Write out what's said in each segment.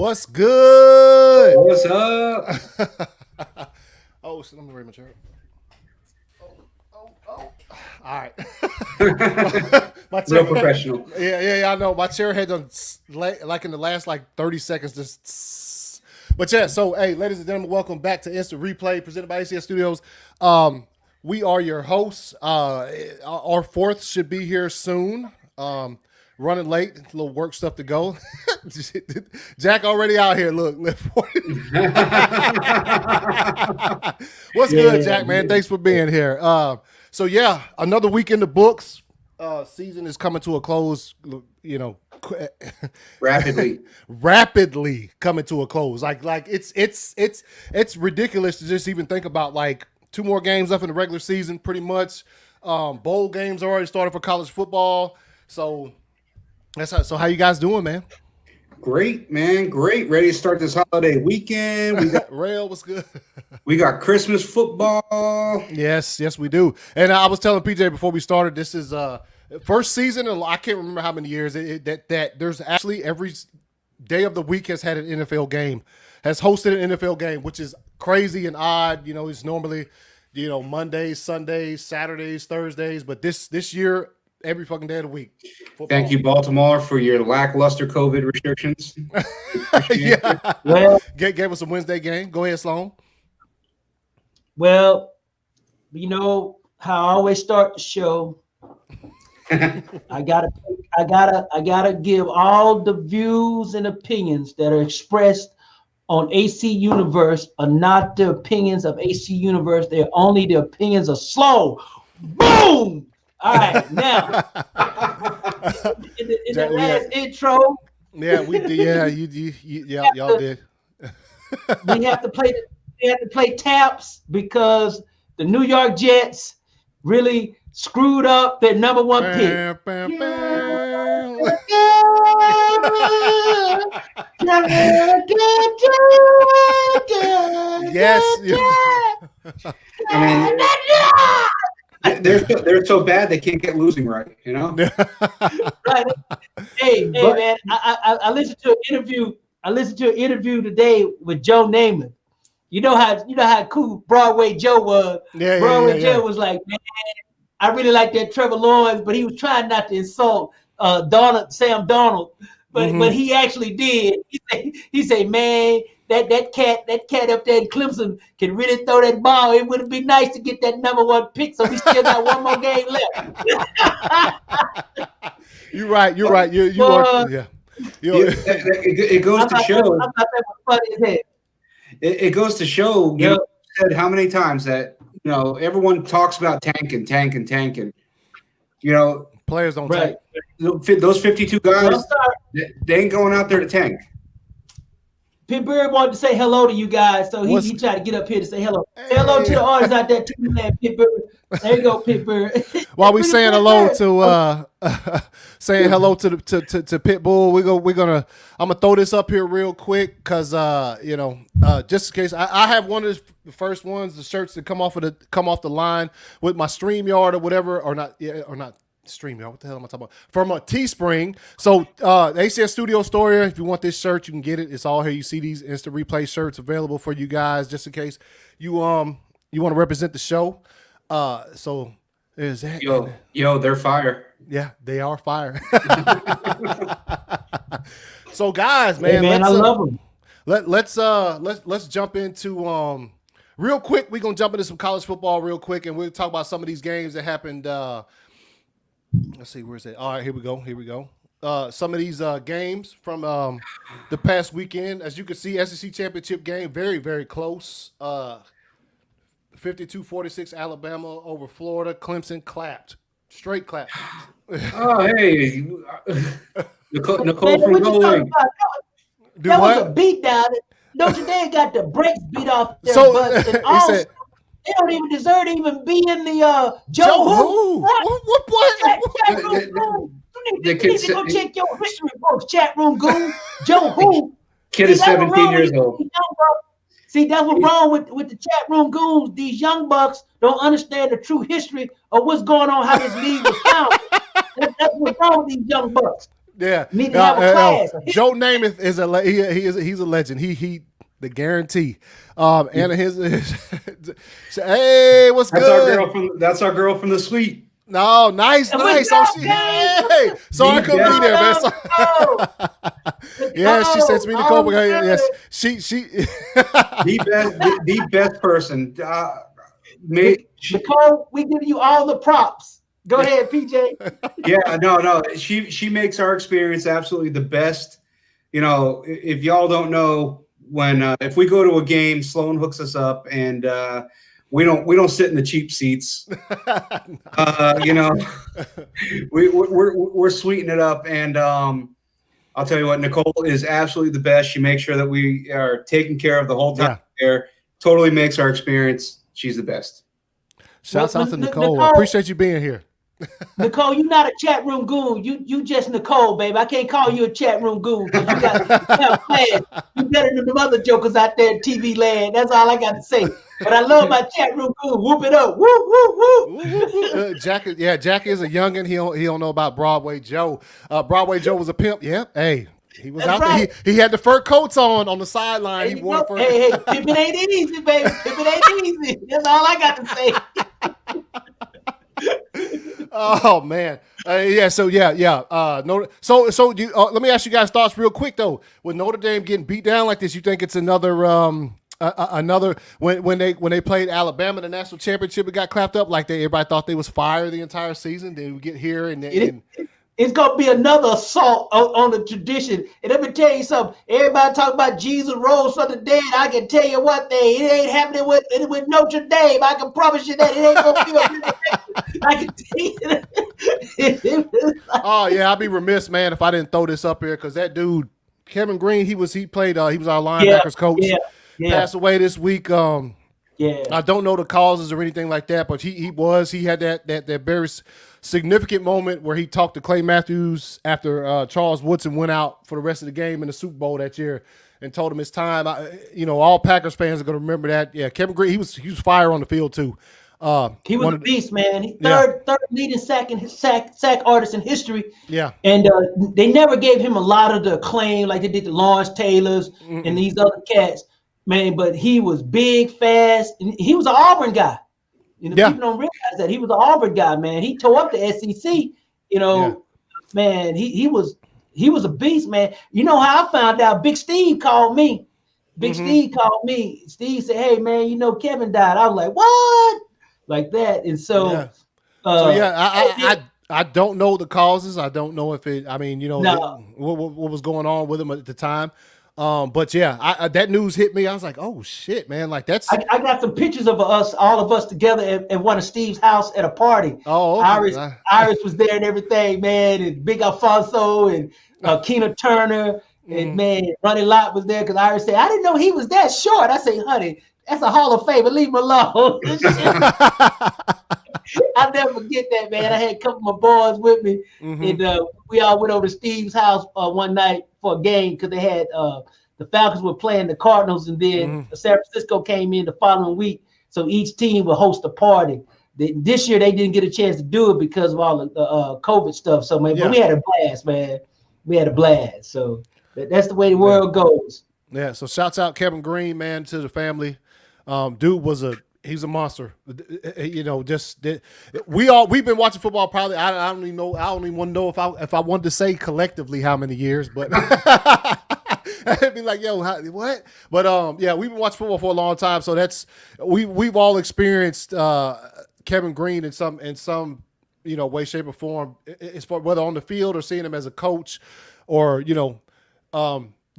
What's good? What's up? Oh, so let me read my chair. All right. My chair, Real professional. Yeah, I know. My chair had done like in the last 30 seconds just. But yeah, so hey, ladies and gentlemen, welcome back to Instant Replay presented by ACS Studios. We are your hosts. Our fourth should be here soon. Running late, a little work stuff to go. Jack already out here. Look. What's good, Jack, man? Thanks for being here. So yeah, another week in the books. Season is coming to a close, rapidly coming to a close. Like it's ridiculous to just even think about 2 more games left in the regular season, pretty much. Bowl games already started for college football. So how you guys doing, man? Great, man. Great. Ready to start this holiday weekend. We got Rail, what's good? We got Christmas football. Yes, we do. And I was telling PJ before we started, this is first season, and I can't remember how many years that there's actually every day of the week has had an NFL game, has hosted an NFL game, which is crazy and odd. It's normally, Mondays, Sundays, Saturdays, Thursdays, but this year, every fucking day of the week. Football. Thank you, Baltimore, for your lackluster COVID restrictions. Yeah. Well, gave us a Wednesday game. Go ahead, Sloan. Well, how I always start the show. I gotta give all the views and opinions that are expressed on AC Universe are not the opinions of AC Universe. They're only the opinions of Sloan. Boom! All right, now in the last intro. Yeah, we did. Yeah, y'all did. We have to play taps because the New York Jets really screwed up their number 1 pick. Yes. They're so bad they can't get losing right, Right. Hey, man! I listened to an interview. I listened to an interview today with Joe Namath. You know how cool Broadway Joe was. Broadway Joe was like, man, I really like that Trevor Lawrence, but he was trying not to insult Sam Darnold, but he actually did. He said, man, that cat up there in Clemson can really throw that ball. It would be nice to get that number 1 pick, so we still got 1 more game left. You're right. You are. Yeah. It goes to show. I thought that was funny as hell. It goes to show. Said how many times that everyone talks about tanking. Players don't tank. Those 52 guys, they ain't going out there to tank. Pittsburgh wanted to say hello to you guys, so he tried to get up here to say hello. Say hello to the audience out there, too, man, Pittsburgh. There you go, Pittsburgh. While we saying hello to Pitbull, I'm gonna throw this up here real quick because just in case I have one of the first ones, the shirts that come off the line with my StreamYard or whatever, or not StreamYard. What the hell am I talking about? From a Teespring. So ACS Studio Store. If you want this shirt, you can get it. It's all here. You see these Instant Replay shirts available for you guys, just in case you want to represent the show. So there's that. Yo, they're fire. Yeah, they are fire. So guys, man, I love them. Let's jump into real quick. We're gonna jump into some college football real quick, and we'll talk about some of these games that happened. Let's see, where's it? All right, here we go. Some of these games from the past weekend. As you can see, SEC championship game, very, very close. 52-46 Alabama over Florida. Clemson clapped. Straight clapped. Oh, hey. Nicole from Bowling. That was a beat down. Notre Dame got the brakes beat off their butts. And also, they don't even deserve to even be in the Joe Who. What? You need to go check your history books, chat room goon. Joe Who. Kid is 17 years old. See, that's what's wrong with the chat room goons. These young bucks don't understand the true history of what's going on, how this league was founded. That's what's wrong with these young bucks. Yeah, Need to have a class. Joe Namath is he's a legend. He the guarantee. And his hey, what's good? That's our girl from the suite. No, nice. So I couldn't be there, man. Yeah, she sends me the code. Yes, she the best person. Nicole, we give you all the props. Go ahead, PJ. Yeah, no. She makes our experience absolutely the best. You know, if y'all don't know, if we go to a game, Sloan hooks us up, and we don't sit in the cheap seats. You know, we're sweetening it up, and I'll tell you what, Nicole is absolutely the best. She makes sure that we are taken care of the whole time there. Totally makes our experience. She's the best. Shouts out to Nicole. I appreciate you being here. Nicole, you're not a chat room goon. You just Nicole, baby. I can't call you a chat room goon because you got have plans. You better than the other jokers out there in TV land. That's all I got to say. But I love my chat room goon. Whoop it up. Woo, woo, woo. Jack is a youngin'. He don't know about Broadway Joe. Broadway Joe was a pimp. Yep. Hey, he was out there. He had the fur coats on the sideline. He wore fur. Hey, pimping ain't easy, baby. Pimping ain't easy. That's all I got to say. Oh man, So let me ask you guys thoughts real quick though. With Notre Dame getting beat down like this, you think it's another when they played Alabama in the national championship, it got clapped up like everybody thought they was fire the entire season. They would get here and it's gonna be another assault on the tradition. And let me tell you something. Everybody talk about Jesus rose from the dead. I can tell you one thing. It ain't happening with Notre Dame. I can promise you that it ain't gonna be. I can tell you. Oh yeah, I'd be remiss, man, if I didn't throw this up here because that dude, Kevin Green, he was our linebackers coach. Yeah. Passed away this week. I don't know the causes or anything like that, but he had that very significant moment where he talked to Clay Matthews after Charles Woodson went out for the rest of the game in the Super Bowl that year and told him it's time. All Packers fans are going to remember that. Yeah, Kevin Green, he was fire on the field too. He was a beast, man. He third leading sack artist in history. Yeah, and they never gave him a lot of the acclaim like they did to Lawrence Taylor's and these other cats, man. But he was big, fast, and he was an Auburn guy. People don't realize that he was an Auburn guy, man. He tore up the SEC. Man, he was a beast, man. You know how I found out? Big Steve called me. Steve called me. Steve said, "Hey, man, Kevin died." I was like, "What?" Like that. And so, I don't know the causes. I don't know if it. I mean, what was going on with him at the time. But yeah, that news hit me. I was like, oh shit, man. Like that's. I got some pictures of all of us together at one of Steve's house at a party. Oh, okay. Iris was there and everything, man. And Big Alfonso and Keena Turner and man, Ronnie Lott was there because Iris said, I didn't know he was that short. I say, honey, that's a Hall of Famer. Leave him alone. I'll never forget that, man. I had a couple of my boys with me, and we all went over to Steve's house one night for a game because they had the Falcons were playing the Cardinals, and then San Francisco came in the following week. So each team would host a party. This year they didn't get a chance to do it because of all the COVID stuff. So man, but we had a blast, man. We had a blast. So that's the way the world goes. Yeah. So shouts out Kevin Green, man, to the family. Dude he's a monster. We've been watching football probably. I don't even know. I don't even want to know if I wanted to say collectively how many years, but I'd be like, yo, what? But we've been watching football for a long time, so we've all experienced Kevin Green in some way, shape, or form, as far whether on the field or seeing him as a coach, or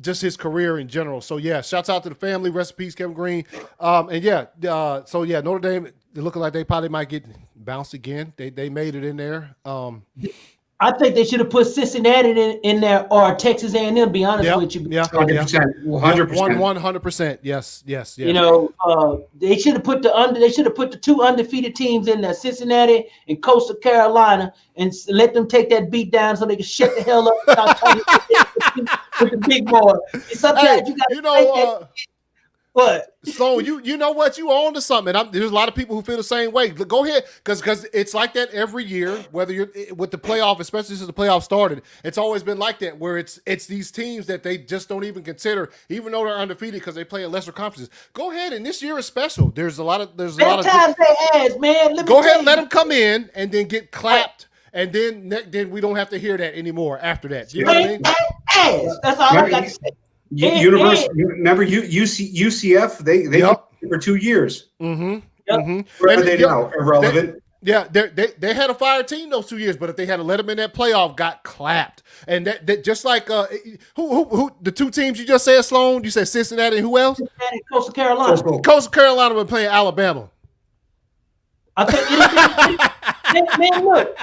just his career in general. So yeah, shouts out to the family. Rest in peace, Kevin Green. Notre Dame, they're looking like they probably might get bounced again. They made it in there. I think they should have put Cincinnati in there or Texas A&M. Be honest with you. Yeah, 100%. 100%. Yes. They should have put the two undefeated teams in there, Cincinnati and Coastal Carolina, and let them take that beat down so they can shut the hell up and start talking with the big boy. Sometimes What? Sloan, you know what? You on to something. There's a lot of people who feel the same way. Go ahead, because it's like that every year, whether you're with the playoff, especially since the playoff started. It's always been like that, where it's these teams that they just don't even consider, even though they're undefeated because they play in lesser conferences. Go ahead, and this year is special. There's a lot of times they ask, man. Go ahead and let them come in and then get clapped, and then we don't have to hear that anymore after that. You know what I mean? That's all I got to say. Remember UCF? They for 2 years. Mm-hmm. Yep. Mm-hmm. Where are they now? Irrelevant. They had a fire team those 2 years, but if they had to let them in that playoff, got clapped. And that just like who the two teams you just said, Sloan, you said Cincinnati, and who else? Cincinnati, Coastal Carolina. Coastal Carolina were playing Alabama. I think, man, look,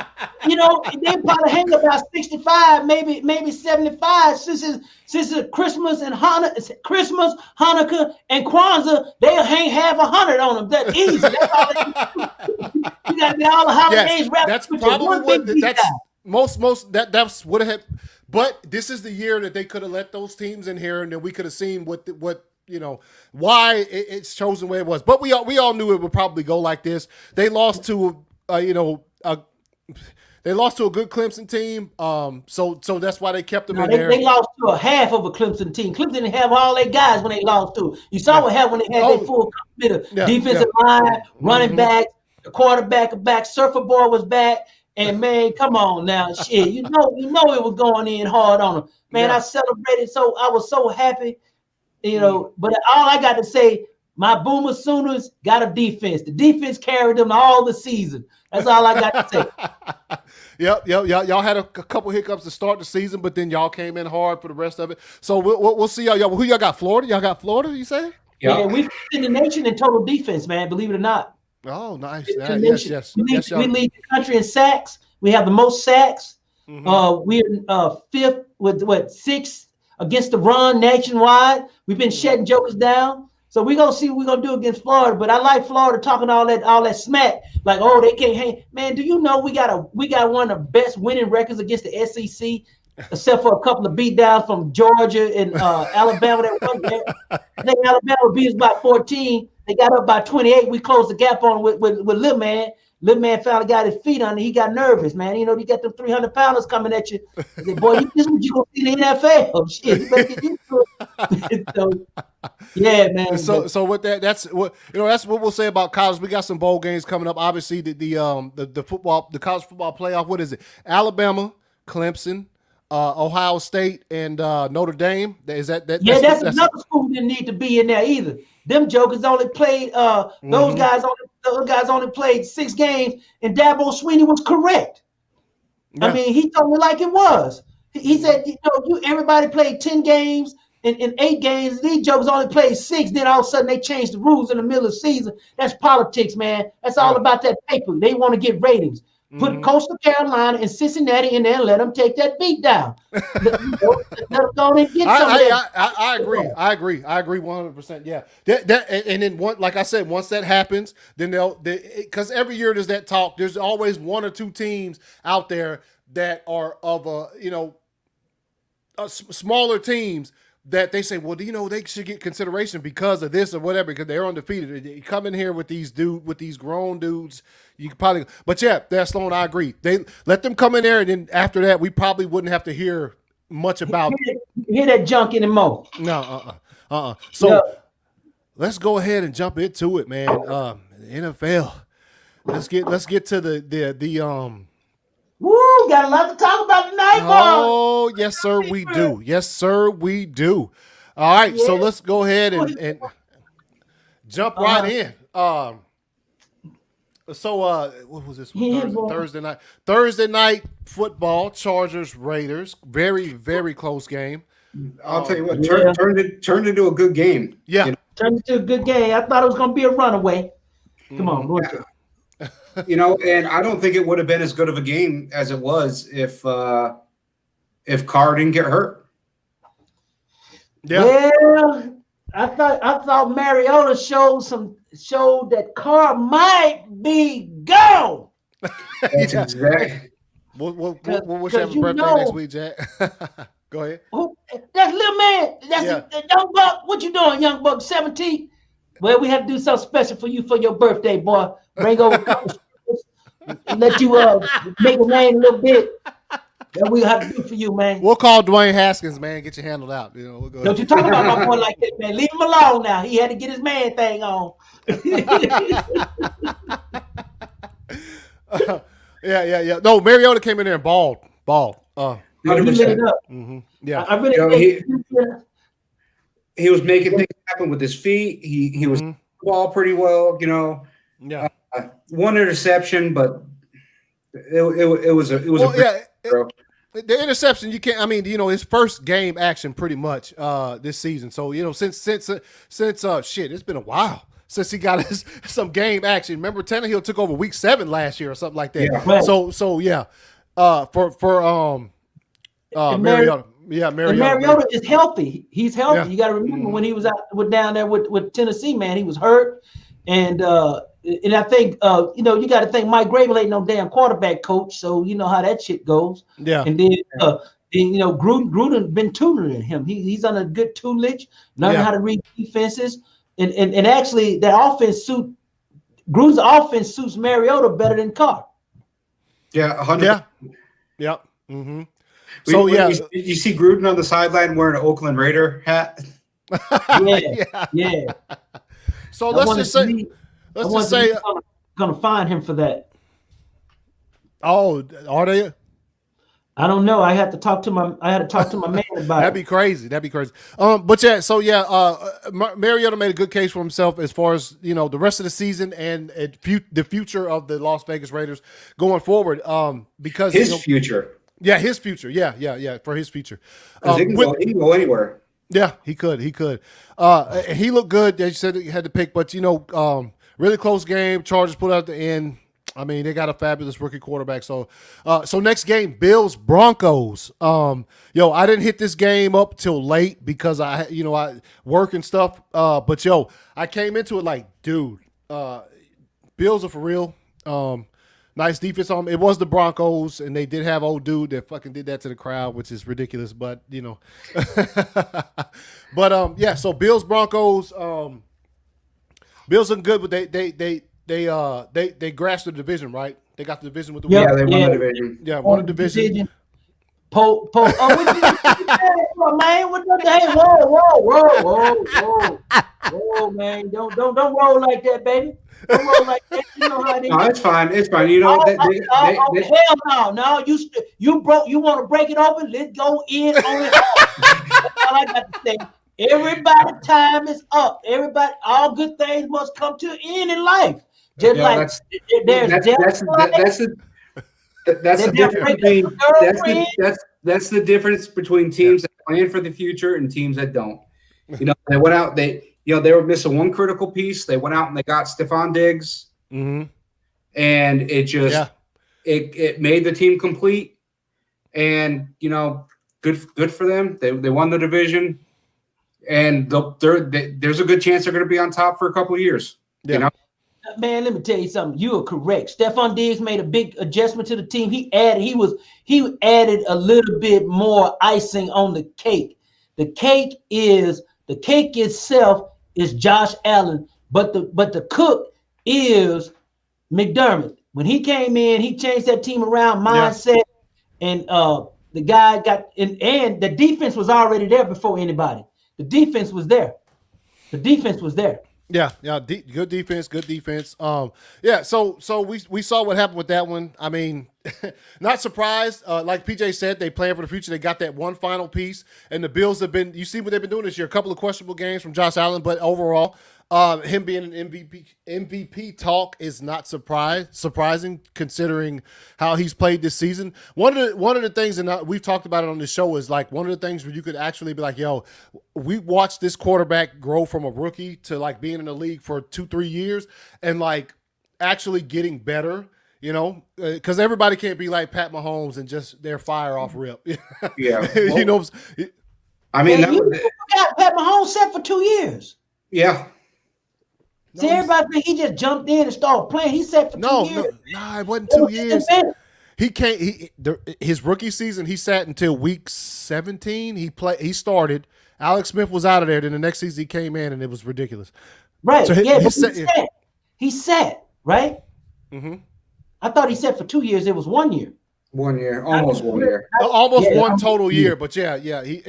they probably hang about 65, maybe 75 since it's Christmas and Hanukkah, and Kwanzaa. They'll hang half 100 on them. That's easy. That's all they do. You got to get all the holidays wrapped. That's probably that's what it had. But this is the year that they could have let those teams in here, and then we could have seen what why it's chosen the way it was. But we all knew it would probably go like this. They lost to they lost to a good Clemson team. So that's why they kept them in there. They lost to a half of a Clemson team. Clemson didn't have all their guys when they lost to. You saw what happened when they had their full complement of defensive line, running back, the quarterback, back, Surfer Boy was back. And man, come on now, shit. You know it was going in hard on them. Man, I celebrated, so I was so happy. But all I got to say, my Boomer Sooners got a defense. The defense carried them all the season. That's all I got to say. Yep. Y'all had a couple hiccups to start the season, but then y'all came in hard for the rest of it. So we'll see y'all. Who y'all got? Florida? Y'all got Florida? You say? Yeah, we in the nation in total defense, man. Believe it or not. Oh, nice. Yes. We lead the country in sacks. We have the most sacks. Mm-hmm. We're fifth with 6 against the run nationwide. We've been shutting jokers down. So we're gonna see what we're gonna do against Florida. But I like Florida talking all that smack, like, oh, they can't hang. Man, do you know we got one of the best winning records against the SEC, except for a couple of beatdowns from Georgia and Alabama that one there. I think Alabama beat us by 14. They got up by 28. We closed the gap on with Lil Man. Lil Man finally got his feet on it. He got nervous, man. You got them 300-pounders coming at you. I said, boy, this is what you gonna see in the NFL. Shit, you better get used to it. So, yeah, man. So with that, that's what we'll say about college. We got some bowl games coming up. Obviously, the college football playoff. What is it? Alabama, Clemson, Ohio State, and Notre Dame. Is that? That's another school didn't need to be in there either. Them jokers only played. Those guys only played 6 games, and Dabo Swinney was correct. Yeah. I mean, he told me like it was. He said, everybody played 10 games and 8 games. These jokers only played 6. Then all of a sudden they changed the rules in the middle of the season. That's politics, man. That's all about that paper. They want to get ratings. Put Coastal Carolina and Cincinnati in there and let them take that beat down. Let them go and get some of that. I agree 100%. Yeah. And then like I said, once that happens, then because every year there's that talk. There's always 1 or 2 teams out there that are of smaller teams that they say, well, they should get consideration because of this or whatever, because they're undefeated. You come in here with these grown dudes, you could probably, but yeah, that's Sloan. I agree. They let them come in there, and then after that, we probably wouldn't have to hear much about hear that junk anymore. No, So let's go ahead and jump into it, man. NFL. Let's get to the Woo, got a lot to talk about tonight, boy. Oh, yes, sir, we do. Yes, sir, we do. All right, so let's go ahead and jump right in. What was this? Thursday night football, Chargers, Raiders. Very, very close game. I'll tell you what, turned into a good game. Yeah. Turned into a good game. I thought it was going to be a runaway. Come on, go ahead. And I don't think it would have been as good of a game as it was if Carr didn't get hurt. Yeah. Well, I thought Mariota showed that Carr might be gone. That's exactly. We'll wish you happy birthday next week, Jack. Go ahead. Who? That's little man. That's the young buck. What you doing, young buck? 17. Well, we have to do something special for you for your birthday, boy. Bring over a couple and let you make it rain a little bit. That we have to do for you, man. We'll call Dwayne Haskins, man. Get you handled out. You know, we'll go. Don't you talk about my boy like that, man. Leave him alone now. He had to get his man thing on. Yeah. No, Mariota came in there and balled. He lit it up. Yeah. I really he was making things happen with his feet. He was the ball pretty well, you know. Yeah. One interception, but it was a the interception, you can't. I mean, you know, his first game action pretty much this season. So you know, since shit, it's been a while since he got some game action. Remember, Tannehill took over week 7 last year or something like that. Yeah. Right. So yeah, for Mariota. Yeah, Mariota is healthy. He's healthy. Yeah. You got to remember when he was down there with Tennessee, man, he was hurt, and I think you know, you got to think Mike Grable ain't no damn quarterback coach, so you know how that shit goes. Yeah, and then you know Gruden been tutoring him. He's on a good tutelage, learning how to read defenses, and actually that Gruden's offense suits Mariota better than Carr. Yeah, 100%. Yeah. Mm-hmm. So you see Gruden on the sideline wearing an Oakland Raider hat. Yeah. So let's just say gonna find him for that. Oh, are they? I don't know. I had to talk to my man about That'd be crazy. But yeah, so Mariota made a good case for himself as far as, you know, the rest of the season and the future of the Las Vegas Raiders going forward. Because his future. Yeah, his future. Yeah, for his future. He can go anywhere. Yeah, he could. He looked good. They said he had to pick, but, you know, really close game. Chargers put out at the end. I mean, they got a fabulous rookie quarterback. So next game, Bills Broncos. I didn't hit this game up till late because I work and stuff. But I came into it like, dude, Bills are for real. Nice defense on them. It was the Broncos, and they did have old dude that fucking did that to the crowd, which is ridiculous. But you know, So Bills Broncos. Bills are good, but they grasped the division, right? They got the division with the win. Yeah, they won the division. Yeah, won the division. Oh, man, what the hey, whoa, man, don't roll like that, baby. Don't roll like that. You know how it is. No, it's fine. You know, hell no, you broke. You want to break it open? Let's go in on it. That's all I got to say. Everybody, time is up. Everybody, all good things must come to an end in life. Just that's the difference between teams that plan for the future and teams that don't. You know, they went out. They were missing one critical piece. They went out and they got Stephon Diggs, and it just it made the team complete. And you know, good for them. They won the division, and there's a good chance they're going to be on top for a couple of years. Yeah. You know? Man, let me tell you something. You are correct. Stephon Diggs made a big adjustment to the team. He added a little bit more icing on the cake. The cake itself is Josh Allen, but the cook is McDermott. When he came in, he changed that team around mindset, and the guy got and the defense was already there before anybody. The defense was there. Yeah, good defense. So we saw what happened with that one. I mean, not surprised. Like PJ said, they plan for the future. They got that one final piece, and the Bills have been. You see what they've been doing this year. A couple of questionable games from Josh Allen, but overall, him being an MVP talk is not surprising considering how he's played this season. One of the things, and we've talked about it on the show, is like one of the things where you could actually be like, yo, we watched this quarterback grow from a rookie to like being in the league for 2-3 years and like actually getting better. You know, because everybody can't be like Pat Mahomes and just their fire off rip. Yeah, well, you know. I mean, you got Pat Mahomes set for 2 years. Yeah. See, everybody think he just jumped in and started playing. He set for 2 years. No, it wasn't 2 years. his rookie season, he sat until week 17. He started. Alex Smith was out of there. Then the next season he came in, and it was ridiculous. Right. So he sat, right? Mm-hmm. I thought he sat for 2 years. It was 1 year. 1 year, almost 1 year. Almost one total year, but yeah. He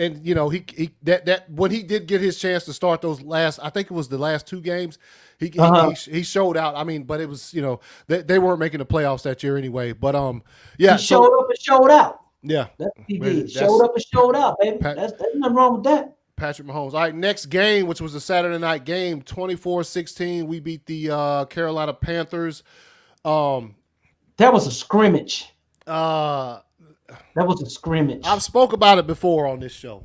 when he did get his chance to start those I think it was the last 2 games, he showed out. I mean, but it was they weren't making the playoffs that year anyway. But he showed up and showed out. Yeah, that's what he did. Showed up and showed out, baby. There's nothing wrong with that. Patrick Mahomes. All right, next game, which was a Saturday night game, 24-16. We beat the Carolina Panthers. That was a scrimmage. That was a scrimmage. I've spoke about it before on this show.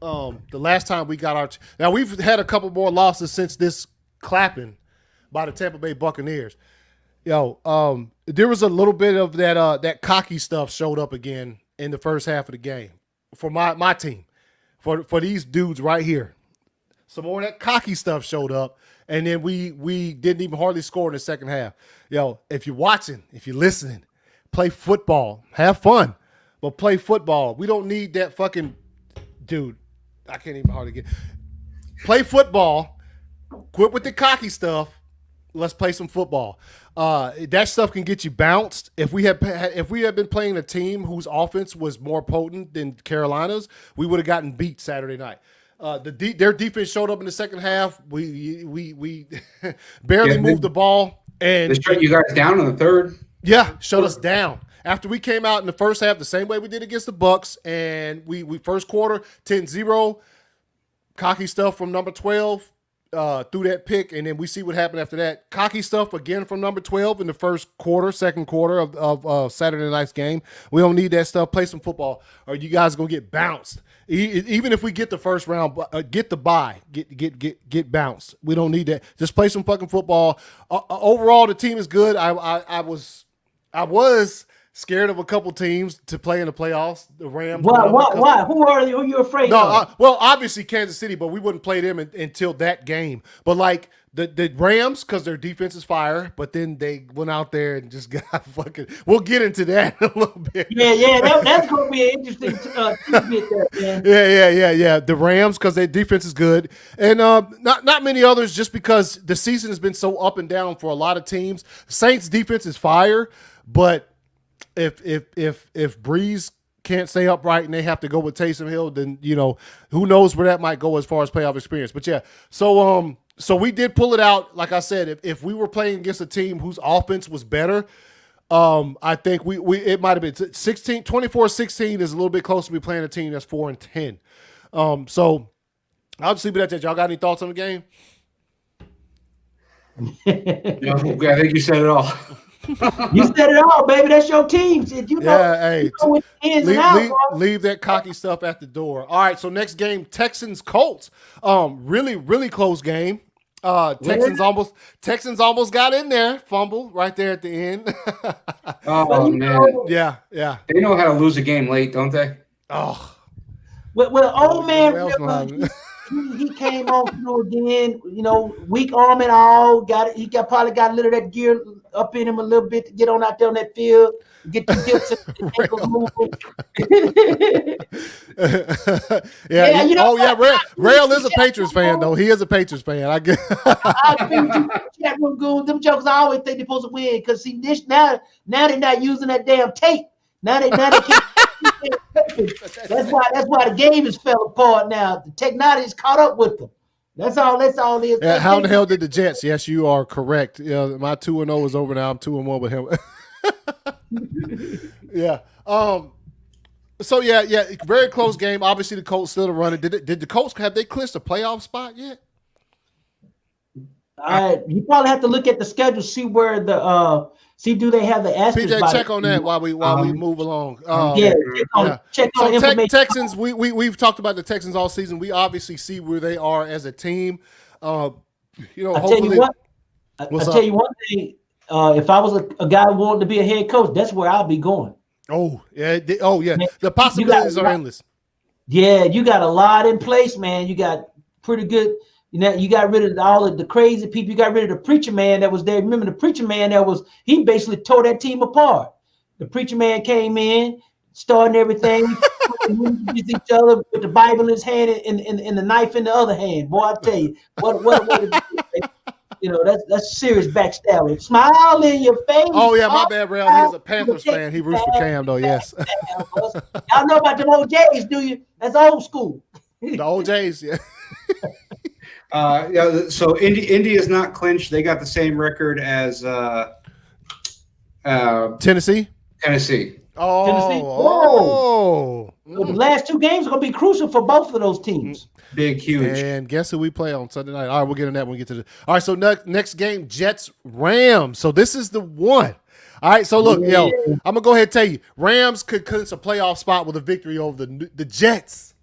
The last time we got now we've had a couple more losses since this clapping by the Tampa Bay Buccaneers. There was a little bit of that cocky stuff showed up again in the first half of the game for my team, for these dudes right here. Some more of that cocky stuff showed up, and then we didn't even hardly score in the second half. If you're watching, if you're listening, play football, have fun, but play football. We don't need that fucking dude. I can't even hardly get. Play football. Quit with the cocky stuff. Let's play some football. That stuff can get you bounced. If we had been playing a team whose offense was more potent than Carolina's, we would have gotten beat Saturday night. Their defense showed up in the second half. We barely moved the ball, and they shut you guys down in the third. Yeah, shut us down. After we came out in the first half the same way we did against the Bucs, and we first quarter 10-0, cocky stuff from number 12. Through that pick, and then we see what happened after that. Cocky stuff again from number 12 in the second quarter of Saturday night's game. We don't need that stuff. Play some football, or you guys are gonna get bounced. Even if we get the first round, get the bye, get bounced. We don't need that. Just play some fucking football. Overall, the team is good. I was scared of a couple teams to play in the playoffs. The Rams. Why? Who are you afraid of? Well, obviously Kansas City, but we wouldn't play them until that game. But like the Rams, because their defense is fire, but then they went out there and just got fucking. We'll get into that in a little bit. Yeah. That's going to be an interesting tidbit there, man. Yeah. The Rams, because their defense is good, and not many others, just because the season has been so up and down for a lot of teams. Saints defense is fire, but if Breeze can't stay upright and they have to go with Taysom Hill, then who knows where that might go as far as playoff experience. But yeah, so we did pull it out. Like I said, if we were playing against a team whose offense was better, I think it might have been 24-16 is a little bit closer to be playing a team that's 4-10. So I'll just leave it at that. Y'all got any thoughts on the game? I think you said it all. You said it all, baby. That's your team. Leave that cocky stuff at the door. All right, so next game, Texans-Colts. Really, really close game. Texans almost got in there. Fumble right there at the end. Oh, man. Yeah. They know how to lose a game late, don't they? Oh. Well, old man, he came on through again, weak arm and all. He probably got a little of that gear up in him a little bit to get on out there on that field, get the dips and ankles moving. Rail is a Patriots fan, though. He is a Patriots fan. I guess. Chat room goons, them jokers, I always think they're supposed to win because see this now they're not using that damn tape. Now they can't. That's why the game is fell apart now. The technology's caught up with them. That's all it is. Yeah, how the hell did the Jets? Yes, you are correct. My 2-0 is over now. I'm 2-1 with him. Yeah. So yeah, very close game. Obviously, the Colts still running. Did the Colts have they clinched a playoff spot yet? You probably have to look at the schedule, see where do they have the asterisks? PJ, check on that while we move along. Check on information. Texans. We've talked about the Texans all season. We obviously see where they are as a team. Hopefully. I'll tell you one thing. If I was a guy wanting to be a head coach, that's where I'll be going. Oh yeah. The possibilities are endless. Yeah, you got a lot in place, man. You got pretty good. You got rid of all of the crazy people. You got rid of the preacher man that was there. Remember the preacher man he basically tore that team apart. The preacher man came in, starting everything, with each other with the Bible in his hand and the knife in the other hand. Boy, I tell you, what you know, that's serious backstabbing. Smile in your face. Oh yeah, my bad, Rail. He's a Panthers fan. He roots for Cam though. Yes. Y'all know about the OJs, do you? That's old school. The OJs, yeah. Yeah. So Indy is not clinched. They got the same record as Tennessee. Tennessee. Oh. Tennessee. Oh. So the last 2 games are going to be crucial for both of those teams. Big, huge. And guess who we play on Sunday night? All right, we'll get in that when we get to the. All right, so next game, Jets Rams. So this is the one. All right, so look, yo, I'm gonna go ahead and tell you, Rams could clinch a playoff spot with a victory over the Jets.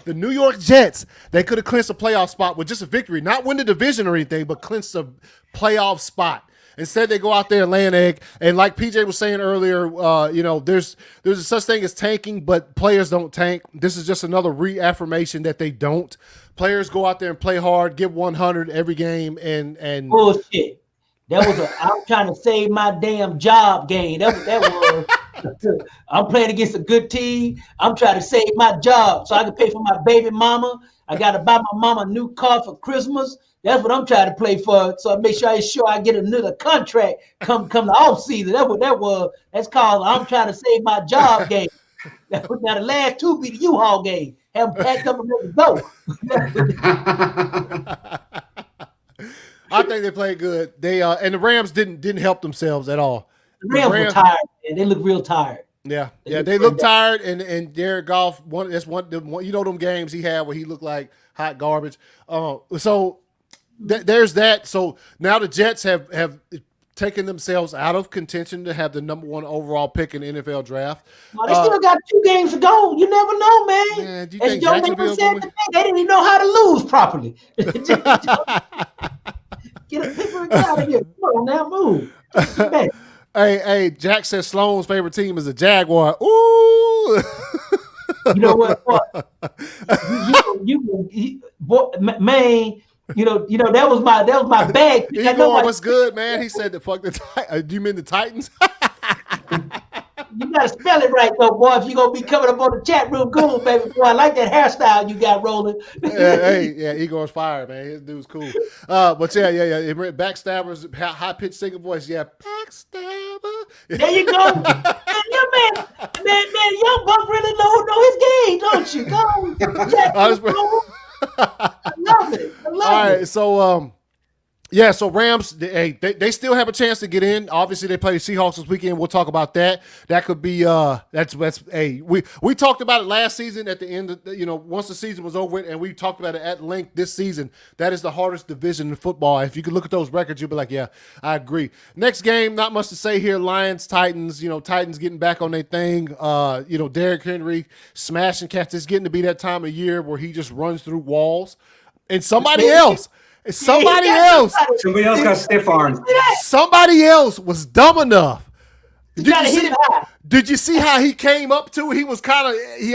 The New York Jets, they could have clinched a playoff spot with just a victory, not win the division or anything, but clinched a playoff spot. Instead, they go out there and lay an egg. And like PJ was saying earlier, you know, there's a such thing as tanking, but players don't tank. This is just another reaffirmation that they don't. Players go out there and play hard, give 100 every game, and bullshit. That was I'm trying to save my damn job game. That was. I'm playing against a good team. I'm trying to save my job so I can pay for my baby mama. I got to buy my mama a new car for Christmas. That's what I'm trying to play for. So I make sure I get another contract come the off season. That's what that was. That's called I'm trying to save my job game. Now the last 2 be the U-Haul game. Have them packed up and ready to go. I think they played good. They and the Rams didn't help themselves at all. The Rams were tired. Man. They look real tired. Yeah, they look tired. And Jared Goff, that's one. You know them games he had where he looked like hot garbage. So there's that. So now the Jets have taken themselves out of contention to have the number 1 overall pick in the NFL draft. Well, they still got 2 games to go. You never know, man. Man, do you As think Joe Jacksonville said today, they didn't even know how to lose properly. Get out of here. Come on now, move. Hey, Jack says Sloan's favorite team is the Jaguar. Ooh. You know what? Man, you know that was my bag. Igor, what's good, man? He said the fuck the Titans. Do you mean the Titans? You gotta spell it right though, boy. If you're gonna be coming up on the chat room, cool, baby boy. I like that hairstyle you got rolling. Yeah, Igor's fired, man. His dude's cool. But yeah. Backstabbers, high pitched singing voice. Yeah, backstabber. There you go. man, young buck really know his game, don't you? Go. I love it. All right, so yeah, so Rams, they still have a chance to get in. Obviously, they play the Seahawks this weekend. We'll talk about that. That could be we talked about it last season at the end of once the season was over, and we talked about it at length this season. That is the hardest division in football. If you could look at those records, you'll be like, yeah, I agree. Next game, not much to say here. Lions, Titans. Titans getting back on their thing. Derrick Henry smashing cats. It's getting to be that time of year where he just runs through walls, and somebody else. Somebody else got stiff arms. Somebody else was dumb enough. Did you see how he came up to it? He was he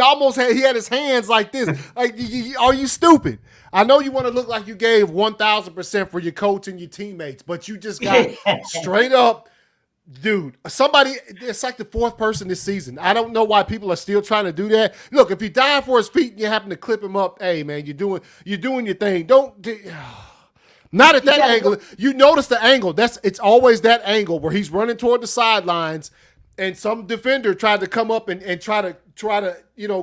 had his hands like this. Like, are you stupid? I know you want to look like you gave 1,000% for your coach and your teammates, but you just got straight up, dude. It's like the 4th person this season. I don't know why people are still trying to do that. Look, if you die for his feet and you happen to clip him up, hey man, you're doing your thing. Not at that angle. You notice the angle. It's always that angle where he's running toward the sidelines, and some defender tried to come up and try to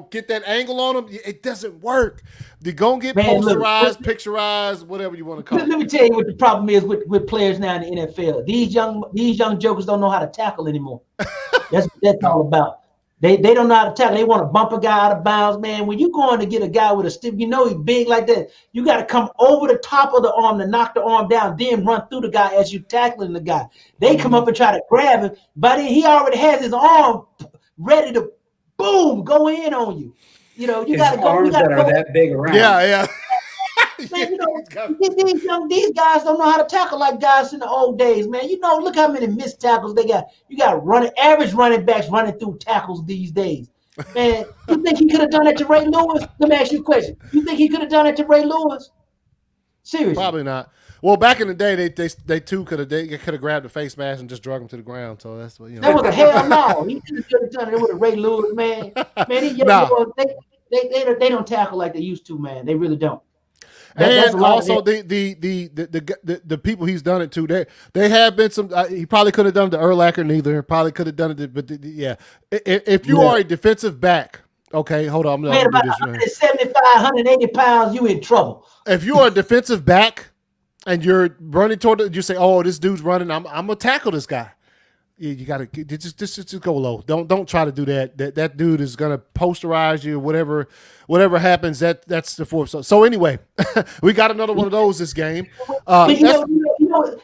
get that angle on him. It doesn't work. They're gonna get posterized, picturized, whatever you want to call it. Let me tell you what the problem is with players now in the NFL. These young jokers don't know how to tackle anymore. That's what that's all about. They don't know how to tackle. They want to bump a guy out of bounds, man. When you're going to get a guy with a stiff, he's big like that. You got to come over the top of the arm to knock the arm down, then run through the guy as you're tackling the guy. They come up and try to grab him, but he already has his arm ready to, boom, go in on you. You got to go. Arms that are that big around. Yeah. Man, these guys don't know how to tackle like guys in the old days, man. Look how many missed tackles they got. You got average running backs running through tackles these days. Man, you think he could have done that to Ray Lewis? Let me ask you a question. You think he could have done it to Ray Lewis? Seriously. Probably not. Well, back in the day, they too could have grabbed the face mask and just drug him to the ground. So that's what That was a hell no. He could have done it with a Ray Lewis, man. Man, these young boys, they don't tackle like they used to, man. They really don't. And also the people he's done it to, they have been some. He probably could have done it to Urlacher, neither. Probably could have done it, but yeah. If you are a defensive back, okay, hold on. Man, about 175, 180 pounds, you in trouble. If you are a defensive back and you're running toward it, you say, "Oh, this dude's running. I'm gonna tackle this guy." You gotta just go low. Don't try to do that. That dude is gonna posterize you. Whatever happens, that's the fourth. So anyway, we got another one of those this game. You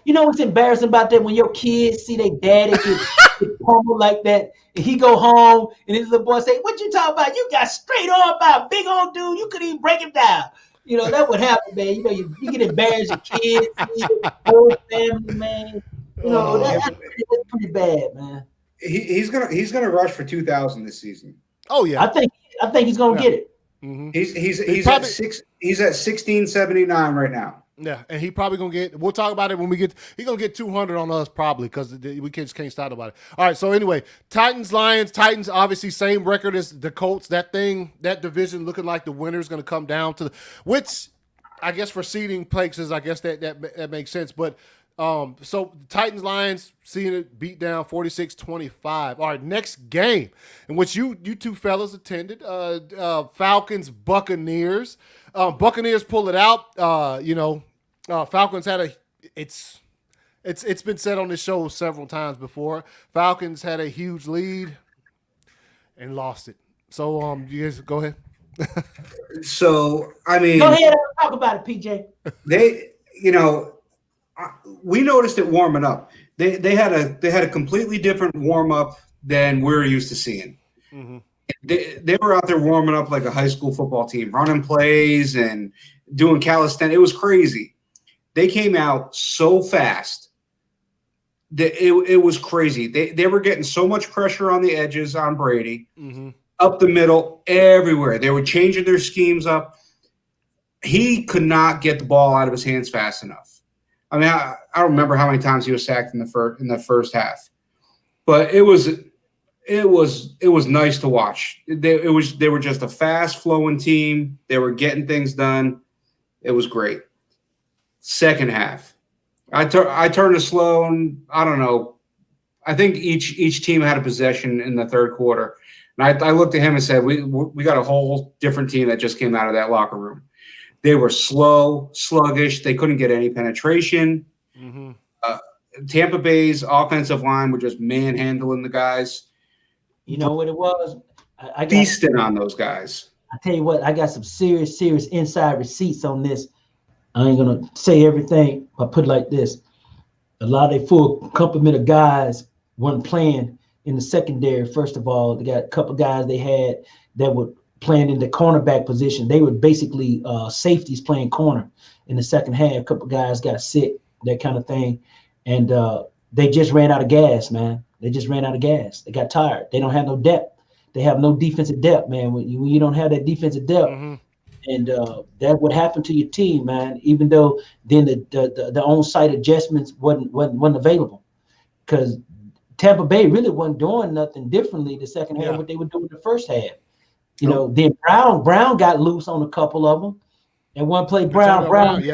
know what's embarrassing about that? When your kids see their daddy get pummeled like that, and he go home, and his little boy say, "What you talking about? You got straight arm by a big old dude. You couldn't even break him down." You know that would happen, man. You know you get embarrassed, your kids, your whole family, man. You know that's pretty bad, man. He's gonna rush for 2,000 this season. Oh yeah, I think he's gonna get it. Mm-hmm. He's probably, he's at 1679 right now. Yeah, and he probably gonna get. We'll talk about it when we get. He's gonna get 200 on us probably because we just can't stop about it. All right, so anyway, Titans obviously same record as the Colts. That division looking like the winner's gonna come down to which I guess for seeding places, I guess that makes sense. But so Titans Lions seeing it beat down 46-25. All right, next game in which you two fellas attended, Falcons Buccaneers. Buccaneers pull it out. Falcons had it's been said on this show several times before. Falcons had a huge lead and lost it. So you guys go ahead. So I mean, go ahead and talk about it, PJ. We noticed it warming up. They had a completely different warm up than we're used to seeing. Mm-hmm. They were out there warming up like a high school football team, running plays and doing calisthenics. It was crazy. They came out so fast that it was crazy. They were getting so much pressure on the edges on Brady, mm-hmm. up the middle, everywhere. They were changing their schemes up. He could not get the ball out of his hands fast enough. I mean, I don't remember how many times he was sacked in the first half, but it was nice to watch. They were just a fast flowing team. They were getting things done. It was great. Second half, I turned to Sloan. I don't know. I think each team had a possession in the third quarter, and I looked at him and said, "We got a whole different team that just came out of that locker room." They were slow, sluggish. They couldn't get any penetration. Mm-hmm. Tampa Bay's offensive line were just manhandling the guys. You know what it was? I feasting on those guys. I tell you what, I got some serious inside receipts on this. I ain't going to say everything, but put it like this. A lot of their full complement of guys weren't playing in the secondary. First of all, they got a couple guys they had that were playing in the cornerback position. They were basically safeties playing corner in the second half. A couple guys got sick, that kind of thing. And they just ran out of gas, man. They just ran out of gas. They got tired. They don't have no depth. They have no defensive depth, man. When you don't have that defensive depth, mm-hmm. and that would happen to your team, man, even though then the on-site adjustments wasn't available. Because Tampa Bay really wasn't doing nothing differently the second half what they were doing the first half. You know, then Brown got loose on a couple of them. And one play, Brown he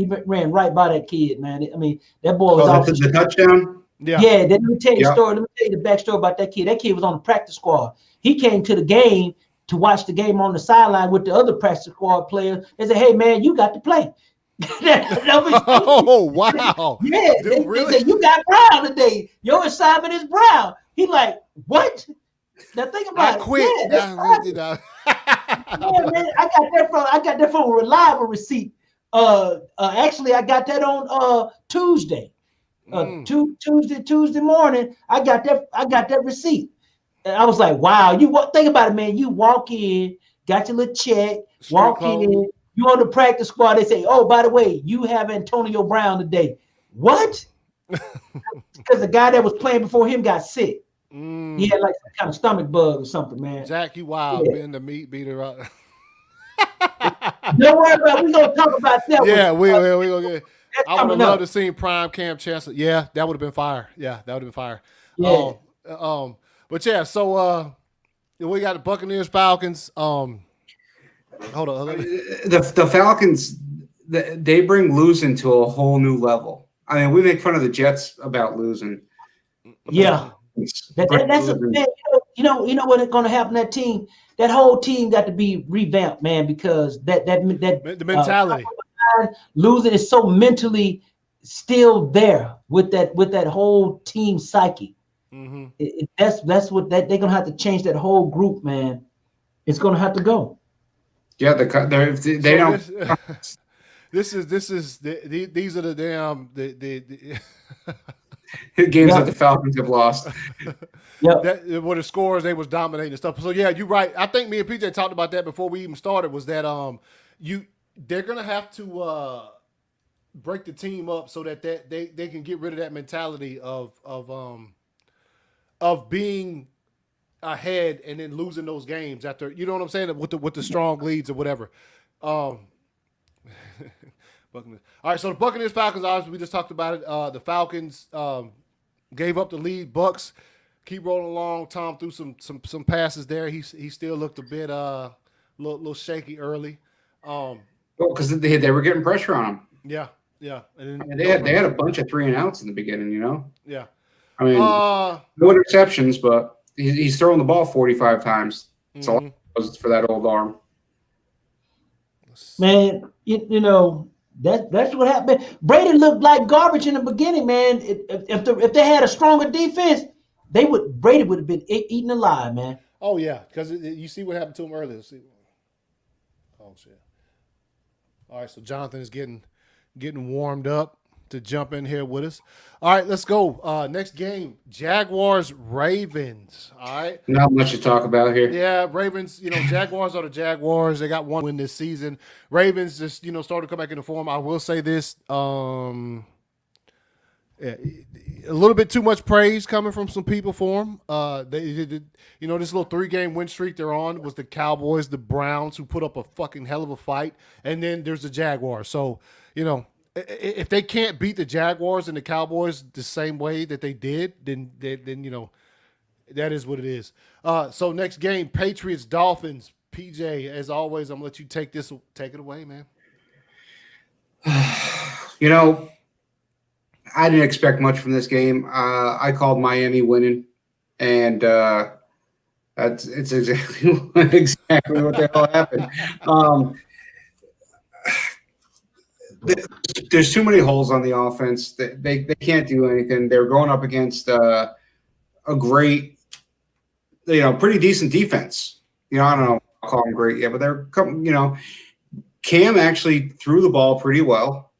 ran right by that kid, man. I mean, that boy was off the touchdown. Yeah. Let me tell you the story. Let me tell you the backstory about that kid. That kid was on the practice squad. He came to the game to watch the game on the sideline with the other practice squad players. They said, "Hey, man, you got to play." Oh, wow. Yeah. Dude, they said, "You got Brown today. Your assignment is Brown." He like, "What?" Now think about it. Quit. Yeah, man, I got that from a reliable receipt. Actually, I got that on Tuesday. Tuesday morning, I got that receipt. And I was like, wow, think about it, man. You walk in, got your little check, walk in, you on the practice squad. They say, "Oh, by the way, you have Antonio Brown today." What? Because the guy that was playing before him got sick. He had like some kind of stomach bug or something, man. Jack, you wild, man. The meat beater up. Don't worry about it. We're going to talk about that. Yeah, we gonna get. I would have coming up. loved to see Prime Cam Chancellor. Yeah, that would have been fire. Yeah, that would have been fire. Yeah. But yeah, so we got the Buccaneers Falcons. Hold on. The Falcons, they bring losing to a whole new level. I mean, we make fun of the Jets about losing. Yeah. That's a man, you know what's going to happen to that team? That whole team got to be revamped, man, because The mentality. Losing is so mentally still there with that whole team psyche. Mm-hmm. That's what they're gonna have to change that whole group, man. It's gonna have to go. Yeah, they don't. These are the damn the games that the Falcons have lost. Yeah, what the scores they was dominating and stuff. So yeah, you're right. I think me and PJ talked about that before we even started. Was that they're gonna have to break the team up so that they can get rid of that mentality of being ahead and then losing those games after, you know what I'm saying, with the strong leads or whatever. Buccaneers. All right, so the Buccaneers Falcons, obviously we just talked about it. The Falcons gave up the lead. Bucks keep rolling along. Tom threw some passes there. He still looked a bit little shaky early. Because they were getting pressure on him. Yeah. And then, they had a bunch of 3-and-outs in the beginning, you know. Yeah. I mean, no interceptions, but he's throwing the ball 45 times. That's all it was for that old arm. Man, you know that's what happened. Brady looked like garbage in the beginning, man. If they had a stronger defense, Brady would have been eaten alive, man. Oh yeah, because you see what happened to him earlier. See, oh shit. All right, so Jonathan is getting warmed up to jump in here with us. All right, let's go. Next game, Jaguars Ravens. All right. Not much to talk about here. Yeah, Ravens, Jaguars are the Jaguars. They got one win this season. Ravens just, started to come back into form. I will say this, a little bit too much praise coming from some people for them. This little 3-game win streak they're on was the Cowboys, the Browns, who put up a fucking hell of a fight, and then there's the Jaguars. So, if they can't beat the Jaguars and the Cowboys the same way that they did, then that is what it is. So next game, Patriots Dolphins. PJ, as always, I'm gonna let you take it away, man. I didn't expect much from this game. I called Miami winning, and it's exactly what the hell happened. There's too many holes on the offense. They can't do anything. They're going up against a great, pretty decent defense. I don't know if I'll call them great yet, but they're Cam actually threw the ball pretty well.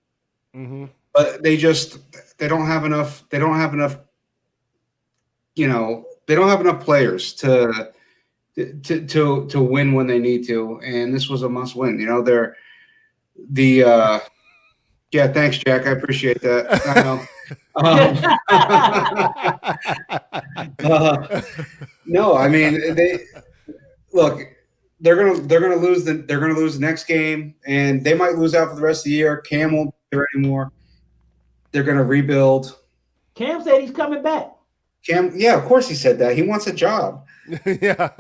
Mm-hmm. But they don't have enough. They don't have enough. They don't have enough players to win when they need to. And this was a must win. Yeah, thanks, Jack. I appreciate that. I know. No, I mean they're gonna lose the next game, and they might lose out for the rest of the year. Cam won't be there anymore. They're gonna rebuild. Cam said he's coming back. Cam, yeah, of course he said that. He wants a job. Yeah,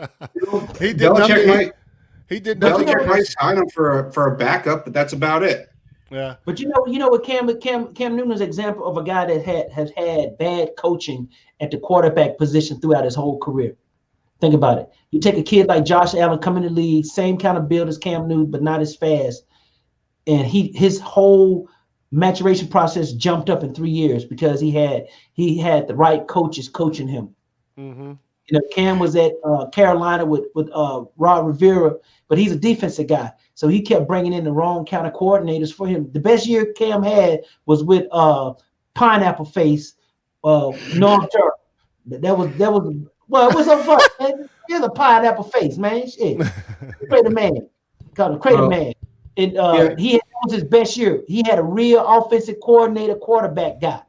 he did Belichick nothing. He did nothing. Belichick might sign him for a backup, but that's about it. Yeah, but you know what Cam Newton's example of a guy that has had bad coaching at the quarterback position throughout his whole career. Think about it. You take a kid like Josh Allen, come in the league, same kind of build as Cam Newton, but not as fast, and his whole maturation process jumped up in 3 years because he had the right coaches coaching him. Mm-hmm. Cam was at Carolina with Rod Rivera, but he's a defensive guy. So he kept bringing in the wrong kind of coordinators for him. The best year Cam had was with Pineapple Face, Norm Turner. That was well, it was so fun, man. Here's a Pineapple Face, man. Shit. Crater Man. Called him Crater Man. And that was his best year. He had a real offensive coordinator, quarterback guy.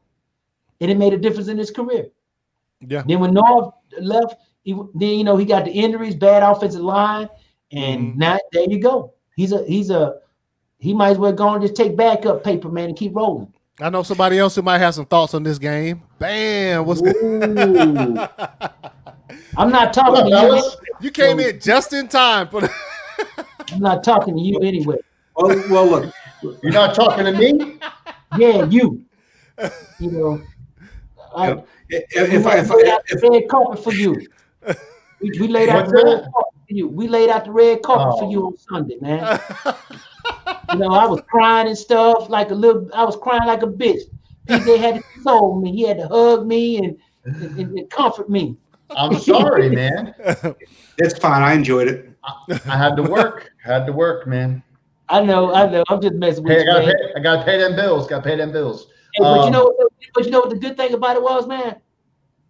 And it made a difference in his career. Yeah. Then when Norv left, he got the injuries, bad offensive line, and now there you go. He's a he might as well go and just take backup paper, man, and keep rolling. I know somebody else who might have some thoughts on this game. Bam! What's good? I'm not talking to you. You came in just in time for the I'm not talking to you anyway. Well, look, you're not talking to me. Yeah, you. You know, if red carpet for you, we laid out the red carpet for you. We laid out the red carpet for you on Sunday, man. You know, I was crying and stuff I was crying like a bitch. PJ had to console me. He had to hug me and comfort me. I'm sorry, man. It's fine. I enjoyed it. I had to work, man. I know. I'm just messing with you, man. I gotta pay them bills. Hey, but you know what the good thing about it was, man?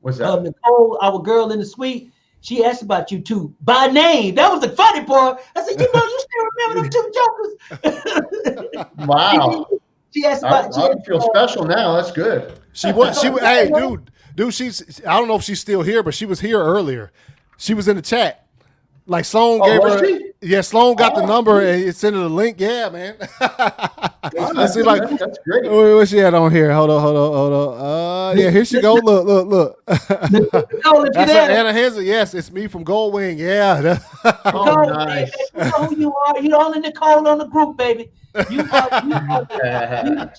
What's that? Nicole, our girl in the suite, she asked about you two by name. That was the funny part. I said, you still remember them two jokers? Wow. She asked about. I feel special now. That's good. She was. Hey, dude. She's. I don't know if she's still here, but she was here earlier. She was in the chat. Like Sloan gave her. She? Yeah, Sloan got the number and it sent her the link. Yeah, man. Let's see, that's great. What's she at on here? Hold on. Yeah, here she go. Look. That's Anna Henson. Yes, it's me from Gold Wing. Yeah. Nice. Baby, you know who you are. You're the only Nicole on the group, baby. You are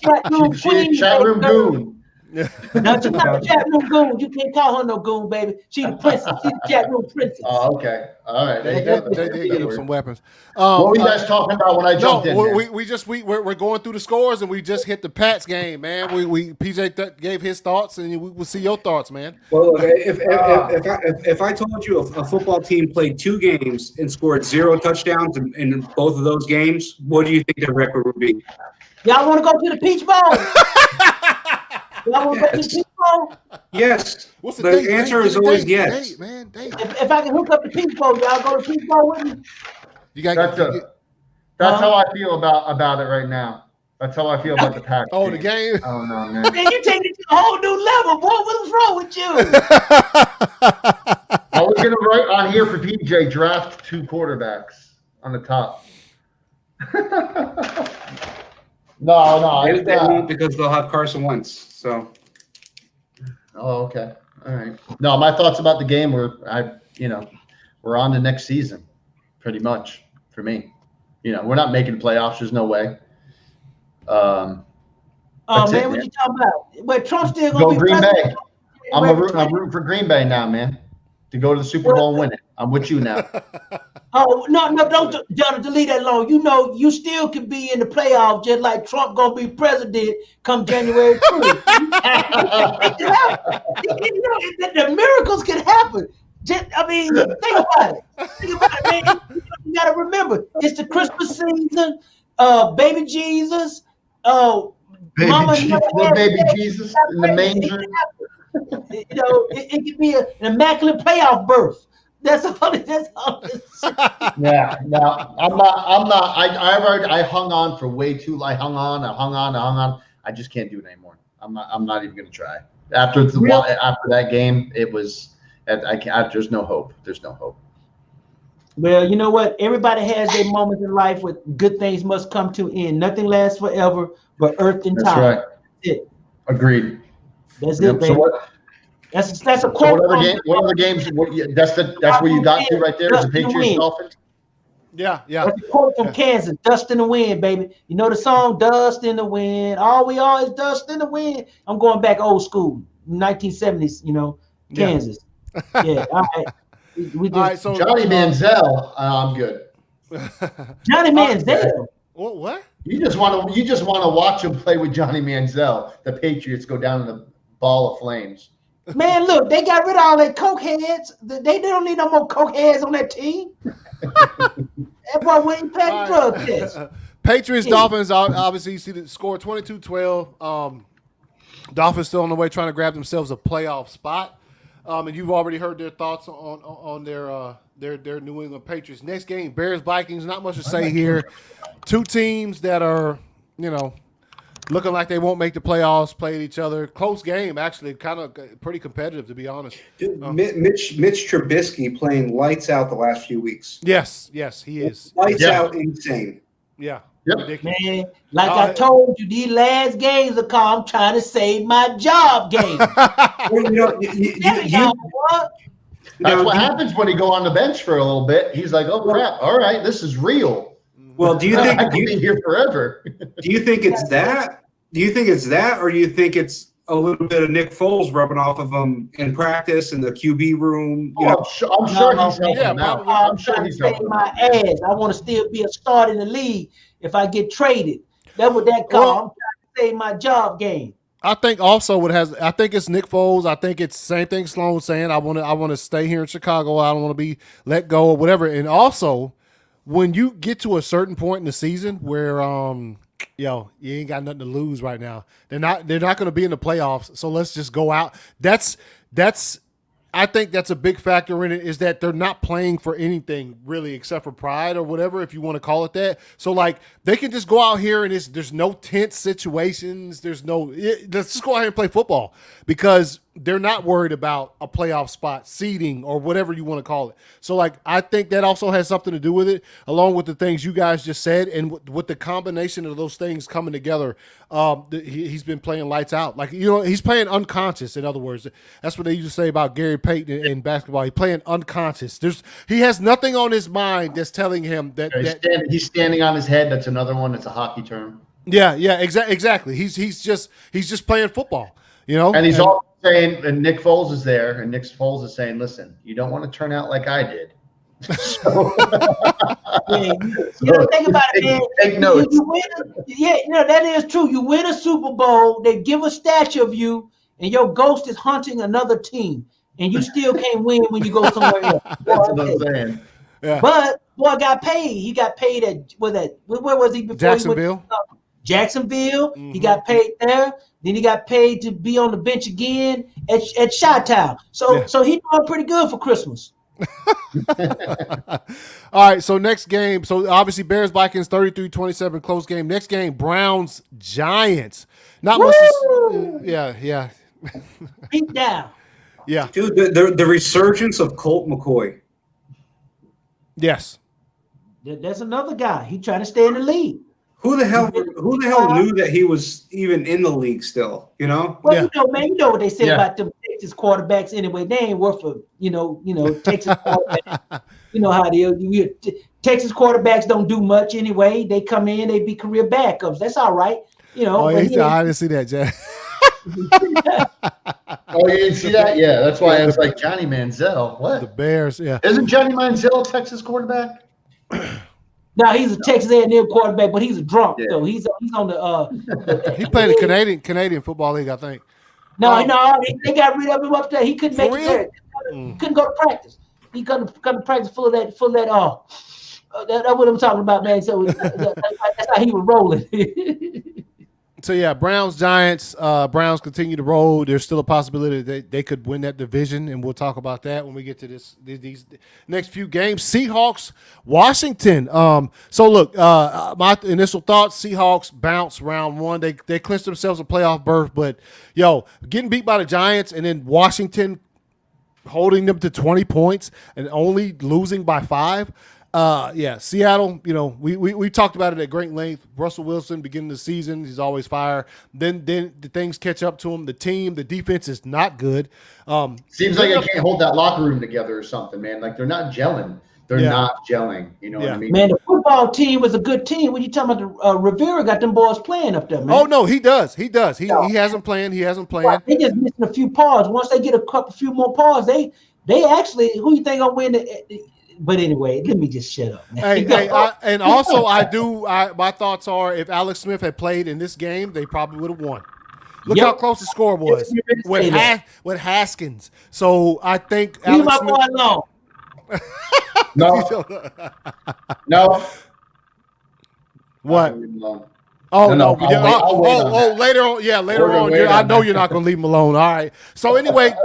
chat room queen. Chat room goon. No, she's not the chat room goon. You can't call her no goon, baby. She's the princess. She's the chat room princess. Oh, okay. All right. They get him some weapons. What were you guys talking about when I jumped in? We're going through the scores and we just hit the Pats game, man. We PJ gave his thoughts and we'll see your thoughts, man. Well, if I told you a football team played 2 games and scored 0 touchdowns in both of those games, what do you think their record would be? Y'all want to go to the Peach Bowl? Y'all want to go to the Peach Bowl? Yes. What's the answer is always yes. Date, man. If I can hook up the Peach Bowl, y'all go to Peach Bowl with me? That's how I feel about it right now. That's how I feel about the Packers. Oh, the game? Oh, no, man. Man, you take it to a whole new level, boy. What's wrong with you? I was going to write on here for PJ, draft 2 quarterbacks on the top. No. They won't because they'll have Carson Wentz. So. Oh, okay. All right. No, my thoughts about the game were, we're on to next season, pretty much for me. We're not making playoffs. There's no way. Man, what you talking about? But Trump's still going to be Green president. Bay. I'm rooting for Green Bay now, man, to go to the Super Bowl and win it. I'm with you now. Oh, no, don't delete that long. You still could be in the playoff just like Trump going to be president come January 20th. The miracles can happen. Think about it. Man. You got to remember, it's the Christmas season, baby Jesus, baby Jesus in the manger. It could be an immaculate playoff berth. That's all. Yeah, no, I'm not. I hung on for way too long. I hung on. I just can't do it anymore. I'm not even going to try. After that game, it was. There's no hope. There's no hope. Well, you know what? Everybody has their moments in life where good things must come to an end. Nothing lasts forever, but earth and time. That's right. That's it. Agreed. That's it, baby. So that's a quote. What other games? That's where you got to right there. Is the Patriots Dolphins? Yeah. That's a quote from Kansas. Dust in the wind, baby. You know the song "Dust in the Wind." All we are is dust in the wind. I'm going back old school, 1970s. Kansas. Yeah. All right. All right. So Johnny Manziel. I'm good. Johnny Manziel. What? You just want to watch him play with Johnny Manziel. The Patriots go down in the ball of flames. Man, look, they got rid of all that coke heads. They don't need no more coke heads on that team. That boy went past drug test. Patriots, Dolphins, obviously you see the score 22-12. Dolphins still on the way trying to grab themselves a playoff spot. And you've already heard their thoughts on their New England Patriots. Next game, Bears, Vikings, not much to say here. 2 teams that are, looking like they won't make the playoffs, played each other. Close game, actually, kind of pretty competitive, to be honest. Dude, Mitch Trubisky playing lights out the last few weeks. Yes, he is. Lights out insane. Yeah. Yep. Ridiculous. Man, like I told you, these last games are called I'm trying to save my job game. Well, That's what happens when you go on the bench for a little bit. He's like, "Oh crap! All right, this is real." Well, do you think I could be here forever? Do you think it's that? Do you think it's that, or do you think it's a little bit of Nick Foles rubbing off of him in practice in the QB room? You know? I'm sure he's helping him out. I'm I'm sure trying he's to save helping my ass. I want to still be a start in the league if I get traded. That's what that called. I'm trying to save my job game. I think also what has. I think it's Nick Foles. I think it's the same thing Sloan was saying. I want to stay here in Chicago. I don't want to be let go or whatever. And also, when you get to a certain point in the season where you ain't got nothing to lose right now. They're not going to be in the playoffs. So let's just go out. That's I think that's a big factor in it, is that they're not playing for anything really except for pride or whatever, if you want to call it that. So like they can just go out here and there's no tense situations. Let's just go out here and play football, because they're not worried about a playoff spot, seeding, or whatever you want to call it. So like I think that also has something to do with it, along with the things you guys just said, and with the combination of those things coming together. He's been playing lights out. Like, he's playing unconscious. In other words, that's what they used to say about Gary Payton in basketball. He's playing unconscious. He has nothing on his mind that's telling him that, he's standing on his head. That's another one. That's a hockey term. Yeah, exactly. He's just playing football. And he's also saying, and Nick Foles is there, and Nick Foles is saying, "Listen, you don't want to turn out like I did." So, think about it, man. Take notes. That is true. You win a Super Bowl, they give a statue of you, and your ghost is hunting another team, and you still can't win when you go somewhere else. That's what I'm saying. Yeah. But boy got paid. He got paid at where was he before? Jacksonville. Jacksonville. Mm-hmm. He got paid there. Then he got paid to be on the bench again at Chi-Town. So he's doing pretty good for Christmas. All right, so next game. So obviously Bears Vikings 33-27 close game. Next game, Browns Giants. Not much. Yeah. Beat down. Yeah, dude. The resurgence of Colt McCoy. Yes, that's another guy. He trying to stay in the league. Who the hell knew that he was even in the league still? Well, man, you know what they say about them Texas quarterbacks anyway. They ain't worth a, Texas quarterbacks. You know how they Texas quarterbacks don't do much anyway. They come in, they be career backups. That's all right. I didn't see that, Jack. Oh, you didn't see that? Yeah, that's why I was like, Johnny Manziel. What? The Bears, yeah. Isn't Johnny Manziel a Texas quarterback? No, he's a Texas A&M quarterback, but he's a drunk though. He's on the. He played the Canadian Football League, I think. No, they got rid of him up there. He couldn't make it. He couldn't go to practice. He couldn't come to practice full of that. That's what I'm talking about, man. So that's how he was rolling. So yeah, Browns Giants. Browns continue to roll. There's still a possibility that they could win that division, and we'll talk about that when we get to these next few games. Seahawks, Washington. So look, my initial thoughts: Seahawks bounce round one. They clinched themselves a playoff berth, but getting beat by the Giants and then Washington holding them to 20 points and only losing by 5. Seattle, we talked about it at great length. Russell Wilson, beginning of the season, he's always fire. Then the things catch up to him. The defense is not good. Seems like I can't hold that locker room together or something, man. Like they're not gelling. They're not gelling. You know what I mean? Man, the football team was a good team. What you talking about? Rivera got them boys playing up there, man. Oh no, he does. He hasn't played. They just missing a few pause. Once they get a few more pause, they actually, who you think gonna win But anyway, let me just shut up, man. And also, my thoughts are, if Alex Smith had played in this game, they probably would have won. Look how close the score was with Haskins. So I think leave my boy alone. No. What? Oh, no. Later on. Yeah, later on. I know you're not going to leave him alone. All right. So anyway,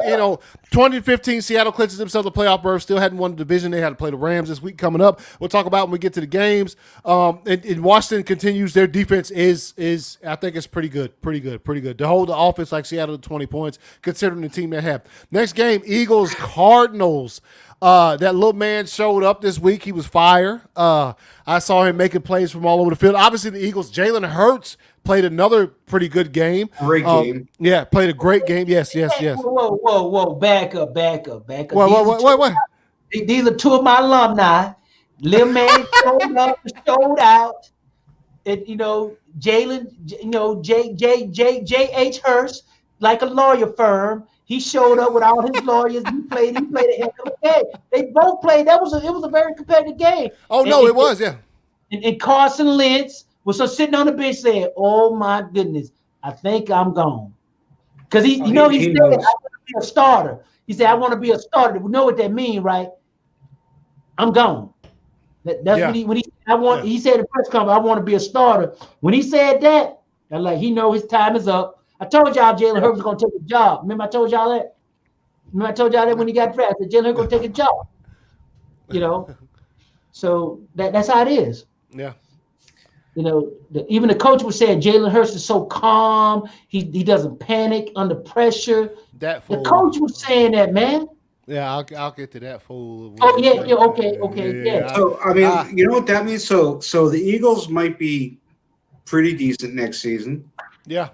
2015, Seattle clinches themselves a playoff berth. Still hadn't won the division. They had to play the Rams this week coming up. We'll talk about when we get to the games. And Washington continues. Their defense is I think it's pretty good. To hold the offense like Seattle to 20 points, considering the team they have. Next game, Eagles, Cardinals. That little man showed up this week. He was fire. I saw him making plays from all over the field. Obviously, the Eagles. Jalen Hurts played another pretty good game. Great game. Yeah, played a great game. Yes. Whoa. Back up. What? These are two of my alumni. Little man showed out. Jalen, J.H. Hurst, like a lawyer firm. He showed up with all his lawyers. He played a heck of a game. They both played. It was a very competitive game. Oh, no, it was, yeah. And Carson Lentz was sitting on the bench saying, "Oh my goodness, I think I'm gone." Because he said, "I want to be a starter." He said, "I want to be a starter." We know what that means, right? I'm gone. That's what he said in the press conference, "I want to be a starter." When he said that, I'm like, he know his time is up. I told y'all Jalen Hurts was gonna take a job. Remember I told y'all that? When he got drafted, Jalen Hurts gonna take a job. So that's how it is. Yeah. Even the coach was saying Jalen Hurts is so calm. He doesn't panic under pressure. The coach was saying that, man. Yeah, I'll get to that fool. Oh yeah, okay. Yeah. So I mean, you know what that means? So the Eagles might be pretty decent next season. Yeah.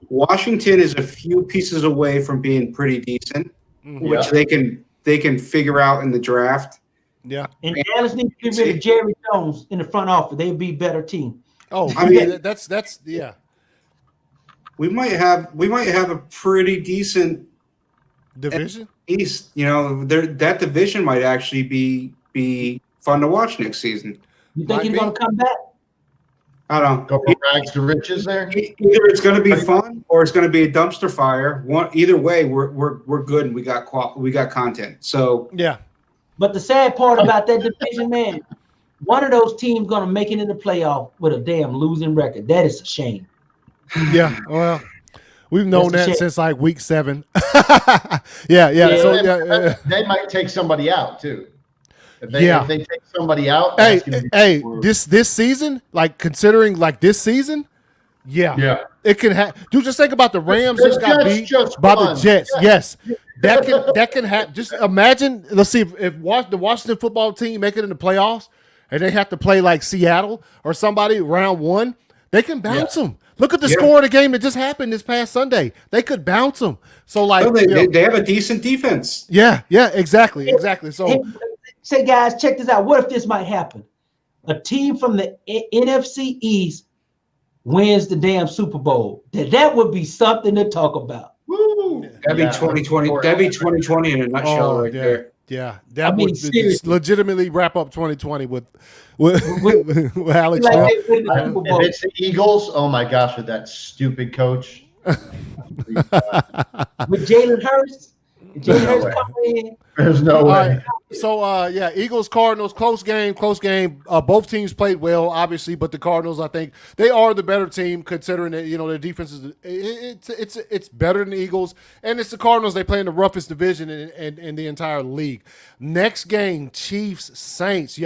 Washington is a few pieces away from being pretty decent, which they can figure out in the draft. Yeah. And Dallas needs to get rid of Jerry Jones in the front office. They'd be a better team. Oh, I mean that's yeah. We might have a pretty decent division. East, that division might actually be fun to watch next season. You think he's going to come back? I don't know. Go from rags to riches there. Either it's going to be fun or it's going to be a dumpster fire. Either way, we're good and we got content. So yeah. But the sad part about that division, man, one of those teams going to make it in the playoff with a damn losing record. That is a shame. Yeah. Well. We've known that since like week 7. Yeah. So they might take somebody out too. If they take somebody out, this season, like considering like this season, it can happen. Dude, just think about the Rams just got beat by the Jets. Yes, that can happen. Just imagine. Let's see if the Washington football team make it in the playoffs and they have to play like Seattle or somebody round 1, they can bounce them. Look at the score of the game that just happened this past Sunday. They could bounce them. So, like, they have a decent defense. Yeah, exactly. So, say, guys, check this out. What if this might happen? A team from the NFC East wins the damn Super Bowl. That would be something to talk about. Woo! That'd be 2020. That'd be 2020 in a nutshell, right there. Yeah, that would legitimately wrap up 2020 with Alex. If it's the Eagles, oh my gosh, with that stupid coach. With Jalen Hurts. There's no way. So Eagles Cardinals close game. Both teams played well, obviously, but the Cardinals, I think, they are the better team considering that their defense is it's better than the Eagles, and it's the Cardinals. They play in the roughest division in the entire league. Next game, Chiefs Saints.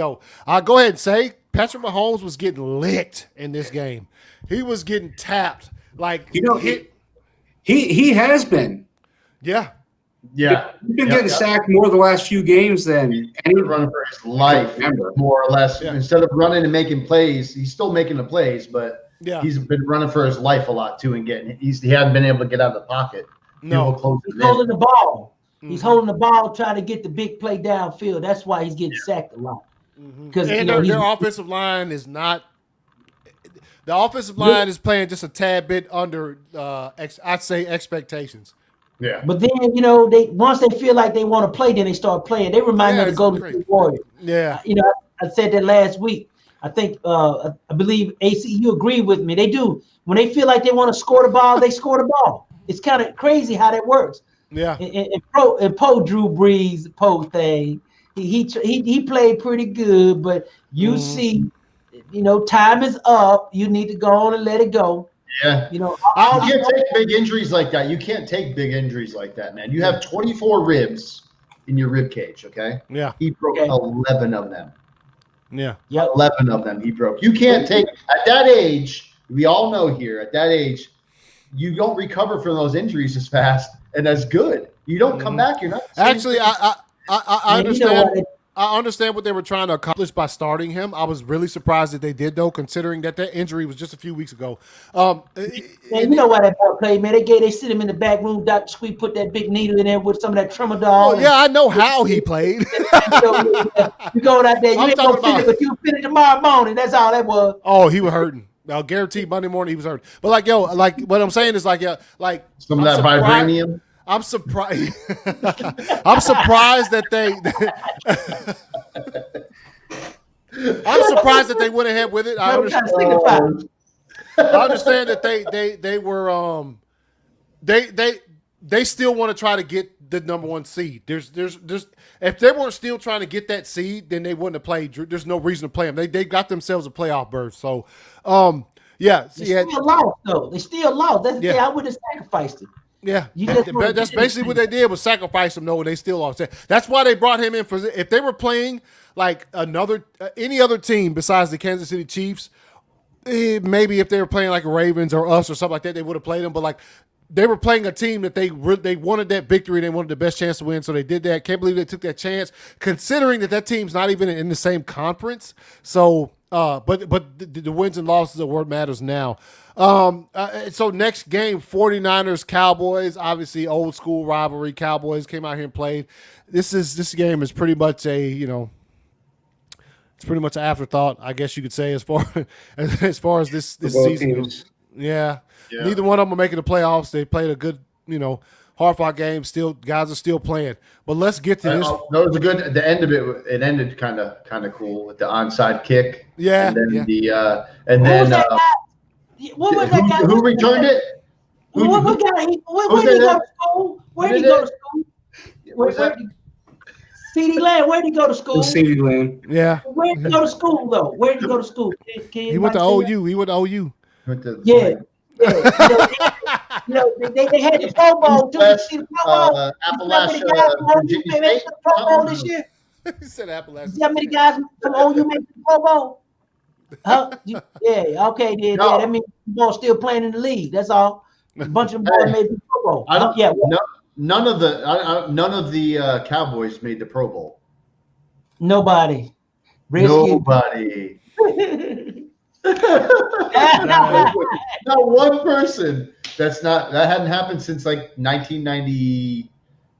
I'll go ahead and say Patrick Mahomes was getting licked in this game. He was getting tapped like he has been. Yeah. Yeah, he's been getting sacked more the last few games than any running for his life, more or less. Yeah. Instead of running and making plays, he's still making the plays, but he's been running for his life a lot too, and he hadn't been able to get out of the pocket. No, he's holding the ball. Mm-hmm. He's holding the ball, trying to get the big play downfield. That's why he's getting sacked a lot. Because their offensive line is not. The offensive line is playing just a tad bit under, I'd say, expectations. Yeah, but then once they feel like they want to play, then they start playing. They remind me of the Golden State Warriors. Yeah, I said that last week. I think I believe AC, you agree with me. They do when they feel like they want to score the ball, they score the ball. It's kind of crazy how that works. Yeah, and Poe Drew Brees thing. He played pretty good, but you see, time is up. You need to go on and let it go. Yeah, you can't take big injuries like that. You can't take big injuries like that, man. You have 24 ribs in your rib cage. Okay. Yeah. He broke 11 of them. Yeah. 11 of them he broke. You can't take at that age. We all know here at that age, you don't recover from those injuries as fast and as good. You don't come back. You're not actually. I Man, you know understand. what? I understand what they were trying to accomplish by starting him. I was really surprised that they did, though, considering that injury was just a few weeks ago. Man, you know why that boy played, man. They sit him in the back room. Dr. Sweet put that big needle in there with some of that tramadol. Well, yeah, I know how he played. You going out there, you I'm ain't gonna talking finish, about- but you finish tomorrow morning. That's all that was. Oh, he was hurting. I'll guarantee Monday morning he was hurting. But like, yo, like what I'm saying is like, like Some of I'm that surprised- vibranium. I'm surprised. I'm surprised that they. I'm surprised that they went ahead with it. I What kind understand. of signifier? I understand that they were they still want to try to get the number 1 seed. There's if they weren't still trying to get that seed, then they wouldn't have played. There's no reason to play them. They got themselves a playoff berth. So, yeah, They still lost though. They still lost. That's the thing. I would have sacrificed it. yeah. You just wanna That's get basically what they did was sacrifice him. No, and they still lost. That's why they brought him in for. If they were playing like any other team besides the Kansas City Chiefs, maybe if they were playing like Ravens or us or something like that, they would have played them. But like they were playing a team that they wanted that victory. They wanted the best chance to win, so they did that. Can't believe they took that chance, considering that team's not even in the same conference. So, but the wins and losses are what matters now. So next game, 49ers Cowboys, obviously old school rivalry. Cowboys came out here and played. This game is pretty much it's pretty much an afterthought, I guess you could say, as far as this season goes. Yeah. Neither one of them are making the playoffs. They played a good, hard-fought game. Still, guys are still playing. But let's get to this. No, it was a good. The end of it ended kind of cool with the onside kick. Yeah. And then yeah. What was that guy? Who returned it? What guy? Where did he go to school? Where did he go to school? CeeDee Lamb, where did he go to school? CeeDee Lamb. Yeah. Where did he go to school, though? Where did he go to school? He went to OU. He went to OU. Yeah. They had the Pro Bowl. Did you see the Pro Bowl? Appalachia, Virginia State. The Pro Bowl this year? He said Appalachia. See how many guys from OU made the Pro Bowl? Huh? Yeah, okay, then. No. Yeah, that means the boys still playing in the league. That's all. A bunch of boys made the Pro Bowl. None of the Cowboys made the Pro Bowl. Nobody. Nobody. Not one person. That hadn't happened since like 1990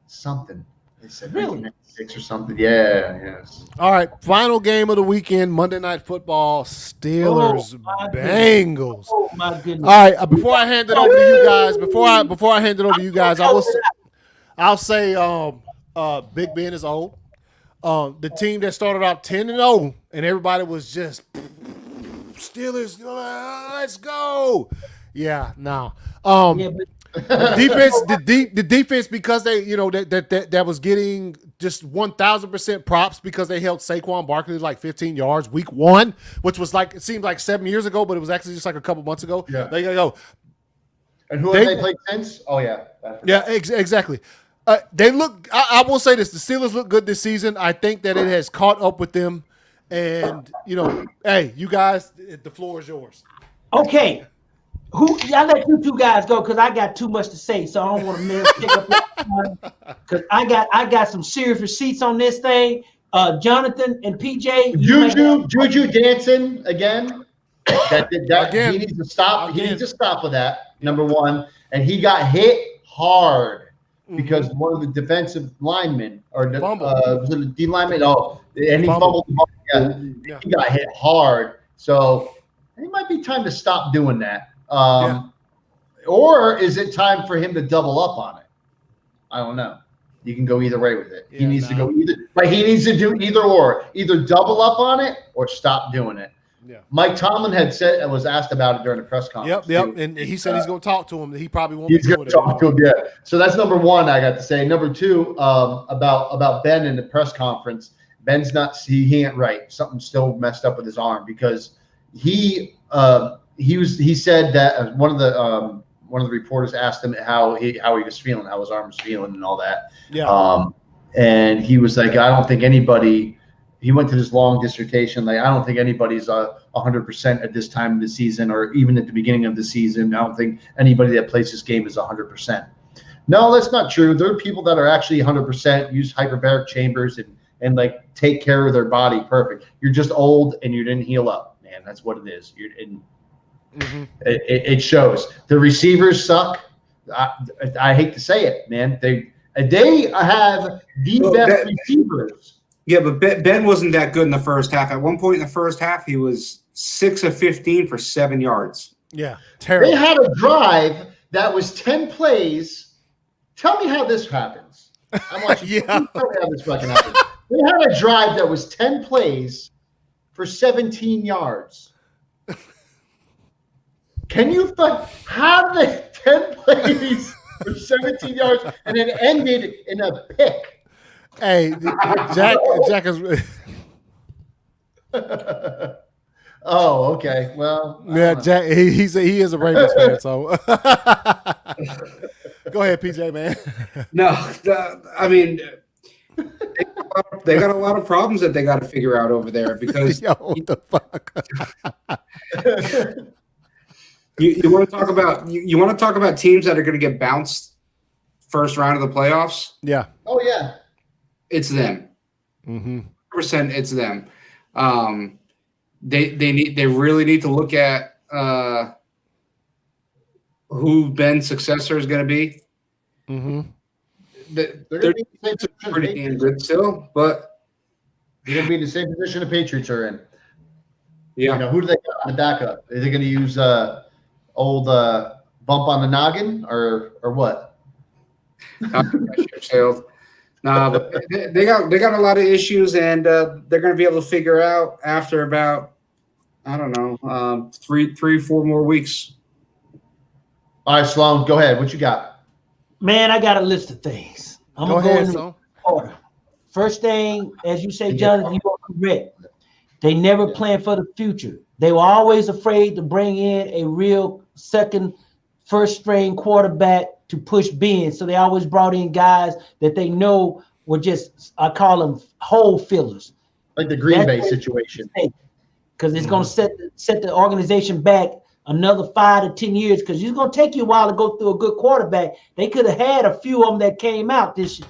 something. They said Really? 1996 or something. Yeah, yes. All right, final game of the weekend, Monday Night Football, Steelers, Bengals. Oh my goodness. All right, before I hand it over to you guys, before I hand it over to you guys, I'll say Big Ben is old. The team that started out 10-0 and everybody was just Steelers, let's go. Yeah, no. Defense, the defense, because they, that was getting just 1,000% props because they held Saquon Barkley like 15 yards week 1, which was like, it seemed like 7 years ago, but it was actually just like a couple months ago. Yeah. There you go. And who have they played since? Oh yeah. Yeah, exactly. They look. I will say this: the Steelers look good this season. I think that it has caught up with them, and hey, you guys, the floor is yours. Okay, I'll let you two guys go because I got too much to say, so I don't want to pick up because I got some serious receipts on this thing. Jonathan and PJ, Juju dancing again. That Again. He needs to stop. Again. He needs to stop with that. Number one, and he got hit hard because one of the defensive linemen or was it a D lineman? Oh, and he fumbled the ball. Yeah, he got hit hard. So it might be time to stop doing that. Or is it time for him to double up on it? I don't know. You can go either way with it. He needs to go either, but he needs to do either or. Either double up on it or stop doing it. Yeah. Mike Tomlin was asked about it during the press conference. Yep. And he said he's going to talk to him. He probably won't. He's going to talk to him. Yeah. So that's number one. I got to say. Number two, about Ben in the press conference. Ben's not. He ain't right. Something's still messed up with his arm because he said that one of the reporters asked him how he was feeling, how his arm was feeling, and all that. Yeah. And he was like, I don't think anybody. He went to this long dissertation. Like, I don't think anybody's 100% at this time of the season, or even at the beginning of the season. I don't think anybody that plays this game is 100%. No, that's not true. There are people that are actually 100% use hyperbaric chambers and like take care of their body perfect. You're just old and you didn't heal up, man. That's what it is. It shows. The receivers suck. I hate to say it, man. They have the best receivers. Yeah, but Ben wasn't that good in the first half. At one point in the first half, he was 6 of 15 for 7 yards. Yeah, terrible. They had a drive that was 10 plays. Tell me how this happens. I want you to tell me how this fucking happens. They had a drive that was 10 plays for 17 yards. Can you how did they 10 plays for 17 yards and then ended in a pick? Hey, Jack is. Oh, okay. Well, yeah, Jack. He is a Ravens fan, so. Go ahead, PJ, man. No, I mean, they got a lot of problems that they got to figure out over there because what the fuck? you want to talk about you want to talk about teams that are going to get bounced first round of the playoffs? Yeah. Oh yeah. It's them. 100%. It's them. They really need to look at who Ben's successor is going to be. They're pretty damn good still, but they're going to be in the same position the Patriots are in. Yeah. You know, who do they got in the backup? Are they going to use old bump on the noggin or what? Sailed. Nah, but they got a lot of issues, and they're going to be able to figure out after about I don't know 3-4 more weeks. All right, Sloan, go ahead. What you got? Man, I got a list of things. I'm going to go in the order. First thing, as you say, Jonathan, you are correct. They never planned for the future. They were always afraid to bring in a real first string quarterback to push Ben. So they always brought in guys that they know were just, I call them hole fillers. Like the Green Bay situation. Because it's going to set the organization back another 5 to 10 years because it's going to take you a while to go through a good quarterback. They could have had a few of them that came out this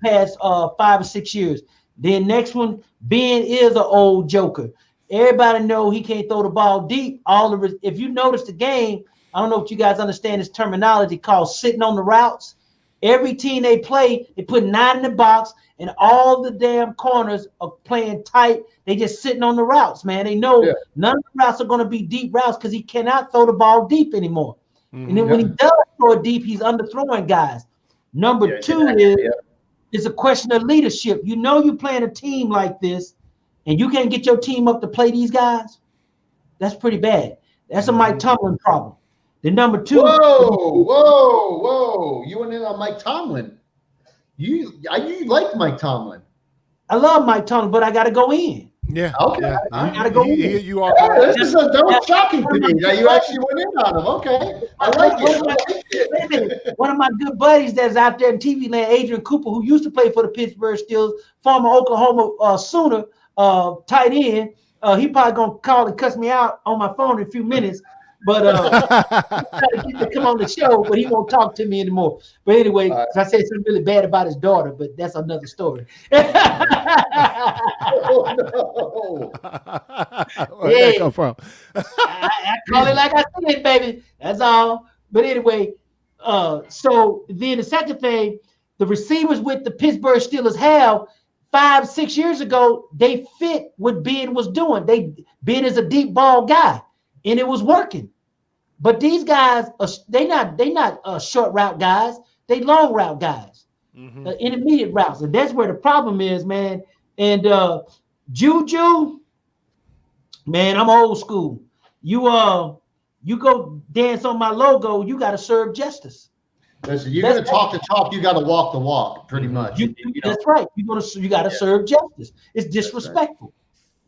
past 5 or 6 years. Then next one, Ben is an old joker. Everybody know he can't throw the ball deep. If you notice the game, I don't know if you guys understand this terminology called sitting on the routes. Every team they play, they put 9 in the box, and all the damn corners are playing tight. They just sitting on the routes, man. They know none of the routes are going to be deep routes because he cannot throw the ball deep anymore. And then when he does throw it deep, he's underthrowing guys. Number two is a question of leadership. You know you're playing a team like this, and you can't get your team up to play these guys. That's pretty bad. That's a Mike Tomlin problem. The number two. Whoa! You went in on Mike Tomlin. You like Mike Tomlin. I love Mike Tomlin, but I got to go in. Yeah. Okay. Yeah. I got to go in. You are. That was shocking to me that you actually went in on him. Okay. I like it. Wait a minute. One of my good buddies that's out there in TV land, Adrian Cooper, who used to play for the Pittsburgh Steelers, former Oklahoma Sooner tight end. He probably gonna call and cuss me out on my phone in a few minutes. But try to get to come on the show, but he won't talk to me anymore. But anyway, I said something really bad about his daughter, but that's another story. Where'd that come from? I call it like I see it, baby. That's all. But anyway, so then the second thing, the receivers with the Pittsburgh Steelers have 5-6 years ago, they fit what Ben was doing. Ben is a deep ball guy, and it was working. But these guys, they not short route guys. They long route guys, intermediate routes, and that's where the problem is, man. And Juju, man, I'm old school. You go dance on my logo, you got to serve justice. Listen, you're going to talk the talk, you got to walk the walk, pretty much. That's right. You got to serve justice. It's disrespectful. Right.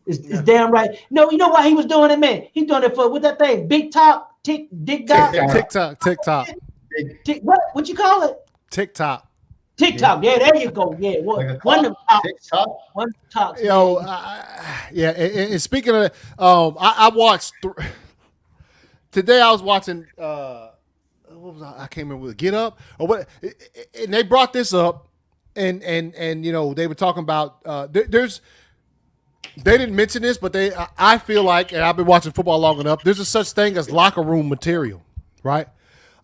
It's damn right. No, you know why he was doing it, man? He doing it for with that thing, big talk, TikTok. What you call it? TikTok. TikTok. Yeah, there you go. Yeah, one TikTok. Yo, and speaking of, I watched today. I was watching. what was I can't remember. Get Up or what? And they brought this up, and you know they were talking about there's. They didn't mention this, but I feel like, and I've been watching football long enough. There's a such thing as locker room material, right?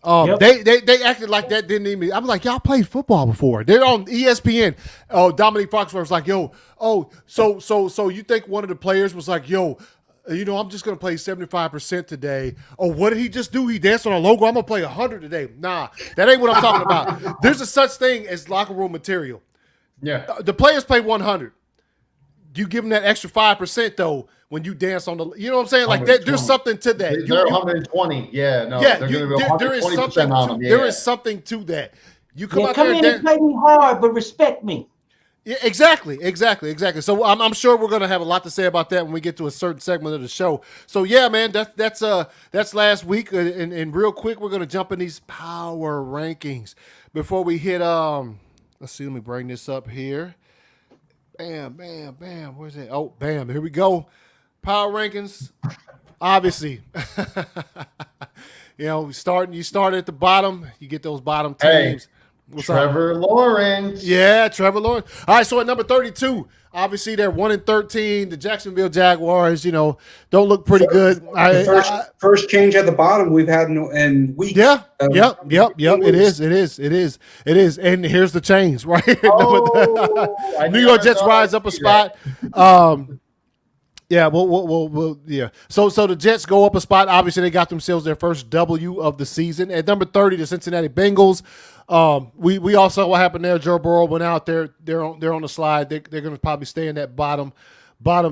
Yep. They acted like that didn't even. I'm like, y'all played football before. They're on ESPN. Oh, Dominique Foxworth was like, yo, so you think one of the players was like, yo, you know, I'm just gonna play 75% today. Oh, what did he just do? He danced on a logo. I'm gonna play 100 today. Nah, that ain't what I'm talking about. There's a such thing as locker room material. Yeah. The players play 100. You give them that extra 5% though when you dance on the. You know what I'm saying? Like that, there's something to that. They're 120. Yeah, no. Yeah, they're going to be 120% on them. Yeah. There is something to that. You come out come there in and play me hard, but respect me. Yeah, exactly. So I'm sure we're gonna have a lot to say about that when we get to a certain segment of the show. So yeah, man, that's last week, and real quick, we're gonna jump in these power rankings before we hit. Let's see. Let me bring this up here. Bam. Where's it? Oh, bam. Here we go. Power rankings. Obviously, you know, you start at the bottom. You get those bottom teams. Hey, Trevor Lawrence. Yeah, Trevor Lawrence. All right, so at number 32, obviously they're 1-13. The Jacksonville Jaguars, you know, don't look pretty good. First change at the bottom we've had in weeks. Yeah, yep. It is. And here's the change, right? New York Jets rise up a spot. Yeah, yeah. So the Jets go up a spot. Obviously, they got themselves their first W of the season. At number 30, the Cincinnati Bengals. We all saw what happened there. Joe Burrow went out there. They're on the slide. They're going to probably stay in that bottom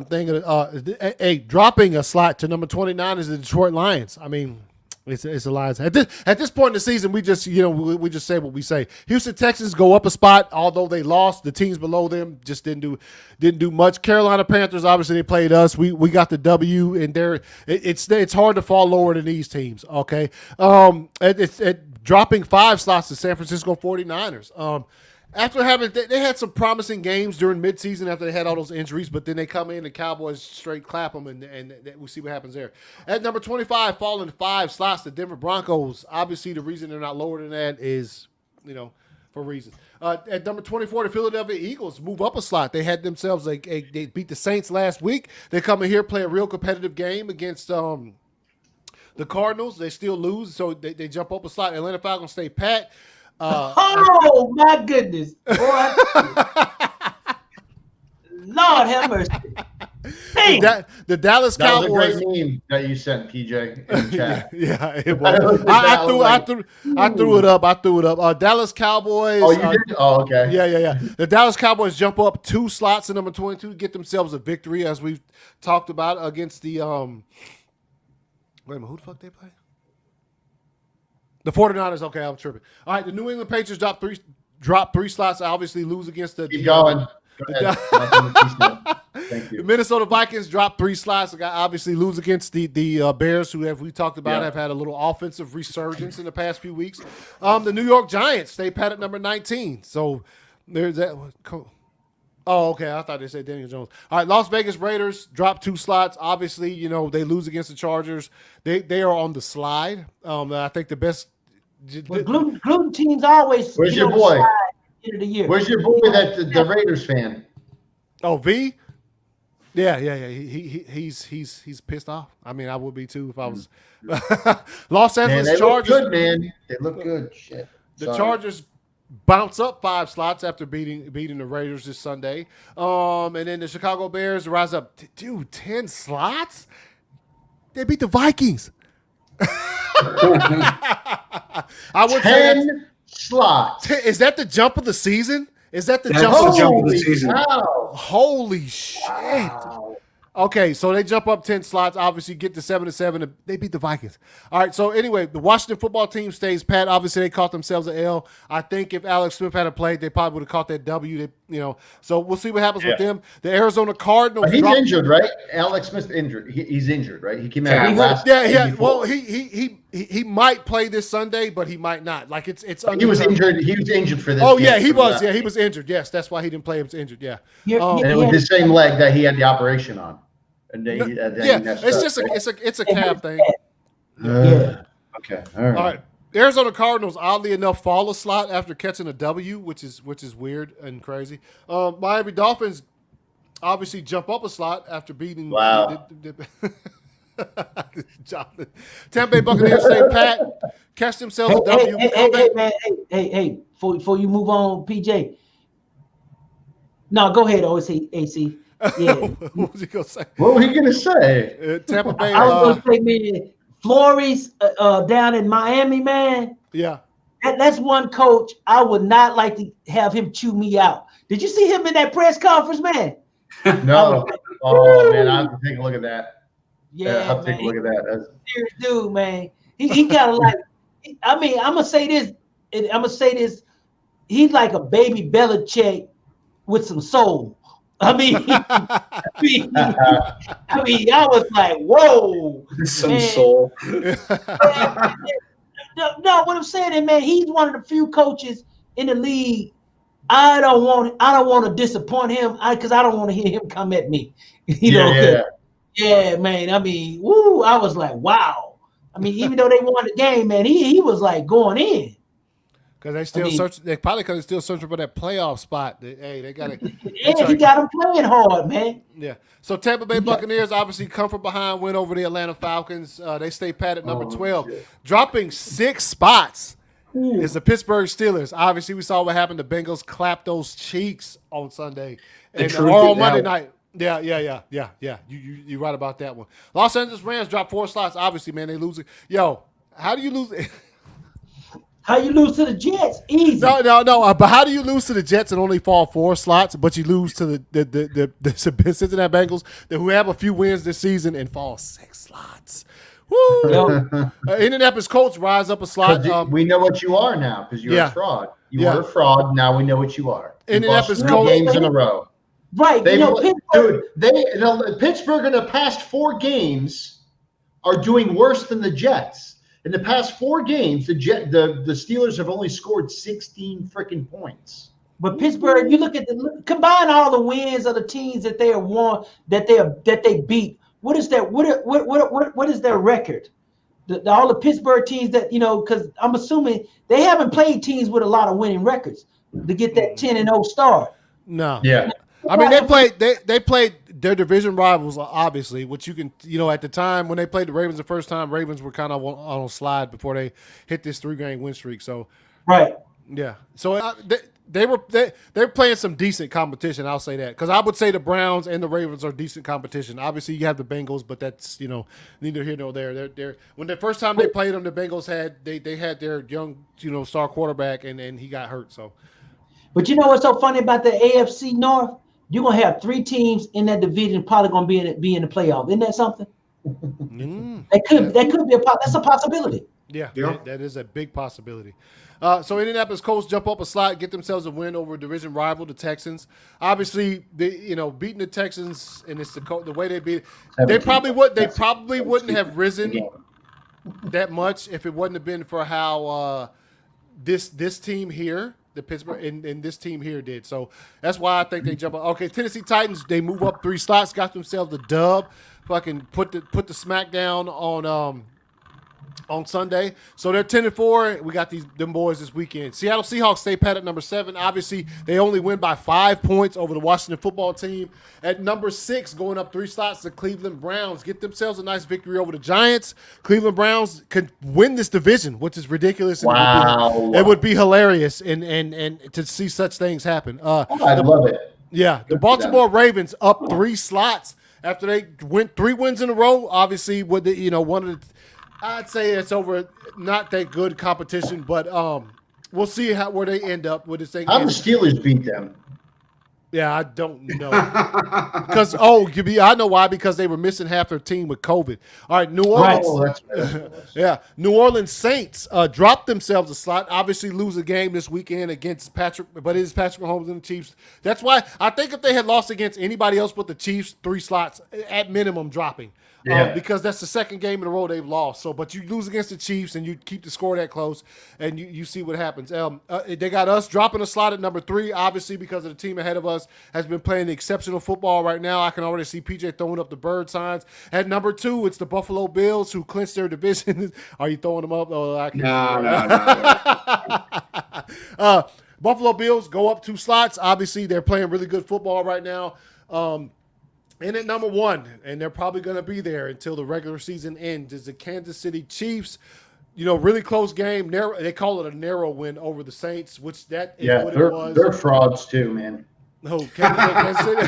thing. Dropping a slot to number 29 is the Detroit Lions. I mean, it's the Lions. At this point in the season, we just say what we say. Houston Texans go up a spot, although they lost. The teams below them just didn't do much. Carolina Panthers, obviously they played us. We got the W, and it's hard to fall lower than these teams. Okay, it's dropping 5 slots to San Francisco 49ers. After they had some promising games during midseason after they had all those injuries, but then they come in, the Cowboys straight clap them, and we'll see what happens there. At number 25, falling 5 slots, the Denver Broncos. Obviously, the reason they're not lower than that is, you know, for reasons. At number 24, the Philadelphia Eagles move up a slot. They had themselves they beat the Saints last week. They come in here, play a real competitive game against the Cardinals. They still lose, so they jump up a slot. Atlanta Falcons stay pat. Oh my goodness, boy! Lord have mercy. The Dallas Cowboys. That was a great meme that you sent, PJ, in the chat. Yeah, it was. I threw it up. Dallas Cowboys. Oh, you did? Oh, okay. Yeah. The Dallas Cowboys jump up 2 slots to number 22 to get themselves a victory, as we've talked about against the Wait a minute, who the fuck they play? The 49ers. Okay, I'm tripping. All right, the New England Patriots drop 3 slots. Obviously, lose against the. Keep going. Thank you. The Minnesota Vikings drop 3 slots. Obviously, lose against the Bears, who we talked about have had a little offensive resurgence in the past few weeks. The New York Giants stay pat at number 19. So there's that. Oh, okay. I thought they said Daniel Jones. All right, Las Vegas Raiders drop 2 slots. Obviously, you know, they lose against the Chargers. They are on the slide. I think the best. Well, gluten teams always. Where's your boy? End of the year. Where's your boy? That's the Raiders fan. Oh, V. Yeah. He's pissed off. I mean, I would be too if I was. Los Angeles Chargers. Look good, man. They look good. Shit. The Chargers bounce up 5 slots after beating the Raiders this Sunday. And then the Chicago Bears rise up. 10 slots? They beat the Vikings. I would say 10 slots. Is that the jump of the season? Is that the jump of the season? Wow. Holy shit. Wow. Okay, so they jump up 10 slots, obviously get to 7-7. They beat the Vikings. All right, so anyway, the Washington football team stays pat. Obviously, they caught themselves an L. I think if Alex Smith hadn't played, they probably would have caught that W. So we'll see what happens with them. The Arizona Cardinals. But he's injured, right? Alex Smith's injured. He's injured, right? He came out last. Yeah. Well, he might play this Sunday, but he might not. Like it's. He was injured. He was injured for this. Oh yeah, he was. Yeah, he was injured. Yes, that's why he didn't play. He was injured. Yeah. And it was the same leg that he had the operation on. And then it's just a calf thing. Yeah. Okay. All right. Arizona Cardinals, oddly enough, fall a slot after catching a W, which is weird and crazy. Miami Dolphins obviously jump up a slot after beating. Wow. Tampa Bay Buccaneers stay pat, catch themselves a W. Hey, man, hey, before you move on, PJ. No, go ahead, AC. Yeah. What was he gonna say? What were he gonna say? Tampa Bay. I was gonna say, man, Flores down in Miami, man. Yeah. That's one coach I would not like to have him chew me out. Did you see him in that press conference, man? No. Oh man, I have to take a look at that. Yeah, I have to man. take a look at that. Serious dude, man. He got like. I mean, I'm gonna say this. He's like a baby Belichick with some soul. I mean, I was like, whoa, Some man. soul. No, what I'm saying is, man, he's one of the few coaches in the league. I don't want to disappoint him because I don't want to hear him come at me. Yeah, man. I mean, woo, I was like, wow. I mean, even though they won the game, man, he was like going in. Because they still search. They probably because they're still searching for that playoff spot. They got it. Yeah, he got them playing hard, man. Yeah. So Tampa Bay Buccaneers obviously come from behind, win over the Atlanta Falcons. They stay pat at number 12, dropping 6 spots. Is the Pittsburgh Steelers. Obviously, we saw what happened. The Bengals clapped those cheeks on Sunday or on Monday night. Yeah. You're right about that one. Los Angeles Rams dropped 4 slots. Obviously, man, they lose it. Yo, how do you lose it? How you lose to the Jets? Easy. No. But how do you lose to the Jets and only fall 4 slots, but you lose to the Cincinnati Bengals who have a few wins this season and fall 6 slots? Woo! Indianapolis Colts rise up a slot. We know what you are now because you're a fraud. You were a fraud. Now we know what you are. Indianapolis Colts games in a row. Right. Pittsburgh in the past 4 games are doing worse than the Jets. In the past 4 games, the Steelers have only scored 16 freaking points. But Pittsburgh, you look at combine all the wins of the teams that they have won, that they beat. What is their what is their record? All the Pittsburgh teams that because I'm assuming they haven't played teams with a lot of winning records to get that 10-0 start. No. Yeah. I mean, they played their division rivals, obviously, which you can, at the time when they played the Ravens the first time, Ravens were kind of on a slide before they hit this 3-game win streak. So, right. Yeah. So they were playing some decent competition. I'll say that because I would say the Browns and the Ravens are decent competition. Obviously, you have the Bengals, but that's neither here nor there. They're when the first time they played them, the Bengals had their young star quarterback and he got hurt. So, but you know what's so funny about the AFC North? You're gonna have 3 teams in that division probably gonna be in the playoff. Isn't that something? That could be that's a possibility. Yeah, that is a big possibility. So Indianapolis Colts jump up a slot, get themselves a win over a division rival, the Texans. Obviously, beating the Texans and it's the way they beat it. They probably wouldn't have risen that much if it wouldn't have been for how this team here, the Pittsburgh and this team here did. So that's why I think they jump up. Okay, Tennessee Titans, they move up 3 slots, got themselves a dub. Fucking put the smackdown on Sunday. So they're 10-4. We got them boys this weekend. Seattle Seahawks stay pat at number 7. Obviously, they only win by 5 points over the Washington football team. At number 6, going up 3 slots, the Cleveland Browns get themselves a nice victory over the Giants. Cleveland Browns could win this division, which is ridiculous. Wow. It would be hilarious and to see such things happen. I love it. Yeah, the Baltimore Ravens up 3 slots after they went 3 wins in a row. Obviously, with one of the I'd say it's over not that good competition, but we'll see where they end up with this thing. How the Steelers beat them? Yeah, I don't know. Because I know why, because they were missing half their team with COVID. All right, New Orleans. New Orleans Saints dropped themselves a slot. Obviously lose a game this weekend against Patrick Mahomes and the Chiefs. That's why I think if they had lost against anybody else but the Chiefs, 3 slots at minimum dropping. because that's the second game in a row they've lost. So, but you lose against the Chiefs and you keep the score that close, and you see what happens. They got us dropping a slot at number 3, obviously, because of the team ahead of us has been playing exceptional football right now. I can already see PJ throwing up the bird signs. At number 2, it's the Buffalo Bills, who clinched their division. Are you throwing them up? Oh, I can't. No. Buffalo Bills go up 2 slots. Obviously, they're playing really good football right now. And at number 1, and they're probably going to be there until the regular season ends, is the Kansas City Chiefs. Really close game. They call it a narrow win over the Saints, which that is what it was. They're frauds too, man. Oh, Kansas City.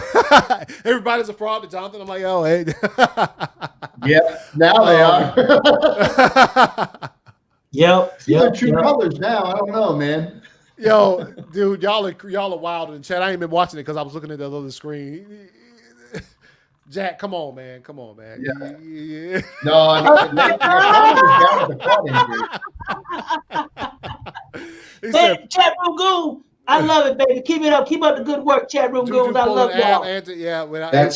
Everybody's a fraud to Jonathan. I'm like, oh, hey. Yeah, now they are. Yep. See their true colors now. I don't know, man. Yo, dude, y'all are wild in the chat. I ain't been watching it because I was looking at the other screen. Jack, come on, man. Yeah. No, Hey, Chat Room Goon, I love it, baby. Keep it up. Keep up the good work, Chat Room Goons. I love y'all. That's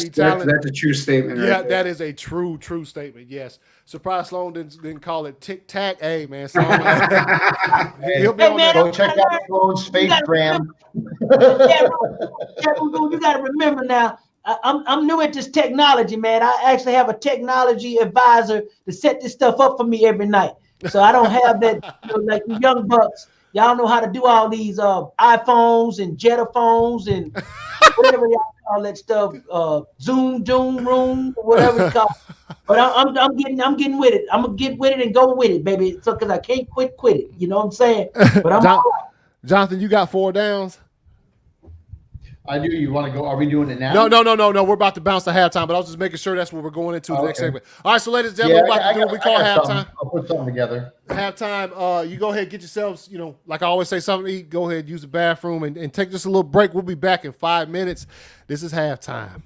a true statement. Yeah, right that is a true statement. Yes. Surprised Sloan didn't call it tic tac. Hey, man. He'll be on man, go check out Sloan's Facegram. Chat Room Goon, you got to remember now. I'm new at this technology, man. I actually have a technology advisor to set this stuff up for me every night. So I don't have that, like you young bucks. Y'all know how to do all these iPhones and Jetta phones and whatever y'all call that stuff, Zoom, Room, whatever it's called. But I'm getting with it. I'm gonna get with it and go with it, baby. So because I can't quit it. You know what I'm saying? But I'm all right. Jonathan, you got 4 downs. I do. You want to go? Are we doing it now? No. We're about to bounce to halftime, but I was just making sure that's what we're going into the next segment. All right, so ladies and gentlemen, we're about to do what we call halftime. I'll put something together. Halftime. You go ahead, get yourselves, like I always say, something to eat. Go ahead, use the bathroom, and take just a little break. We'll be back in 5 minutes. This is halftime.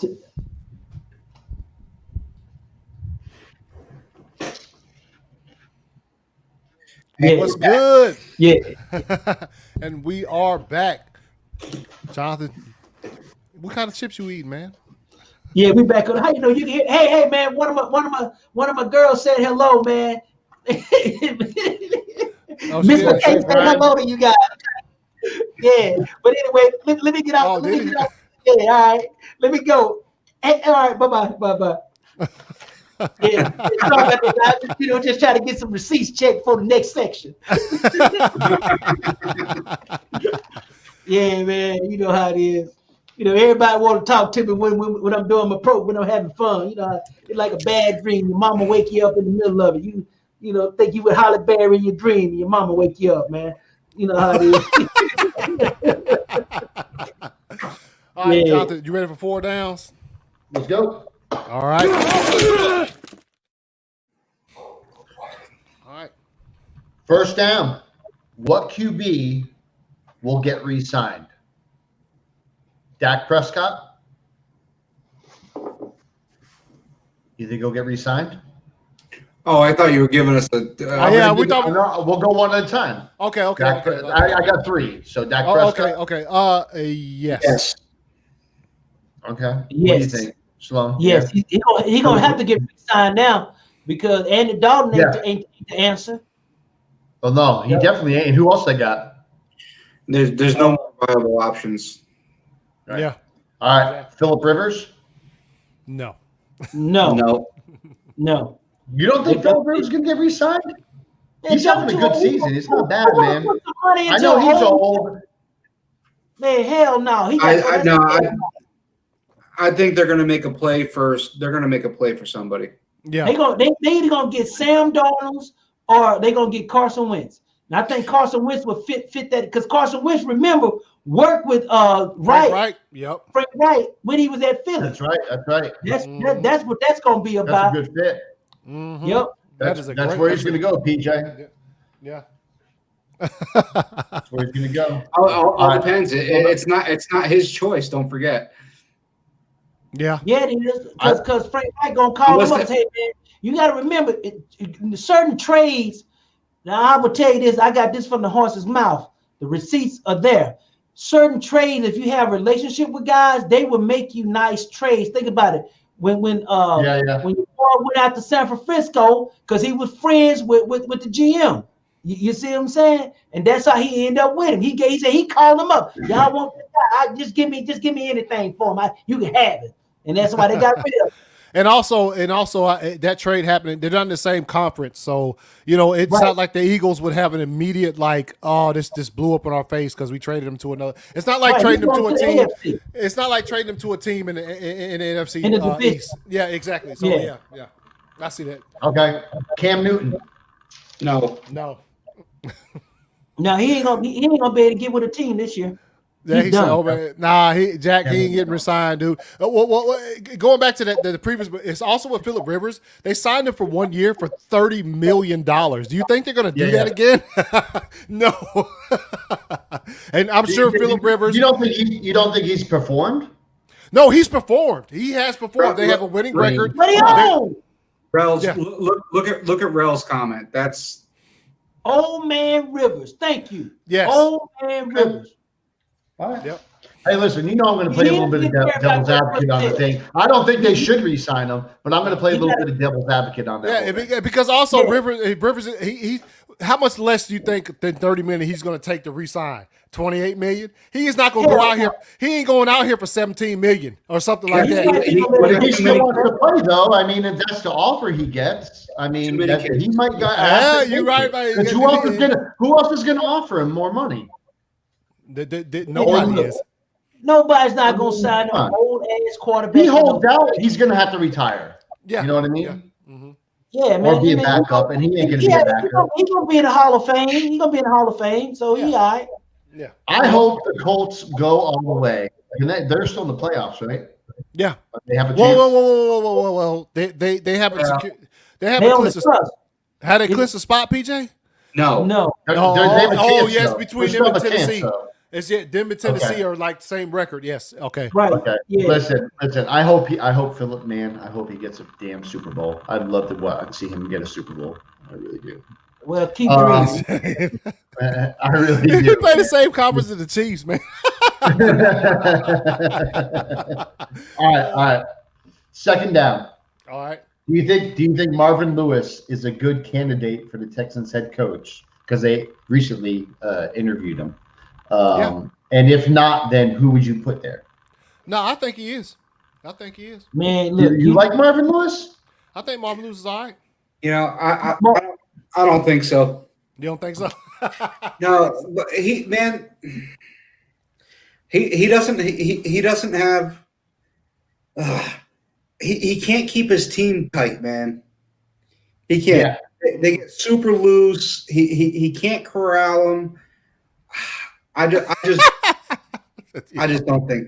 Yeah. What's good? Yeah. And we are back. Jonathan, what kind of chips you eating, man? Yeah, we back on. How you know you can hear, hey man, one of my girls said hello, man. Oh, Mr. K shit. said hello to you guys. Yeah, but anyway, let me get out. Oh, Let me did get he? out. Yeah, all right. Let me go. Hey, all right, bye. Yeah, sorry about that, guys. Just try to get some receipts checked for the next section. Yeah, man, you know how it is. Everybody want to talk to me when I'm doing my when I'm having fun. It's like a bad dream. Your mama wake you up in the middle of it. You think you with Holly Berry in your dream, and your mama wake you up, man. You know how it is. All right, Yeah. Jonathan, you ready for 4 downs? Let's go. All right. All right. First down. What QB will get re-signed? Dak Prescott? You think he'll get re-signed? Oh, I thought you were giving us a. Yeah, we thought. No, we'll go one at a time. Okay. Dak, I got 3. So Dak Oh, Prescott. okay. Yes. Yes. Okay. Yes. What do you think, Sloan? Yes, Yeah. he gonna have to get signed now because Andy Dalton ain't the answer. Oh no, he definitely ain't. Who else they got? There's no more viable options. Right. Yeah. All right. Phillip Rivers? No. No. You don't think Phillip Rivers is going to get re-signed? He's having a good season. He's not bad, man. I know he's old. Man, hell no. I think they're going to make a play first. They're going to make a play for somebody. Yeah. They either gonna get Sam Darnold or they gonna get Carson Wentz. And I think Carson Wentz would fit that because Carson Wentz, remember, worked with Right. Yep. Frank Wright when he was at Philly. That's right. That's what that's gonna be about. That's a good fit. Mm-hmm. Yep. That's where he's going to go, PJ. Yeah. That's where he's going to go. All depends. It's not his choice. Don't forget. Yeah. Yeah, it is because Frank Wright gonna call him up and say, man, you got to remember in certain trades. Now I will tell you this: I got this from the horse's mouth. The receipts are there. Certain trades, if you have a relationship with guys, they will make you nice trades. Think about it. When your boy went out to San Francisco because he was friends with the GM. You see what I'm saying? And that's how he ended up with him. He said he called him up. Y'all want this guy? Just give me anything for him. You can have it. And that's why they got rid of him. And also, that trade happening. They're not in the same conference, so it's not like the Eagles would have an immediate this blew up in our face because we traded them to another. It's not like trading them to a team. It's not like trading them to a team in the NFC East. Yeah, exactly. So yeah, I see that. Okay, Cam Newton. No. No, he ain't gonna be able to get with a team this year. Yeah, he said, Jack, he ain't getting resigned, dude. Going back to the previous, it's also with Phillip Rivers. They signed him for 1 year for $30 million. Do you think they're going to do that again? No. And I'm sure Phillip Rivers. You don't think he's performed? No, he's performed. He has performed. They have a winning record. What are you on? Rel's, look at Rel's comment. That's Old man Rivers. Thank you. Yes. Old man Rivers. All right. Yep. Hey, listen, I'm going to play a little bit of devil's advocate on the thing. I don't think they should re-sign him, but I'm going to play a little bit of devil's advocate on that. Yeah, because also Rivers, he how much less do you think than $30 million he's going to take to re-sign? $28 million? He is not going to go out here. He ain't going out here for $17 million or something like that. He still wants to play, though. I mean, if that's the offer he gets, I mean, he might got. Yeah, you're right. Who else is going to offer him more money? Nobody is. Nobody's not going to sign an old ass quarterback. He holds out. He's going to have to retire. Yeah, you know what I mean. Yeah. Mm-hmm. Yeah, man. Or be a backup, and he ain't going to be a backup. He's going to be in the Hall of Fame. He's going to be in the Hall of Fame, so he all right. Yeah. I hope the Colts go all the way. And they're still in the playoffs, right? Yeah. They have a chance. Whoa. They haven't secured. They haven't clinched had they clinched a spot, PJ? No. They have a chance, yes, though. between They them and still have a Tennessee. chance, It's it. Them and Tennessee are like the same record. Yes. Okay. Right. Okay. Yeah. Listen. I hope Philip, man. I hope he gets a damn Super Bowl. I'd love to see him get a Super Bowl. I really do. Well, keep dreaming. I really He do. play the same conference as the Chiefs, man. All right. Second down. All right. Do you think Marvin Lewis is a good candidate for the Texans head coach? Because they recently interviewed him. And if not, then who would you put there? No, I think he is. Man, look, You like Marvin Lewis? I think Marvin Lewis is all right. You know, I don't think so. You don't think so? No, but he doesn't have. He can't keep his team tight, man. He can't. Yeah. They get super loose. He can't corral them. I just don't think.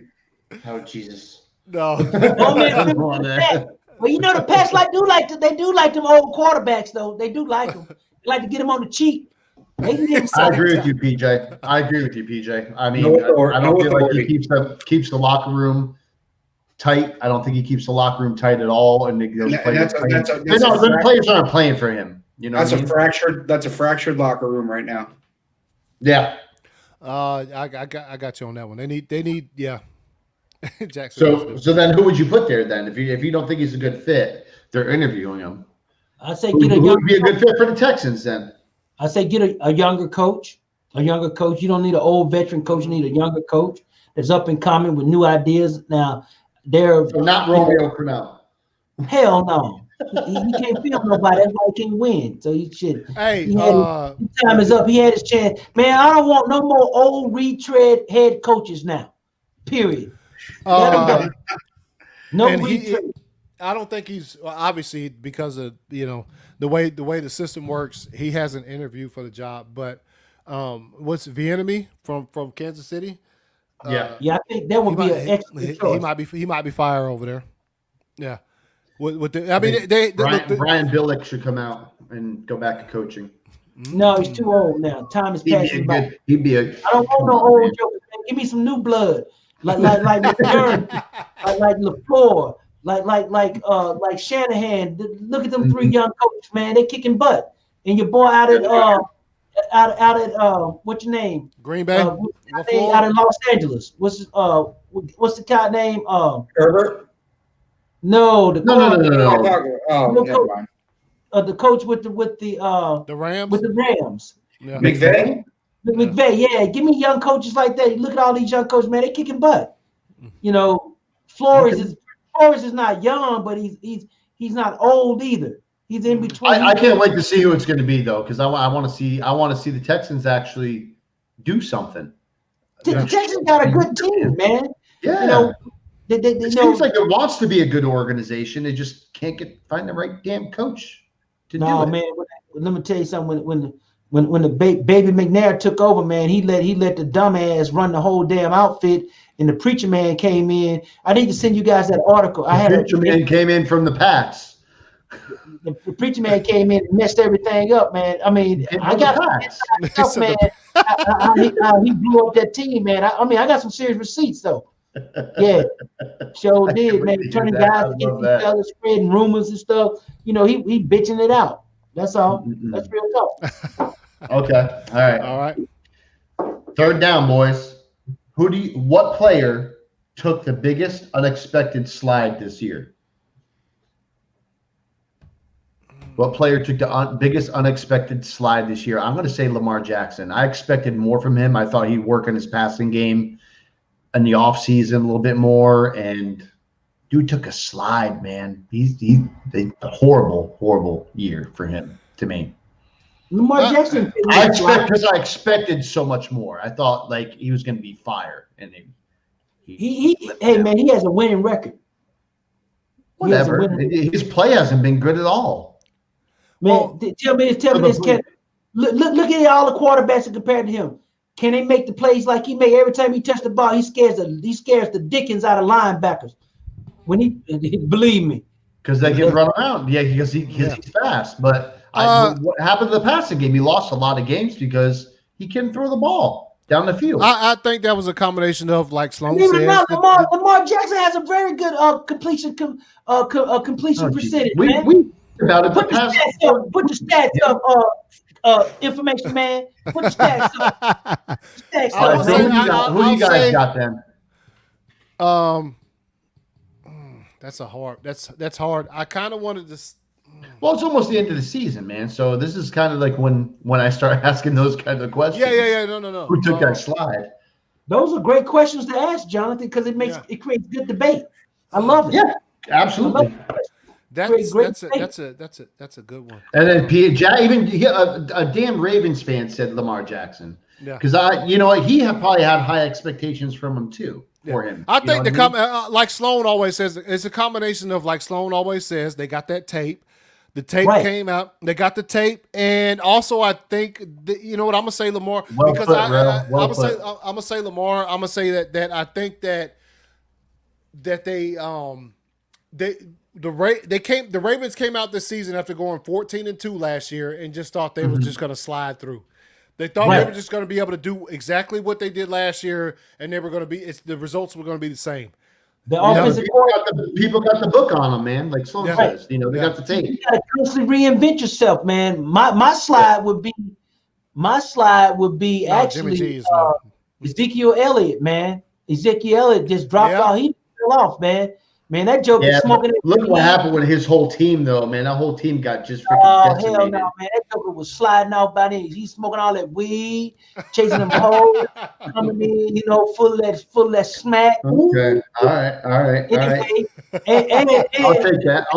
Oh Jesus! No. Oh, man, well, you know the Pats they do like them old quarterbacks though. They do like them. They like to get them on the cheap. They can get I agree with you, PJ. I mean, I don't feel like he keeps the locker room tight. I don't think he keeps the locker room tight at all. And those players aren't playing for him. You know, that's a fractured locker room right now. Yeah. I got you on that one. They need yeah. Jackson. So then who would you put there then? If you don't think he's a good fit, they're interviewing him. I say Who would be a good fit for the Texans then? I say get a younger coach. A younger coach. You don't need an old veteran coach. You need a younger coach that's up and coming with new ideas. Now they're not Romeo Crennel. Hell no. He can't film nobody. That's why he can't win. So he should. Hey, his time is up. He had his chance. Man, I don't want no more old retread head coaches now. Period. No retread. I don't think he's obviously because of the way the system works. He hasn't interviewed for the job, but what's Vienemy from Kansas City? Yeah, I think that would be an excellent choice. He might be fire over there. Yeah. Brian Billick should come out and go back to coaching. No, he's too old now. Time is passing by. I don't want no old jokers. Give me some new blood, like McDermott, like LaFleur, like Shanahan. Look at them three young coaches, man. They kicking butt. And your boy out at what's your name? Green Bay. Out in Los Angeles. What's the guy name? Herbert. No. No. The coach with the Rams. With the Rams. Yeah. McVay. Yeah. Give me young coaches like that. Look at all these young coaches, man. They kicking butt. You know, Flores is not young, but he's not old either. He's in between. I can't wait to see who it's going to be though, because I want to see the Texans actually do something. The Texans got a good team, man. Yeah. You know, it seems like it wants to be a good organization. They just can't find the right damn coach to do it. Man. Let me tell you something. When the baby McNair took over, man, he let the dumbass run the whole damn outfit, and the preacher man came in. I need to send you guys that article. The preacher man came in from the Pats. The preacher man came in and messed everything up, man. I mean, I got stuff, man. How he blew up that team, man. I got some serious receipts though. Yeah, sure did, man. Turning guys against each other, spreading rumors and stuff. You know, he bitching it out. That's all. That's real talk. Okay. All right. Third down, boys. What player took the biggest unexpected slide this year? What player took the biggest unexpected slide this year? I'm going to say Lamar Jackson. I expected more from him. I thought he'd work on his passing game in the offseason a little bit more, and dude took a slide, man. He's a horrible year for him, to me. Lamar Jackson. I expected so much more. I thought like he was going to be fire, and he has a winning record. Whatever. His play hasn't been good at all. Man, tell me this, Ken. Look at all the quarterbacks compared to him. Can they make the plays like he made every time he touched the ball? He scares the dickens out of linebackers. When he believe me, because they can run around. Yeah, because he's fast. But what happened to the passing game? He lost a lot of games because he couldn't throw the ball. down the field. I think that was a combination of, like Sloan Even says. now, Lamar Jackson has a very good completion percentage, man. We about it Put the stats up. Put the stats up. Information man. Put the stats up. Who you guys got then? That's hard. I kind of wanted to. Well, it's almost the end of the season, man. So this is kind of like when I start asking those kinds of questions. Yeah. No. Who took that slide? Those are great questions to ask, Jonathan, because it creates good debate. I love it. Yeah, absolutely. That's a good one. And then a damn Ravens fan said Lamar Jackson. Yeah. Because he probably had high expectations from him too. For him, I think like Sloan always says, it's a combination of, like Sloan always says, they got that tape. The tape came out. They got the tape, and also I think you know what I'm gonna say, Lamar, because I'm gonna say Lamar. I'm gonna say that I think that the Ravens came out this season after going 14-2 last year and just thought they was just gonna slide through. They thought they were just going to be able to do exactly what they did last year, and they were going to be. The results were going to be the same. People got the book on them, man. Like Sloan says, they got the tape. You got to constantly reinvent yourself, man. My slide would be actually Ezekiel Elliott, man. Ezekiel Elliott just dropped off. He fell off, man. Man, that joke is smoking. Look what happened with his whole team, though, man. That whole team got just freaking decimated. Hell no, man. That joker was sliding out by then. He's smoking all that weed, chasing them hoes, coming in, full of that smack. Okay. All right. Anyway, I'll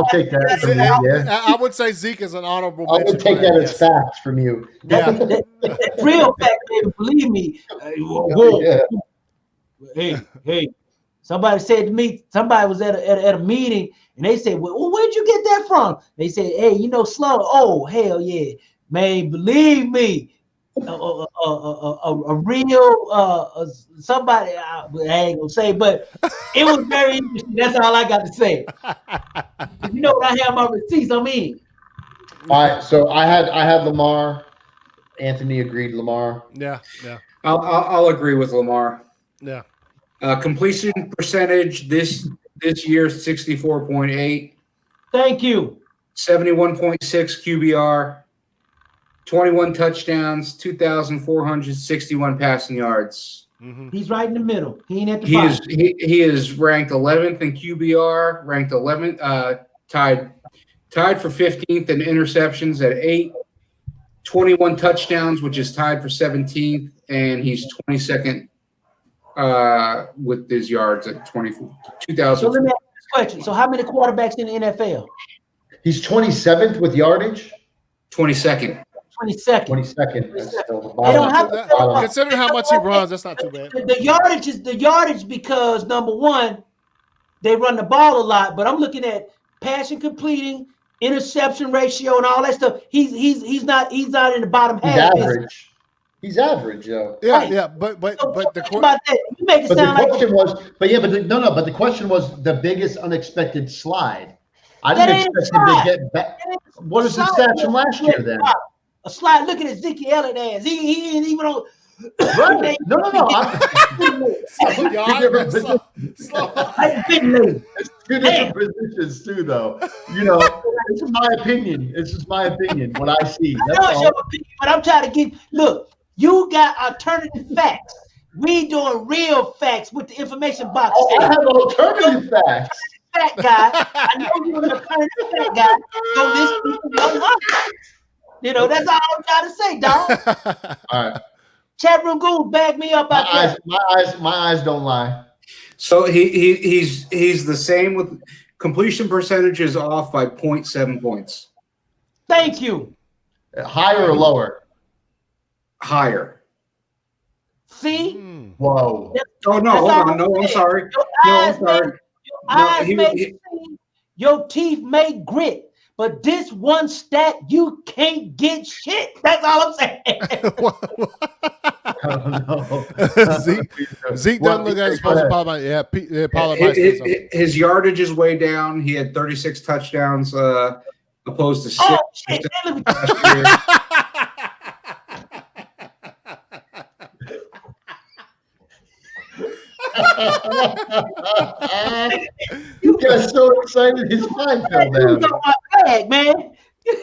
take that from you. Yeah. I would say Zeke is an honorable I mention. would take that as facts from you. That's real fact, baby. Believe me. Hey. Somebody said to me, somebody was at a meeting, and they said, well, where'd you get that from? They said, hey, Sloan. Oh, hell yeah. Man, believe me, a real somebody, I ain't gonna say, but it was very interesting. That's all I got to say. You know what I have my receipts, I mean. All right, so I had Lamar. Anthony agreed Lamar. Yeah. I'll agree with Lamar. Yeah. Completion percentage this year 64.8. Thank you. 71.6 QBR, 21 touchdowns, 2,461 passing yards. Mm-hmm. He's right in the middle. He ain't at the bottom. He is ranked 11th in QBR, ranked 11th, tied for 15th in interceptions at 8, 21 touchdowns, which is tied for 17th, and he's 22nd. With his yards at 2,000. So let me ask you this question. So how many quarterbacks in the NFL? He's 27th with yardage. 22nd. 22nd. They don't have to considering how much he runs, that's not too bad. The yardage because number one, they run the ball a lot, but I'm looking at passing, completing, interception ratio, and all that stuff. He's not in the bottom half. He's average. He's average, though. Yeah, but the question. You make it sound like the question was the biggest unexpected slide. I didn't expect him to get back. What is the stats from last year then? A slide. Look at Ezekiel Elliott ass. He ain't even on. Right. No. It's two different positions too, though. This is my opinion. What I see. I know it's your opinion, but I'm trying to get. Look. You got alternative facts. We doing real facts with the information box. Oh, I have alternative facts. Fact guy. I know you're an alternative fact guy. So this that's all I'm trying to say, dog. All right. Chat room goons, bag me up out there. My eyes don't lie. So he's the same with completion percentages off by 0.7 points. Thank you. Higher or lower? Higher. See? Whoa. Oh no! Hold on. No, I'm sorry. I'm sorry. Your eyes may see, your teeth may grit, but this one stat you can't get shit. That's all I'm saying. Zeke doesn't look as supposed to. His yardage is way down. He had 36 touchdowns, opposed to 6 last year. You got so excited his spine fell down. You my bag, man. You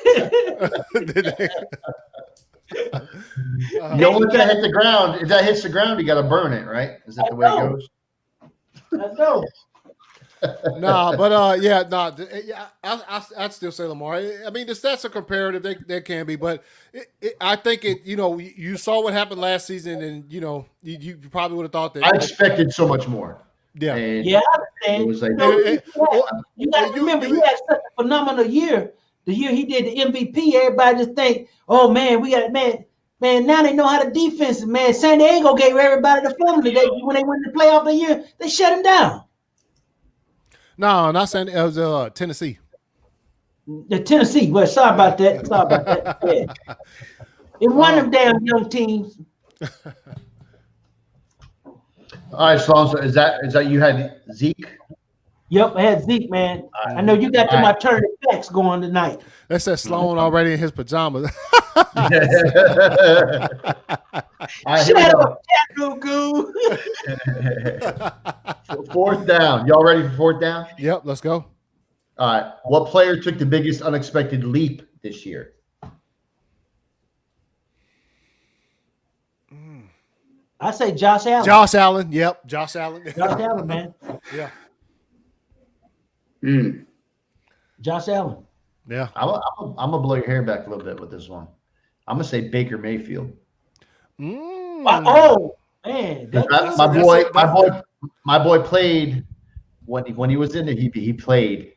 don't want that hit the ground. If that hits the ground, you got to burn it, right? Is that the way it goes? I know. Nah, but yeah, I'd still say Lamar. I mean, the stats are comparative; they can be, but I think it. You know, you saw what happened last season, and you know, you probably would have thought that. I expected so much more. Yeah, And yeah, I understand. it was like, You got to remember, he had such a phenomenal year. The year he did the MVP, everybody just think, "Oh man, we got man." Now they know how to defense. Man, San Diego gave everybody the formula. When they went to the playoff the year, they shut him down. No, not saying it was Tennessee. The Tennessee. Well, sorry about that. Yeah. It one of them damn young teams. all right, Sloan. So is that you had Zeke? Yep, I had Zeke, man. I know you got them alternative backs going tonight. That said Sloan already in his pajamas. Shut up, Goo. Fourth down. Y'all ready for fourth down? Yep, let's go. All right. What player took the biggest unexpected leap this year? I say Josh Allen. Josh Allen. Yep, Josh Allen. Josh Allen, man. Yeah. Josh Allen. Yeah. I'm gonna blow your hair back a little bit with this one. I'm gonna say Baker Mayfield. Oh man, my boy played when he was in it. He played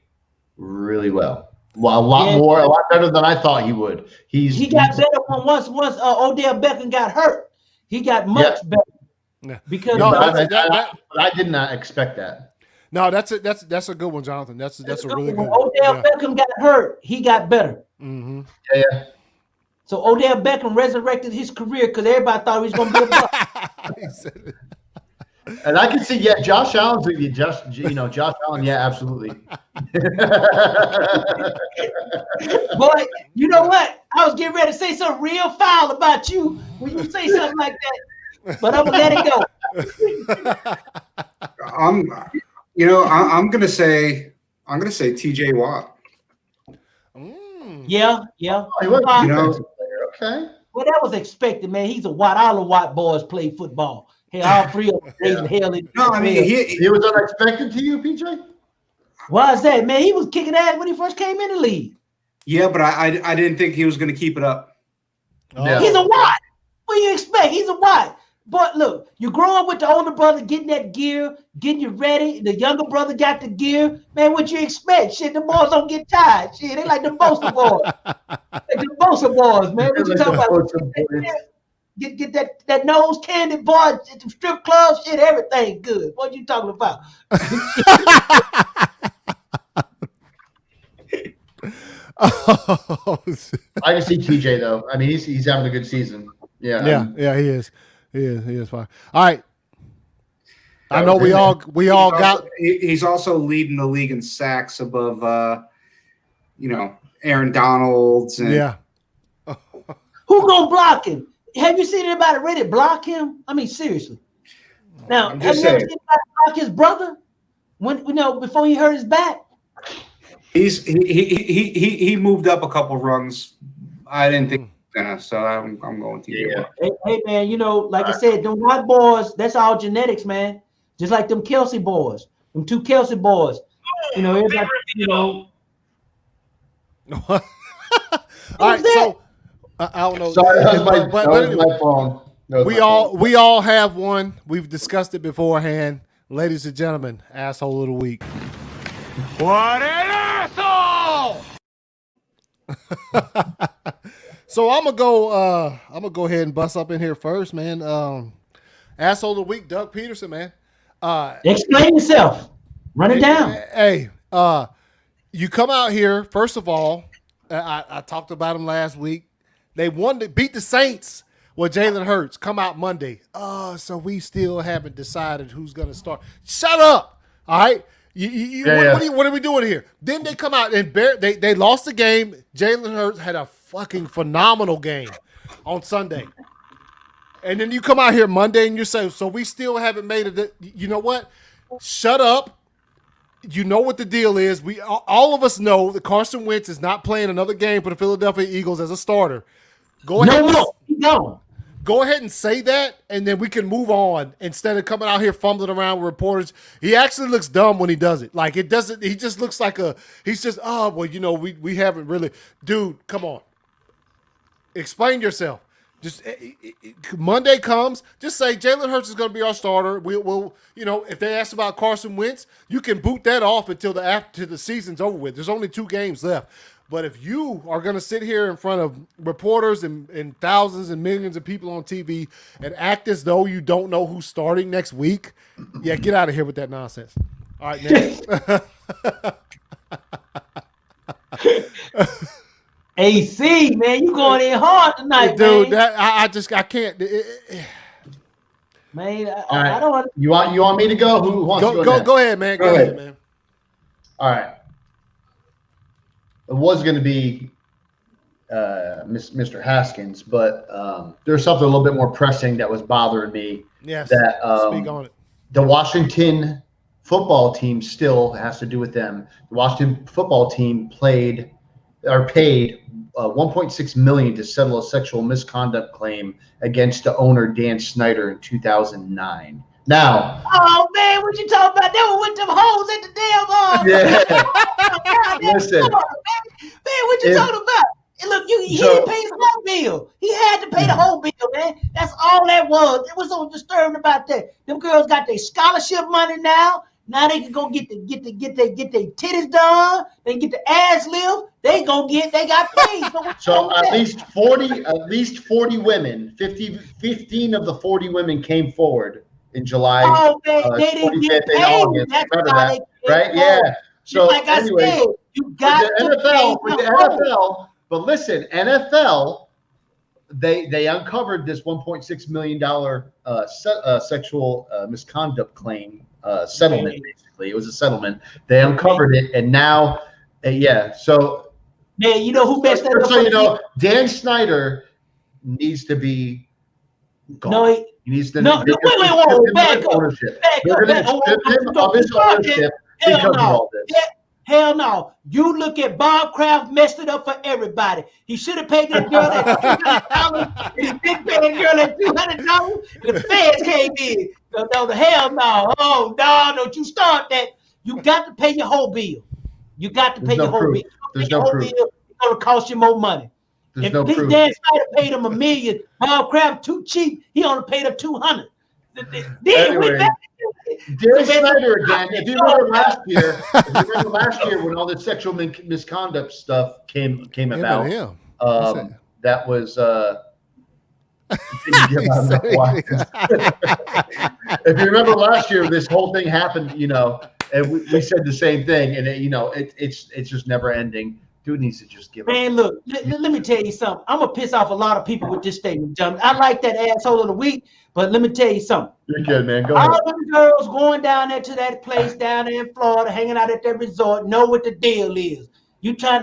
really well. Well, a lot better than I thought he would. He got better once Odell Beckham got hurt. He got much better. Yeah. Because I did not expect that. No, that's a good one, Jonathan. That's a really good one. Odell Beckham got hurt, he got better. Mm-hmm. Yeah. So Odell Beckham resurrected his career because everybody thought he was going to be a buck. And I can see, Josh Allen's with you. Josh Allen, yeah, absolutely. Boy, you know what? I was getting ready to say something real foul about you when you say something like that, but I'm gonna let it go. I'm gonna say T.J. Watt. Yeah. Okay. Well, that was expected, man. He's a Watt. All the Watt boys play football. Hey, all three of them raising hell. No, I mean he was unexpected to you, PJ. Why is that, man? He was kicking ass when he first came in the league. Yeah, but I didn't think he was going to keep it up. Yeah. He's a Watt. What do you expect? He's a Watt. But look, you grow up with the older brother getting that gear, getting you ready. The younger brother got the gear. Man, what you expect? Shit, the boys don't get tired. Shit, they like the Bosa boys. Like the Bosa boys, man. What you talking about? Get that nose candy, boy, at the strip club, shit, everything good. What you talking about? I can see TJ though. I mean, he's having a good season. Yeah. Yeah, he is. He is fine. All right. I know we all got. He's also leading the league in sacks above, Aaron Donalds. And, Who gonna block him? Have you seen anybody ready to block him? I mean, seriously. Now, have you ever seen anybody block his brother before he hurt his back? He moved up a couple rungs. I didn't think so. I'm going to you. Hey man, like I said, them white boys, that's all genetics, man. Just like them Kelsey boys, them two Kelsey boys. Everybody, All right, so I don't know. Sorry, that was my phone. We all have one. We've discussed it beforehand, ladies and gentlemen. Asshole of the week. What an asshole! So I'm gonna go ahead and bust up in here first, man. Asshole of the week, Doug Peterson, man. Explain yourself. Run it down. Hey, you come out here. First of all, I talked about him last week. They beat the Saints with Jalen Hurts. Come out Monday. So we still haven't decided who's gonna start. Shut up. All right. What are we doing here? Then they come out and they lost the game. Jalen Hurts had a fucking phenomenal game on Sunday. And then you come out here Monday and you say, so we still haven't made it. You know what? Shut up. You know what the deal is. We all of us know that Carson Wentz is not playing another game for the Philadelphia Eagles as a starter. Go ahead and say that, and then we can move on instead of coming out here fumbling around with reporters. He actually looks dumb when he does it. Like it doesn't. He just looks like he's just, oh, well, you know, we haven't really. Dude, come on. Explain yourself. Just Monday comes, just say Jalen Hurts is going to be our starter. We'll, you know, if they ask about Carson Wentz, you can boot that off until after the season's over with. There's only 2 games left. But if you are going to sit here in front of reporters and thousands and millions of people on TV and act as though you don't know who's starting next week, yeah, get out of here with that nonsense. All right, next. AC, man, you going in hard tonight, dude. Man, I can't. Man, All right. I don't want. You want me to go? Who wants to go? Go ahead, man. Go ahead, man. All right. It was going to be Mr. Haskins, but there's something a little bit more pressing that was bothering me. Yes. That speak on it. The Washington football team still has to do with them. The Washington football team paid $1.6 million to settle a sexual misconduct claim against the owner Dan Snyder in 2009. Now, oh man, what you talking about? They were with them hoes at the damn yeah. Listen, man, what you talking about? And look, he didn't pay his whole bill. He had to pay the whole bill, man. That's all that was. It was so disturbing about that. Them girls got their scholarship money now. Now they can go get their titties done. They can get the ass lift. They got paid. So at least 40 women, 15 of the 40 women came forward in July. Oh, they didn't get paid. August. That's Remember why that, they right? Yeah. So like anyways, I said, you got with the NFL. But listen, NFL, they uncovered this $1.6 million sexual misconduct claim settlement. Basically, it was a settlement. They uncovered it, and now, So, man, you know who messed that up? So you know, Dan Snyder needs to be gone. No, he needs to. Wait, back up. Ownership. They're going to strip him of his ownership because of all this. Hell no. You look at Bob Kraft messed it up for everybody. He should have paid that girl that $200. He didn't pay that girl that $200. The feds came in. No, the hell no. Oh, no, don't you start that. You got to pay your whole bill. You got to pay your whole bill. There's no proof. It's going to cost you more money. There's if no this proof. Dan Snyder paid him $1 million, Bob Kraft too cheap, he only paid him $200. Anyway, Dan Snyder again. If you remember last year, when all the sexual misconduct stuff came about, that was if you remember last year, this whole thing happened, you know, and we said the same thing, and it's just never ending. Dude needs to just give up. Man, look, let me tell you something. I'm gonna piss off a lot of people with this statement, John. I like that asshole of the week, but let me tell you something. You're good, man. Go ahead. All them girls going down there to that place down there in Florida, hanging out at that resort, know what the deal is. They trying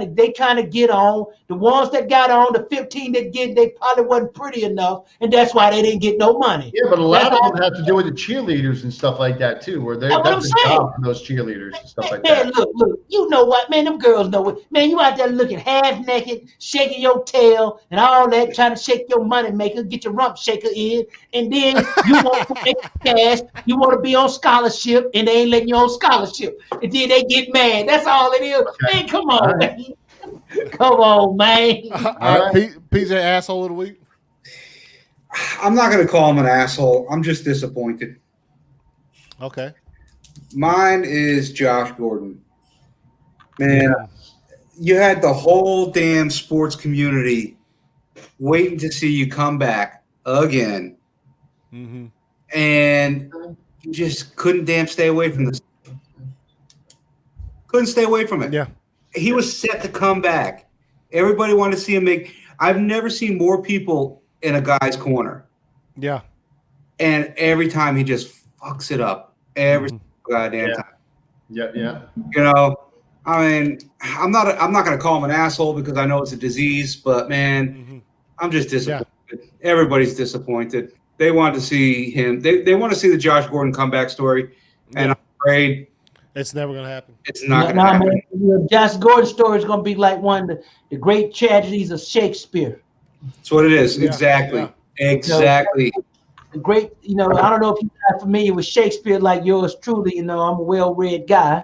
to get on. The ones that got on, the 15 that they probably wasn't pretty enough, and that's why they didn't get no money. Yeah, but a lot of them have to do with the cheerleaders and stuff like that too, where that's a job for those cheerleaders and stuff like that. Look, you know what, man? Them girls know it. Man, you out there looking half naked, shaking your tail and all that, trying to shake your money maker, get your rump shaker in, and then you want to make cash. You want to be on scholarship, and they ain't letting you on scholarship, and then they get mad. That's all it is. Okay. Man, come on. Man. Come on, man. All right, PJ, asshole of the week. I'm not going to call him an asshole. I'm just disappointed. Okay. Mine is Josh Gordon. Man, you had the whole damn sports community waiting to see you come back again. Mm-hmm. And you just couldn't damn stay away from this. Couldn't stay away from it. Yeah. He was set to come back. Everybody wanted to see him make. I've never seen more people in a guy's corner. Yeah. And every time he just fucks it up. Every goddamn time. Yeah. You know, I mean, I'm not going to call him an asshole because I know it's a disease, but man, I'm just disappointed. Yeah. Everybody's disappointed. they want to see him. They want to see the Josh Gordon comeback story, and I'm afraid it's never gonna happen. It's not going to happen. Man, you know, Josh Gordon's story is going to be like one of the great tragedies of Shakespeare. That's what it is. Yeah, Exactly. yeah. Exactly. The great, you know, I don't know if you're familiar with Shakespeare like yours truly. You know, I'm a well-read guy.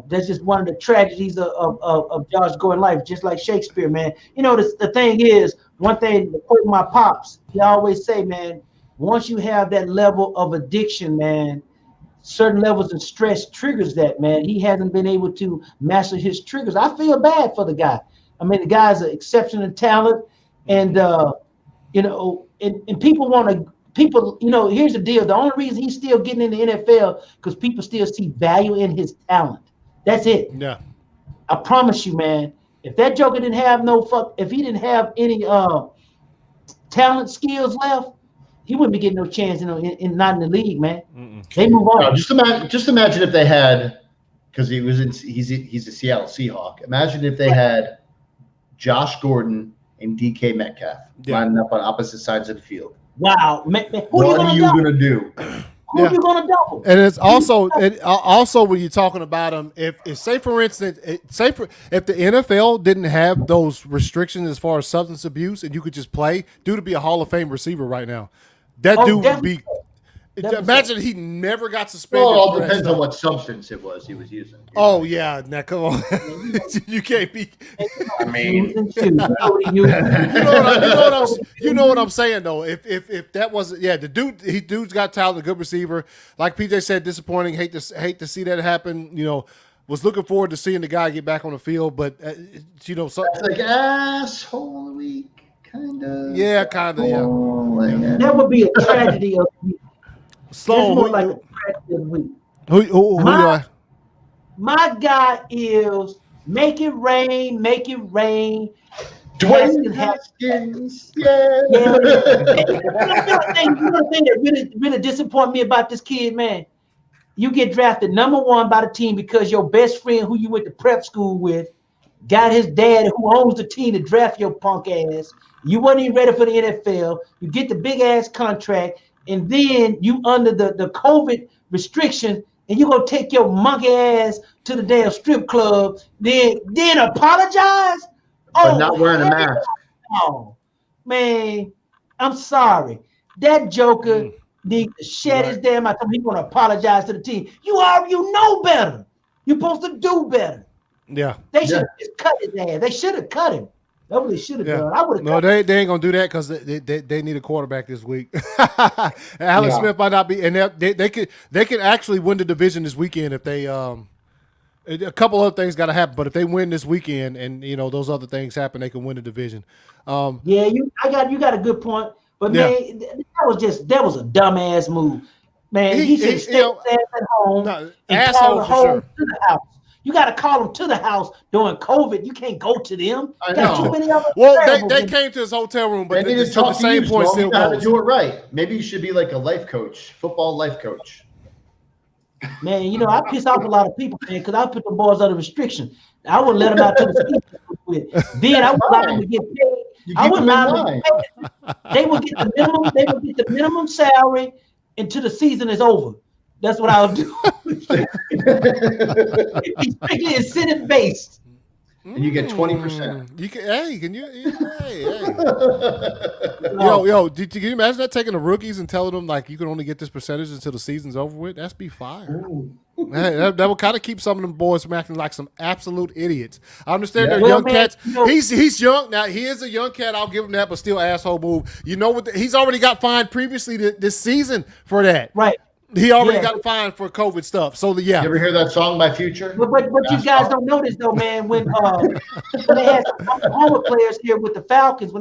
That's just one of the tragedies of Josh Gordon's life, just like Shakespeare, man. You know, the thing is, one thing, to quote my pops, he always say, man, once you have that level of addiction, man, certain levels of stress triggers that, man. He hasn't been able to master his triggers. I feel bad for the guy. I mean, the guy's an exceptional talent, and you know, and people want to. People, you know, here's the deal. The only reason he's still getting in the NFL because people still see value in his talent. That's it. Yeah. I promise you, man. If that Joker didn't have if he didn't have any talent skills left, he wouldn't be getting no chance, you know, not in the league, man. They move on. No, just imagine if they had, because he's a Seattle Seahawk. Imagine if they had Josh Gordon and DK Metcalf lining up on opposite sides of the field. Wow, man, What are you gonna do? Who are you gonna double? And it's also when you're talking about him, if say for instance, if the NFL didn't have those restrictions as far as substance abuse and you could just play, dude would be a Hall of Fame receiver right now. That dude would be. Imagine he never got suspended. Well, it all depends on what substance he was using. Oh yeah, now come on, you can't be. I mean, you know what I'm saying though. If that wasn't, the dude's got talent, a good receiver. Like PJ said, disappointing. Hate to see that happen. You know, was looking forward to seeing the guy get back on the field, but you know, so it's like asshole of the week, kind of. Yeah, kind of. Yeah. That would be a tragedy of. Sloan, more like a tragedy of the week. Who My guy is make it rain. Dwayne Haskins. Yeah. You know the thing that really disappointed me about this kid, man. You get drafted #1 by the team because your best friend who you went to prep school with got his dad who owns the team to draft your punk ass. You wasn't even ready for the NFL. You get the big ass contract, and then you under the COVID restriction, and you gonna take your monkey ass to the damn strip club, then apologize? But not wearing a mask. Oh, man, I'm sorry. That Joker needs to shed his damn mouth. He's gonna apologize to the team. You know better. You're supposed to do better. Yeah. They should have just cut his ass. They should have cut him. That's what they should have done. I would have. No, they ain't gonna do that because they need a quarterback this week. Alex Smith might not be, and they could actually win the division this weekend if they a couple other things got to happen, but if they win this weekend and you know those other things happen, they can win the division. You got a good point, but man, that was a dumbass move, man. He should stay at home and call the home to the house. You got to call them to the house during COVID. You can't go to them. I know. Too many other they came to his hotel room, but they didn't the same point still goes. How to do it right. Maybe you should be like a life coach, football life coach. Man, you know, I piss off a lot of people, man, because I put the boys under restriction. I wouldn't let them out to the street. Then I would allow them to get paid. I wouldn't allow them to get paid. They would get the minimum salary until the season is over. That's what I'll do. It's strictly incentive based. And you get 20%. You can, Yo, can you imagine that taking the rookies and telling them like you can only get this percentage until the season's over with? That's be fire. That will kind of keep some of them boys from acting like some absolute idiots. I understand they're young cats. He's young now. He is a young cat. I'll give him that, but still asshole move. You know what? He's already got fined previously this season for that. Right. He already got fined for COVID stuff. So You ever hear that song by Future? But you guys don't know this though, man. When they had some Oklahoma players here with the Falcons, I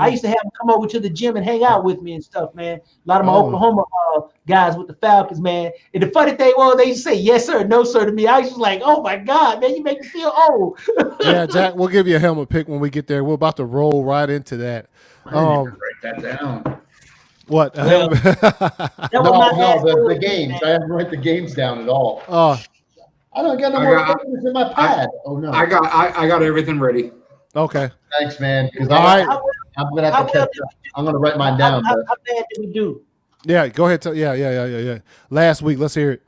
used to have them come over to the gym and hang out with me and stuff, man. A lot of my Oklahoma guys with the Falcons, man. And the funny thing was, they used to say yes sir, no sir to me. I was just like, oh my God, man, you make me feel old. Yeah, Jack, we'll give you a helmet pick when we get there. We're about to roll right into that. Write that down. What? No, the games. I haven't written the games down at all. I don't got no more papers in my pad. I got everything ready. Okay. Thanks, man. All right. I'm gonna have to catch up. I'm gonna write mine down. How bad did we do? Yeah, go ahead. Yeah. Last week, let's hear it.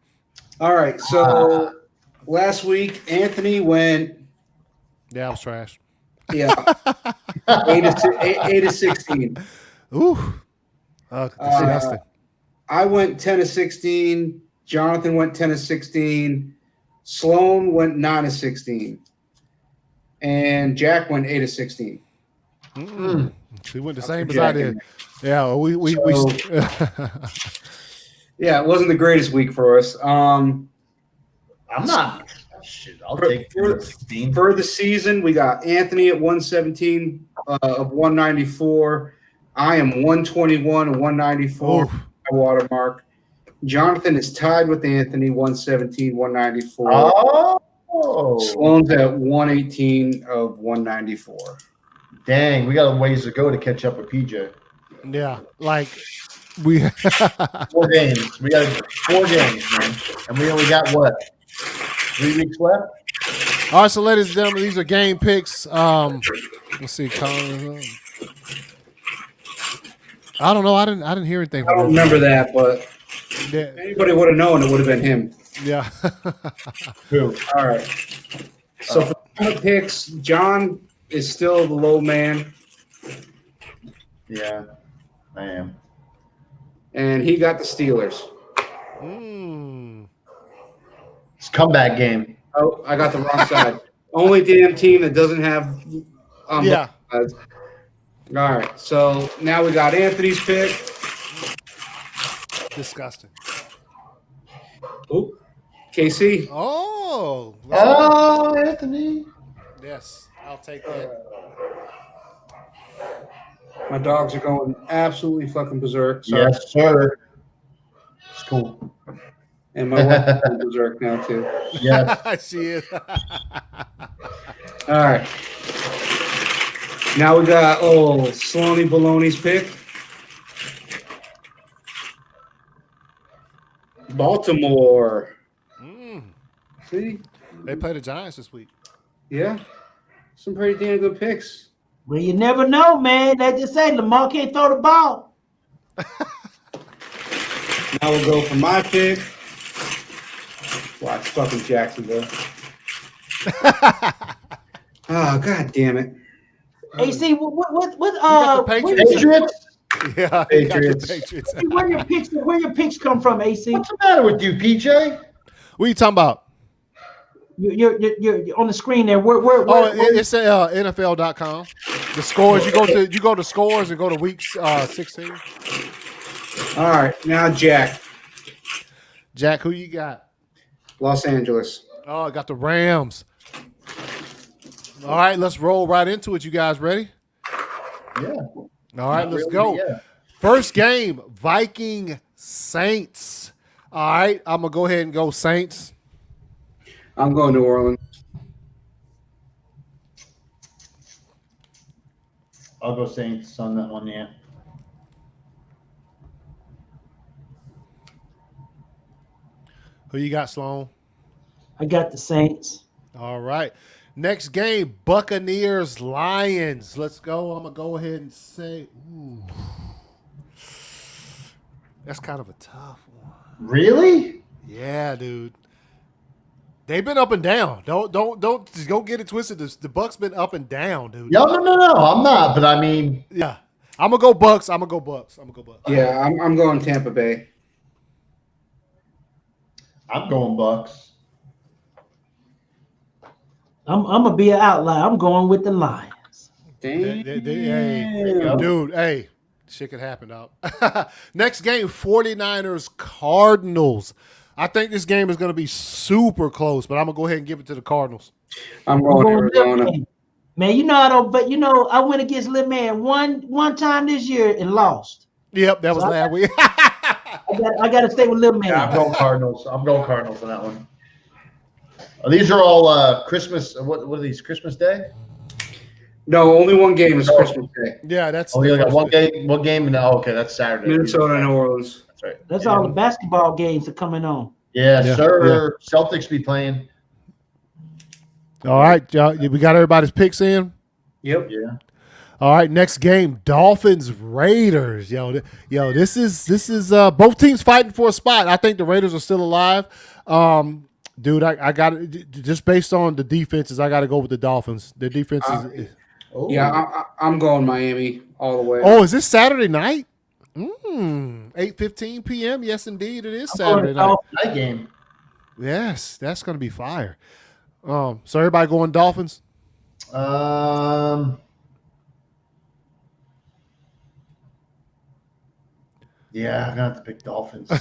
All right. So last week, Anthony went. Yeah, I was trash. Yeah. 8 of 16. Ooh. Disgusting. I went 10 of 16. Jonathan went 10 of 16. Sloan went 9 of 16. And Jack went 8 of 16. She went the same as I did. Yeah, we yeah, it wasn't the greatest week for us. I'm not. Shit, I'll take 16. For the season, we got Anthony at 117 of 194. I am 121 of 194. My watermark. Jonathan is tied with Anthony, 117, 194. Oh. Sloan's at 118 of 194. Dang, we got a ways to go to catch up with PJ. Yeah, like we 4 games. We got 4 games, man. And we only got what? 3 weeks left? All right, so ladies and gentlemen, these are game picks. Let's see, I don't know. I didn't hear anything. I don't remember that, but if anybody would have known, it would have been him. Yeah. Who? All right. So for the picks, John is still the low man. Yeah, I am. And he got the Steelers. It's a comeback game. Oh, I got the wrong side. Only damn team that doesn't have Yeah. All right. So now we got Anthony's pick. Disgusting. Oh, KC. Oh. Anthony. Yes, I'll take that. My dogs are going absolutely fucking berserk. Sorry. Yes, sir. It's cool. And my wife is going berserk now, too. Yes. She is. All right. Now we got, Sloaney Baloney's pick. Baltimore. See? They play the Giants this week. Yeah. Some pretty damn good picks. Well, you never know, man. They just say Lamar can't throw the ball. Now we'll go for my pick. Watch fucking Jacksonville. Oh, god damn it. AC, what got the Patriots? Yeah, Patriots. Patriots. where your picks come from, AC? What's the matter with you, PJ? What are you talking about? You're on the screen there. Where It's NFL.com. The scores. You go to scores and go to week 16. All right, now Jack. Jack, who you got? Los Angeles. Oh, I got the Rams. All right, let's roll right into it. You guys ready? Yeah. All right, let's really, go. yeah. First game, Viking Saints. All right, I'm going to go ahead and go Saints. I'm going New Orleans. I'll go Saints on that one, yeah. Who you got, Sloan? I got the Saints. All right. Next game, Buccaneers Lions. Let's go. I'm going to go ahead and say, that's kind of a tough one. Really? Yeah, dude. They've been up and down. Don't just go get it twisted. The Bucks been up and down, dude. No, I'm not. But I mean, Yeah, I'm gonna go Bucks. Yeah, I'm going Tampa Bay. I'm going Bucks. I'm gonna be an outlier. I'm going with the Lions. Damn. Hey, shit could happen, dog. Next game, 49ers Cardinals. I think this game is going to be super close, but I'm going to go ahead and give it to the Cardinals. I'm going Arizona. Man, I don't, but I went against Lil Man one time this year and lost. Yep, that was last week. I got to stay with Lil Man. Yeah, I'm going Cardinals. I'm going Cardinals on that one. These are all Christmas. What are these? Christmas Day? No, only one game is Christmas Day. Yeah, that's. Oh, you got one game. One game. No, okay, that's Saturday. Minnesota and New Orleans. That's right. That's all the basketball games are coming on. Yeah, sir. Yeah. Celtics be playing. All right, y'all. We got everybody's picks in. Yep. Yeah. All right, next game, Dolphins Raiders. This is both teams fighting for a spot. I think the Raiders are still alive. Dude, I got it just based on the defenses. I got to go with the Dolphins. Their defense is. Yeah, I'm going Miami all the way. Oh, is this Saturday night? 8:15 p.m. Yes, indeed, it is Saturday night. Night game. Yes, that's going to be fire. So everybody going Dolphins? Yeah, I'm gonna have to pick Dolphins.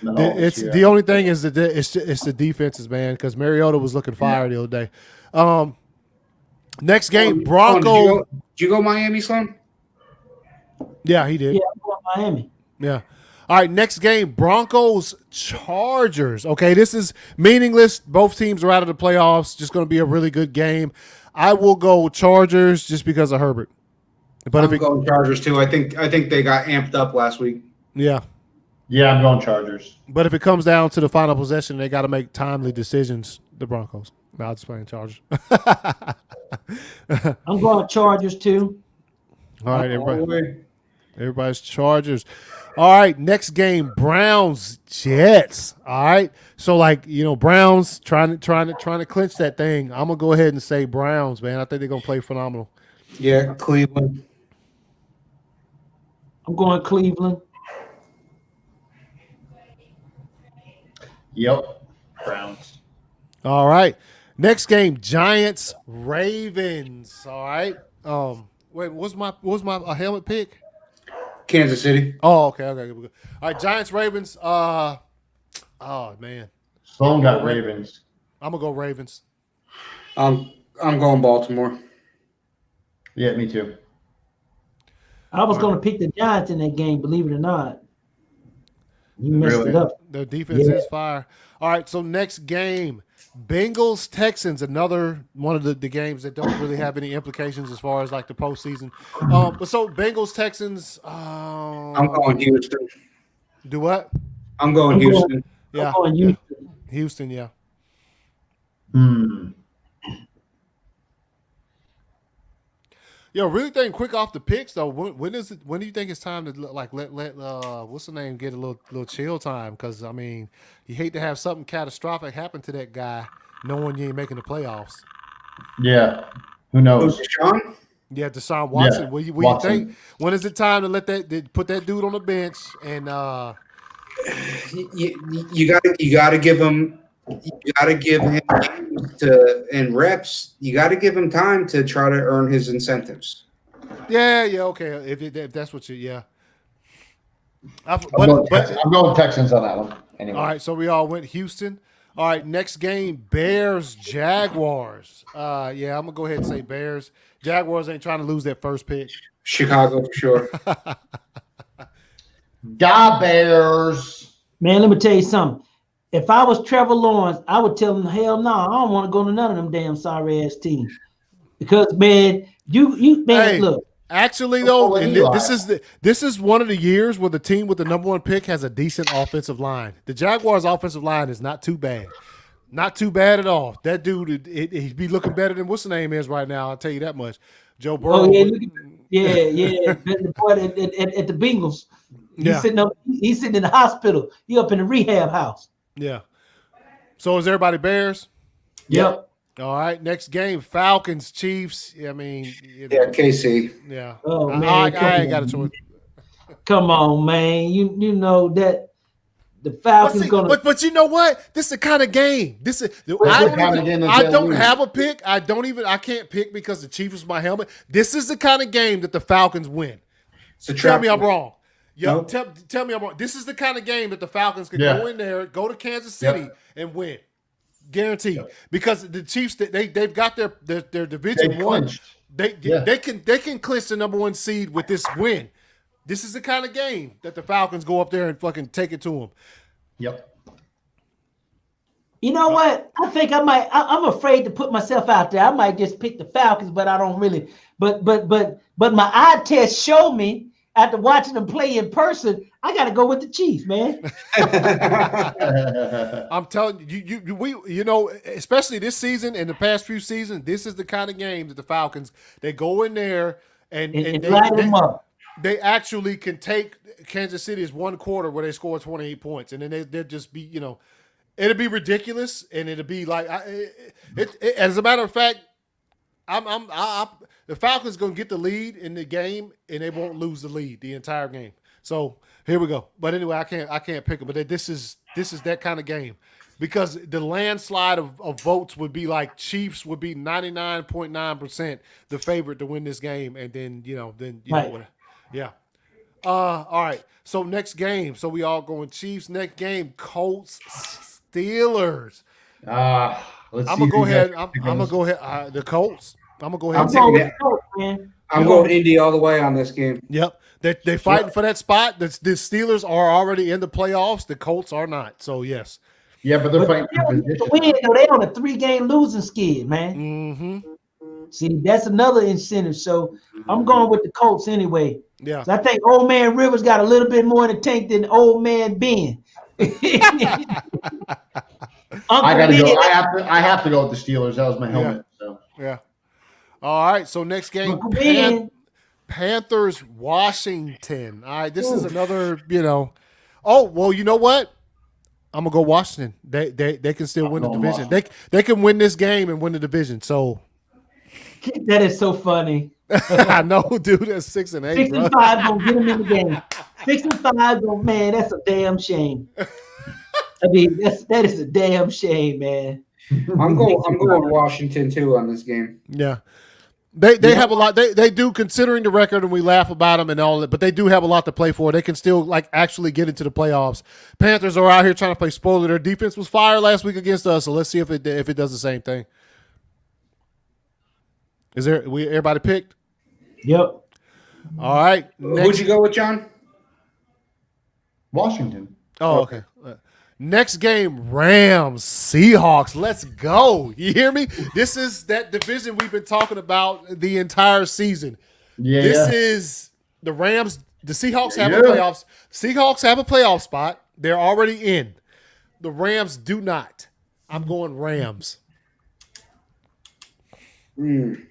It's the only thing is that it's the defenses, man. Because Mariota was looking fire the other day. Next game, Broncos. Did you go Miami, Sloan? Yeah, he did. Yeah, I'm going Miami. Yeah. All right, next game, Broncos Chargers. Okay, this is meaningless. Both teams are out of the playoffs. Just going to be a really good game. I will go Chargers just because of Herbert. But I'm going Chargers too. I think they got amped up last week. Yeah. Yeah, I'm going Chargers. But if it comes down to the final possession, they got to make timely decisions. The Broncos. No, I'll just playing Chargers. I'm going Chargers too. All right, everybody's Chargers. All right, next game, Browns Jets. All right, so Browns trying to clinch that thing. I'm gonna go ahead and say Browns, man. I think they're gonna play phenomenal. Yeah, Cleveland. I'm going Cleveland. Yep, Browns. All right, next game, Giants Ravens. All right. Wait, what's my helmet pick? Kansas City. Oh, okay. All right, Giants Ravens. Oh man, Sloan got Ravens. I'm gonna go Ravens. I'm going Baltimore. Yeah, me too. I was going to pick the Giants in that game, believe it or not. You messed it up. Their defense is fire. All right, so next game, Bengals Texans, another one of the games that don't really have any implications as far as the postseason. But so Bengals Texans. I'm going Houston. Do what? I'm going Houston. Yeah, I'm going Houston. Houston. Yeah. Yo, really think quick off the picks though. When do you think it's time to let what's the name get a little chill time? Because I mean, you hate to have something catastrophic happen to that guy, knowing you ain't making the playoffs. Yeah, who knows? Deshaun? Yeah, Deshaun Watson. Yeah, What you Watson. think? When is it time to put that dude on the bench and you gotta give him. You got to give him and reps. You got to give him time to try to earn his incentives. Yeah, okay. If that's what you, I'm going Texans on that one. Anyway. All right, so we all went Houston. All right, next game, Bears Jaguars. I'm gonna go ahead and say Bears. Jaguars ain't trying to lose that first pick. Chicago for sure. Bears. Man, let me tell you something. If I was Trevor Lawrence, I would tell him, hell no, I don't want to go to none of them damn sorry ass teams. Because man, look. Actually, though, and this is one of the years where the team with the number one pick has a decent offensive line. The Jaguars' offensive line is not too bad. Not too bad at all. That dude, he'd be looking better than what's the name is right now. I'll tell you that much. Joe Burrow. Oh, yeah. The boy at the Bengals. He's sitting in the hospital. He up in the rehab house. Yeah. So is everybody Bears? Yep. All right. Next game, Falcons, Chiefs. I mean, KC. Yeah. Oh, man, I ain't got a choice. Come on, man. You know that the Falcons But you know what? This is the kind of game. I don't have a pick. I can't pick because the Chiefs is my helmet. This is the kind of game that the Falcons win. So tell me I'm wrong. Nope. Tell me I'm wrong. This is the kind of game that the Falcons can go in there, go to Kansas City, and win. Guaranteed. Yep. Because the Chiefs, they've got their division one. They can clinch the number one seed with this win. This is the kind of game that the Falcons go up there and fucking take it to them. Yep. You know what? I think I might. I'm afraid to put myself out there. I might just pick the Falcons, but I don't really. But my eye test showed me after watching them play in person, I got to go with the Chiefs, man. I'm telling you, especially this season and the past few seasons, this is the kind of game that the Falcons, they go in there and light them up. They actually can take Kansas City's one quarter where they score 28 points, and then they'll just be, it'll be ridiculous, and it'll be like, as a matter of fact, the Falcons gonna get the lead in the game, and they won't lose the lead the entire game. So here we go. But anyway, I can't pick them. But this is that kind of game, because the landslide of votes would be like Chiefs would be 99.9% the favorite to win this game, and then Right. what. Yeah. All right. So next game. So we all going Chiefs. Next game, Colts Steelers. Let's I'm see gonna go who ahead. got- I'm gonna go ahead. The Colts. I'm gonna go ahead. I'm going with the Colts, man. I'm going Indy all the way on this game. Yep. They fighting for that spot. The Steelers are already in the playoffs. The Colts are not. So yes. Yeah, but they're fighting They for don't need to position. win, though. They on a 3-game losing skid, man. Mm-hmm. See, that's another incentive. So I'm going with the Colts anyway. Yeah. So I think old man Rivers got a little bit more in the tank than old man Ben. I Uncle gotta Ben, go. I have to go with the Steelers. That was my helmet. So Yeah. All right. So next game, Uncle Ben. Panthers Washington. All right. This is another. Oh well. You know what? I'm gonna go Washington. They can still win the going division. Washington. They can win this game and win the division. So That is so funny. I know, dude. That's 6 and 8, 6 bro. and 5 gonna get them in the game. 6 and 5 gonna, man, that's a damn shame. I mean, that is a damn shame, man. I'm going Washington too on this game. Yeah. They have a lot. They do, considering the record, and we laugh about them and all that, but they do have a lot to play for. They can still actually get into the playoffs. Panthers are out here trying to play spoiler. Their defense was fire last week against us, so let's see if it does the same thing. Everybody picked? Yep. All right. Who'd you go with, John? Washington. Oh, okay. Next game, Rams, Seahawks. Let's go. You hear me? This is that division we've been talking about the entire season. Yeah. This is the Rams. The Seahawks have Yeah. a playoffs. Seahawks have a playoff spot. They're already in. The Rams do not. I'm going Rams. Mm.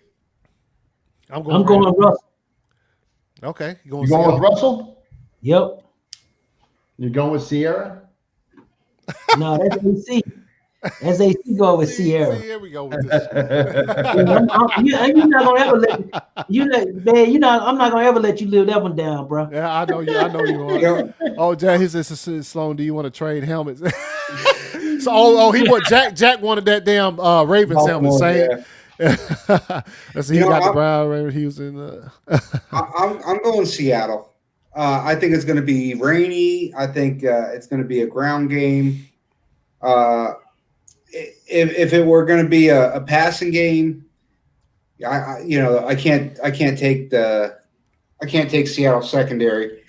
I'm going Russell. Okay. You going with Russell? Yep. You going with Sierra? No, that's AC. That's AC going with Sierra. Here we go with this. You're not gonna ever I'm not gonna ever let you live that one down, bro. Yeah, I know you are. Yeah. Oh, Jack, he says, Sloan, do you want to trade helmets? So, he Jack wanted that damn Ravens helmet. Same. Yeah. Let's see, he got the Brown Ravens. He was in. I'm going Seattle. I think it's going to be rainy. I think it's going to be a ground game. If it were going to be a passing game, I can't take Seattle secondary.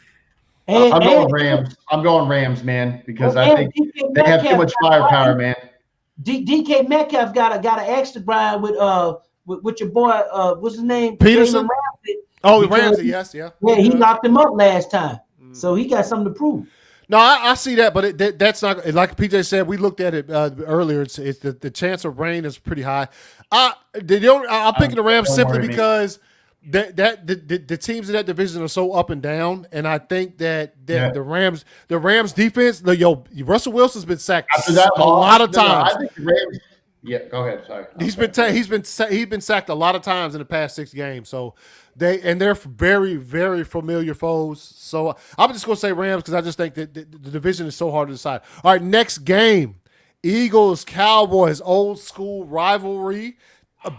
I'm going Rams. I'm going Rams, man, because I think they have too much firepower, man. DK Metcalf got an extra grind with your boy. What's his name? Peterson? Jalen Ramsey. Oh, Because Ramsey, yes, yeah. Yeah, he locked him up last time, so he got something to prove. No, I see that, but that's not, like PJ said. We looked at it earlier. It's the chance of rain is pretty high. I'm picking the Rams simply because the teams in that division are so up and down, and I think that the Rams defense, Russell Wilson's been sacked a lot of times. I think the Rams. Yeah, go ahead. Sorry. He's been sacked a lot of times in the past 6 games. So they're very, very familiar foes. So I'm just gonna say Rams because I just think that the division is so hard to decide. All right, next game, Eagles Cowboys, old school rivalry.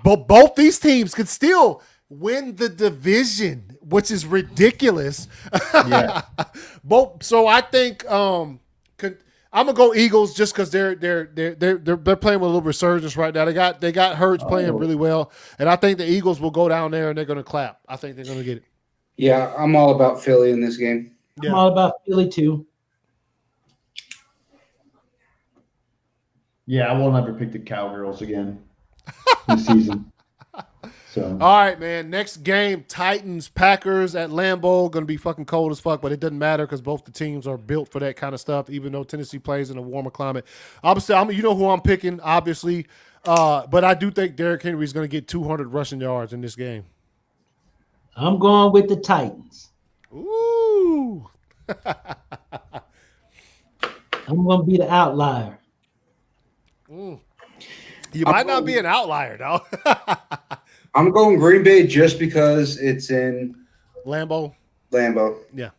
Both these teams could still win the division, which is ridiculous. Yeah. So I think I'm gonna go Eagles just because they're playing with a little resurgence right now. They got Hurts playing really well, and I think the Eagles will go down there and they're gonna clap. I think they're gonna get it. Yeah, I'm all about Philly in this game. Yeah. I'm all about Philly too. Yeah, I will never pick the Cowgirls again this season. So All right, man. Next game, Titans, Packers at Lambeau. Going to be fucking cold as fuck, but it doesn't matter because both the teams are built for that kind of stuff, even though Tennessee plays in a warmer climate. Obviously, you know who I'm picking, obviously. But I do think Derrick Henry is going to get 200 rushing yards in this game. I'm going with the Titans. Ooh. I'm going to be the outlier. You might not be an outlier, though. I'm going Green Bay just because it's in Lambeau. Yeah.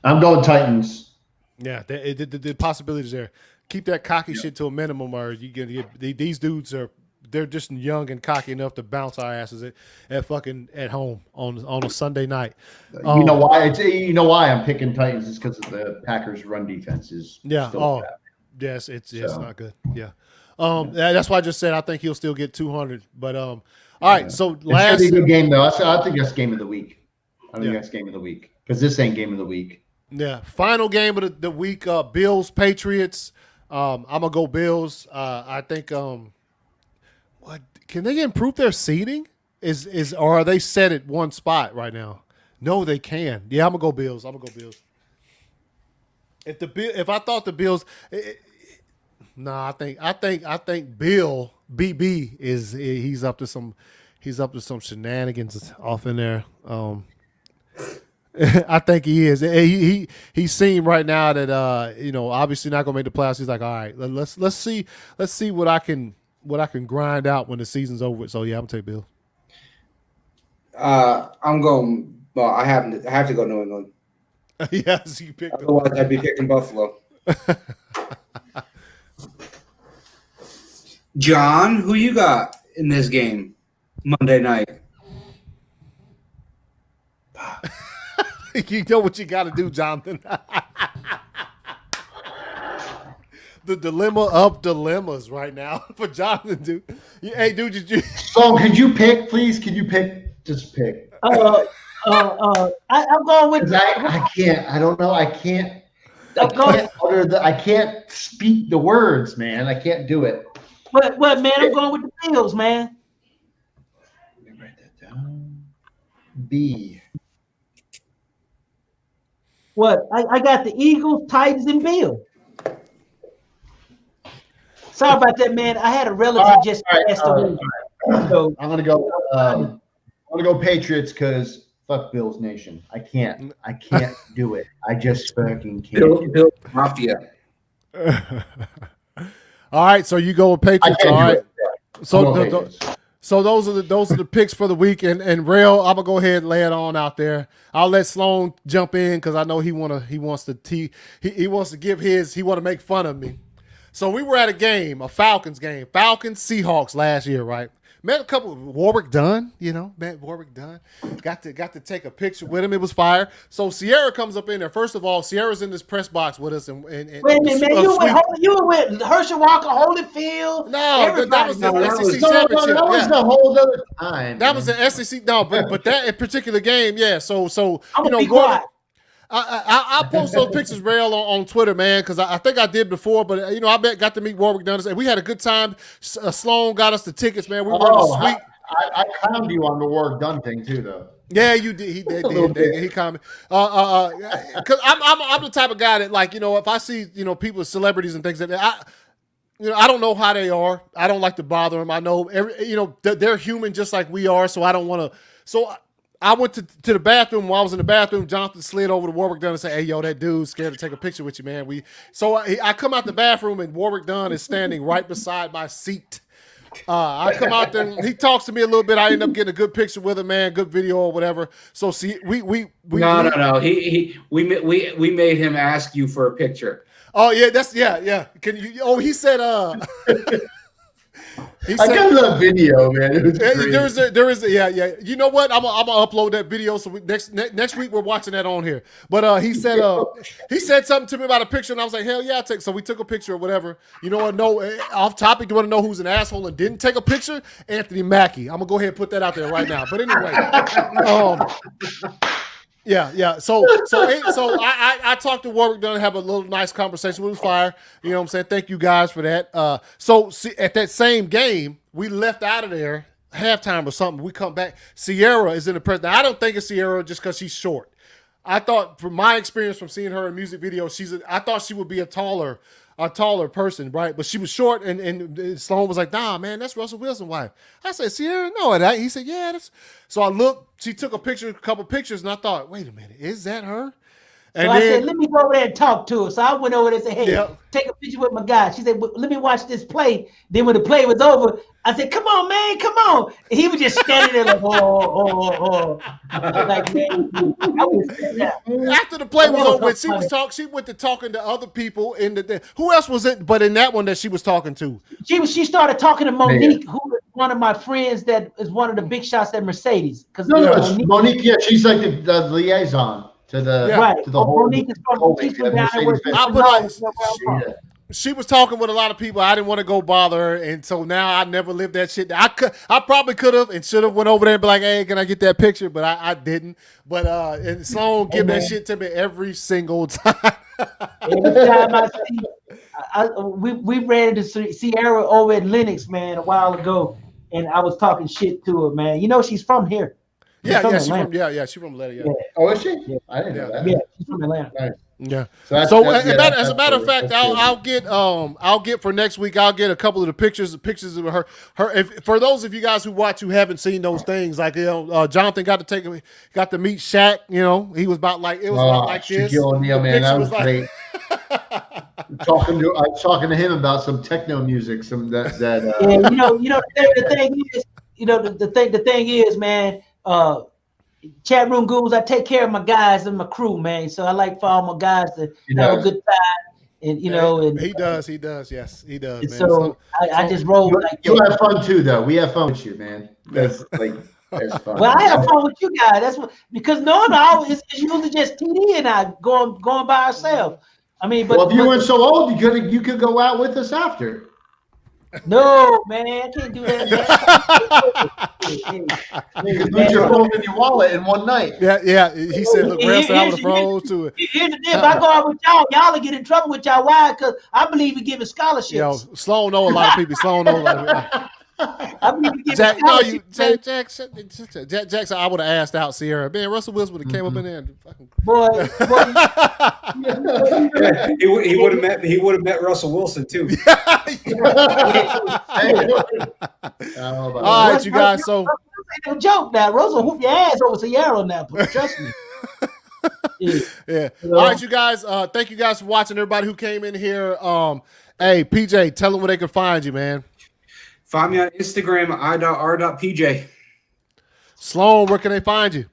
I'm going Titans. Yeah, the possibilities there. Keep that cocky shit to a minimum, or you get these dudes they're just young and cocky enough to bounce our asses at home on a Sunday night. You know why? You know why I'm picking Titans is because of the Packers' run defense is still bad. Yes, it's not good. Yeah. That's why I just said I think he'll still get 200. But all right, so last it's a good game though. I think that's game of the week. I think that's game of the week because this ain't game of the week. Yeah, final game of the week. Bills Patriots. I'm gonna go Bills. I think. What can they improve their seating? Or are they set at one spot right now? No, they can. Yeah, I'm gonna go Bills. If I thought the Bills, I think Bill BB he's up to some shenanigans off in there. I think he is. He's seen right now that obviously not gonna make the playoffs. He's like, all right, let's see what I can grind out when the season's over. So yeah, I'm gonna take Bill. I'm going. Well, I have to go New England. Yes, you picked. Otherwise, I'd be picking Buffalo. John, who you got in this game Monday night? You know what you got to do, Jonathan. The dilemma of dilemmas right now for Jonathan, dude. Hey, dude, did you? So, could you pick, please? Can you pick? Just pick. I'm going with. I can't. I don't know. I can't speak the words, man. I can't do it. What, man? I'm going with the Bills, man. Let me write that down. B. What? I got the Eagles, Titans, and Bills. Sorry about that, man. I had a relative just passed away. So I'm gonna go Patriots because fuck Bills Nation. I can't do it. I just fucking can't. Bill Mafia. All right, so you go with Patriots. All right. So those are the picks for the week, and Rail, I'm gonna go ahead and lay it on out there. I'll let Sloan jump in because I know he wants to give his. He want to make fun of me. So we were at a Falcons game, Falcons Seahawks last year, right? Met a couple of Warwick Dunn, got to take a picture with him. It was fire. So Sierra comes up in there. First of all, Sierra's in this press box with us, and wait a minute, man. You were with Herschel Walker, Holyfield. No, that was the SEC championship. That was the whole other time. That was the SEC. No, but that particular game, yeah. So I'm gonna be quiet. I post those pictures, Rail, on Twitter, man, because I think I did before, but I got to meet Warwick Dunn, and we had a good time. Sloan got us the tickets, man. We were in the suite. I clowned you on the Warwick Dunn thing too, though. Yeah, you did. He did. He commented. Because I'm the type of guy that, if I see people, celebrities and things that I don't know how they are. I don't like to bother them. I know they're human just like we are, so I don't want to. So I went to the bathroom. While I was in the bathroom, Jonathan slid over to Warwick Dunn and said, "Hey, yo, that dude's scared to take a picture with you, man." I come out the bathroom and Warwick Dunn is standing right beside my seat. I come out there and he talks to me a little bit. I end up getting a good picture with him, man, good video or whatever. So see, we No. We made him ask you for a picture. Oh yeah. Can you? Oh, he said. I got that video, man. It was crazy. There is. You know what? I'm gonna upload that video. So next week we're watching that on here. But he said something to me about a picture, and I was like, hell yeah, I'll take. So we took a picture or whatever. You know what? No, off topic. You want to know who's an asshole and didn't take a picture? Anthony Mackie. I'm gonna go ahead and put that out there right now. But anyway, Yeah. So I talked to Warwick Dunn, have a little nice conversation with fire. You know what I'm saying? Thank you guys for that. So at that same game, we left out of there halftime or something. We come back. Sierra is in the press. Now I don't think it's Sierra just because she's short. I thought, from my experience from seeing her in music videos, I thought she would be a taller a taller person, right? But she was short, and Sloan was like, "Nah, man, that's Russell Wilson's wife." I said, "Sierra, no, it ain't." He said, "Yeah, that's." So I looked. She took a couple pictures, and I thought, "Wait a minute, is that her?" And so I said, let me go over there and talk to her. So I went over there and said, hey, take a picture with my guy. She said, well, let me watch this play. Then when the play was over, I said, come on, man, come on. And he was just standing there like, oh. I was like, man, I was after the play was over, she went to talking to other people in the who else was it but in that one that she was talking to? She started talking to Monique, who is one of my friends that is one of the big shots at Mercedes. Monique, yeah, she's like the liaison. To the whole, she was talking with a lot of people. I didn't want to go bother her, and so now I never lived that shit. I probably could have and should have went over there and be like, "Hey, can I get that picture?" But I didn't. But and Sloan give that shit to me every single time. Every time I see, we ran into Sierra over at Lennox, man, a while ago, and I was talking shit to her, man. You know she's from here. She's from Atlanta. Yeah. Oh, is she? Yeah. I didn't know that. Yeah, she's from Atlanta. Nice. Yeah. So as a matter of fact, I'll get for next week. I'll get a couple of the pictures of her. For those of you guys who watch who haven't seen those things, like Jonathan got to meet Shaq. You know, he was about like about like this. Shaquille O'Neal, man, that was great. talking to him about some techno music, the thing is, man. Chat room goons, I take care of my guys and my crew, man. So I like for all my guys to have a good time, and and he does, yes, he does. Man. So I just roll. You have fun too, though. We have fun with you, man. That's fun. Well, I have fun with you guys. That's because it's usually just TD and I going by ourselves. I mean, but if you weren't so old, you could go out with us after. No, man, I can't do that. You can lose your phone and your wallet in one night. Yeah. He said, "Look, I would have froze to it." Here's the deal: if I go out with y'all will get in trouble with y'all. Why? Because I believe in giving scholarships. Yo, Sloan know a lot of people. Sloan know a lot of people. I believe in giving scholarships. Jackson, I would have asked out Sierra. Man, Russell Wilson would have came up in there and fucking he would have met Russell Wilson too. All right, you guys. So no joke now. Russell whoop your ass over Sierra now. Trust me. Yeah. All right, you guys. Thank you guys for watching. Everybody who came in here. Hey, PJ, tell them where they can find you, man. Find me on Instagram, i.r.pj. Sloan, where can they find you?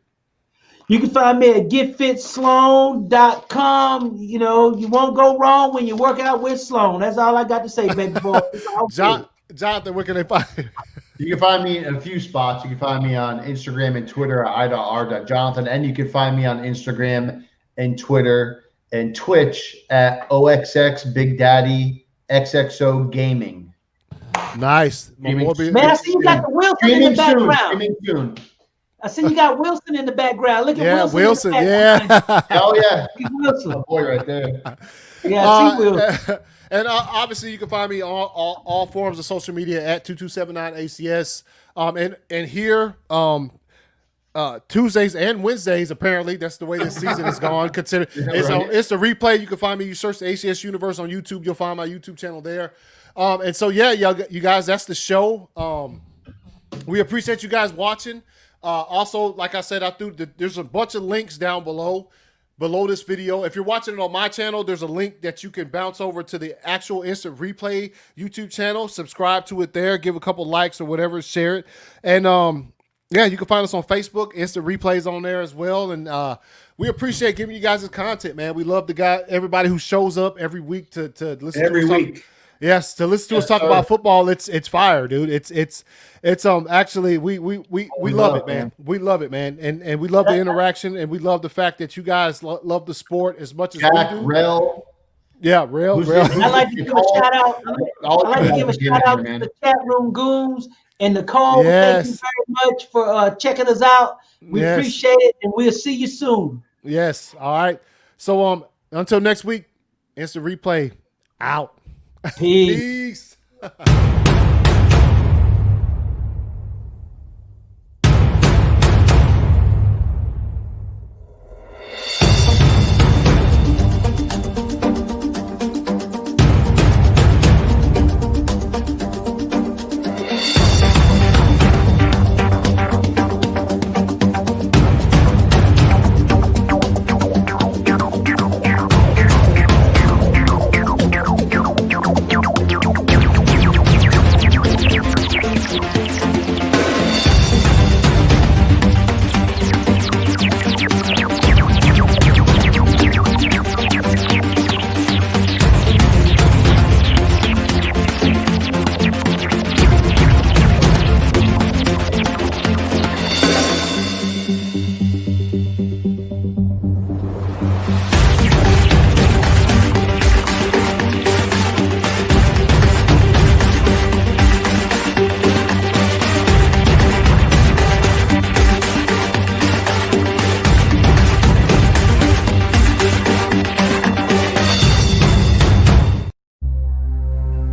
You can find me at getfitsloan.com. You won't go wrong when you work out with Sloan. That's all I got to say, baby boy. Jonathan, where can they find you? You can find me in a few spots. You can find me on Instagram and Twitter at i.r.jonathan. And you can find me on Instagram and Twitter and Twitch at OXX Big Daddy XXO Gaming. Nice. Man, I see you got the Wilson in the background. I see you got Wilson in the background. Look at Wilson. Hell yeah. Wilson. My boy right there. Yeah, I see Wilson. And obviously you can find me on all forms of social media at 2279ACS. And here, Tuesdays and Wednesdays, apparently that's the way this season is gone. Consider it's the replay. You can find me. You search the ACS Universe on YouTube. You'll find my YouTube channel there. And so you guys, that's the show. We appreciate you guys watching. Also, like I said, there's a bunch of links down below this video. If you're watching it on my channel, there's a link that you can bounce over to the actual Instant Replay YouTube channel. Subscribe to it there. Give a couple likes or whatever. Share it. And you can find us on Facebook. Instant Replays on there as well. And we appreciate giving you guys this content, man. We love everybody who shows up every week to listen every to us. week. Yes, to listen to us talk about football, it's fire, dude. It's actually we love it, man. We love it, man, and we love the interaction, and we love the fact that you guys love the sport as much as we do. Rel. Yeah, Rel. I'd like to give a shout out. I'd like to give a shout out to the chat room goons and Nicole. Yes. Thank you very much for checking us out. We appreciate it, and we'll see you soon. Yes. All right. So until next week, Instant Replay out. Peace. Peace.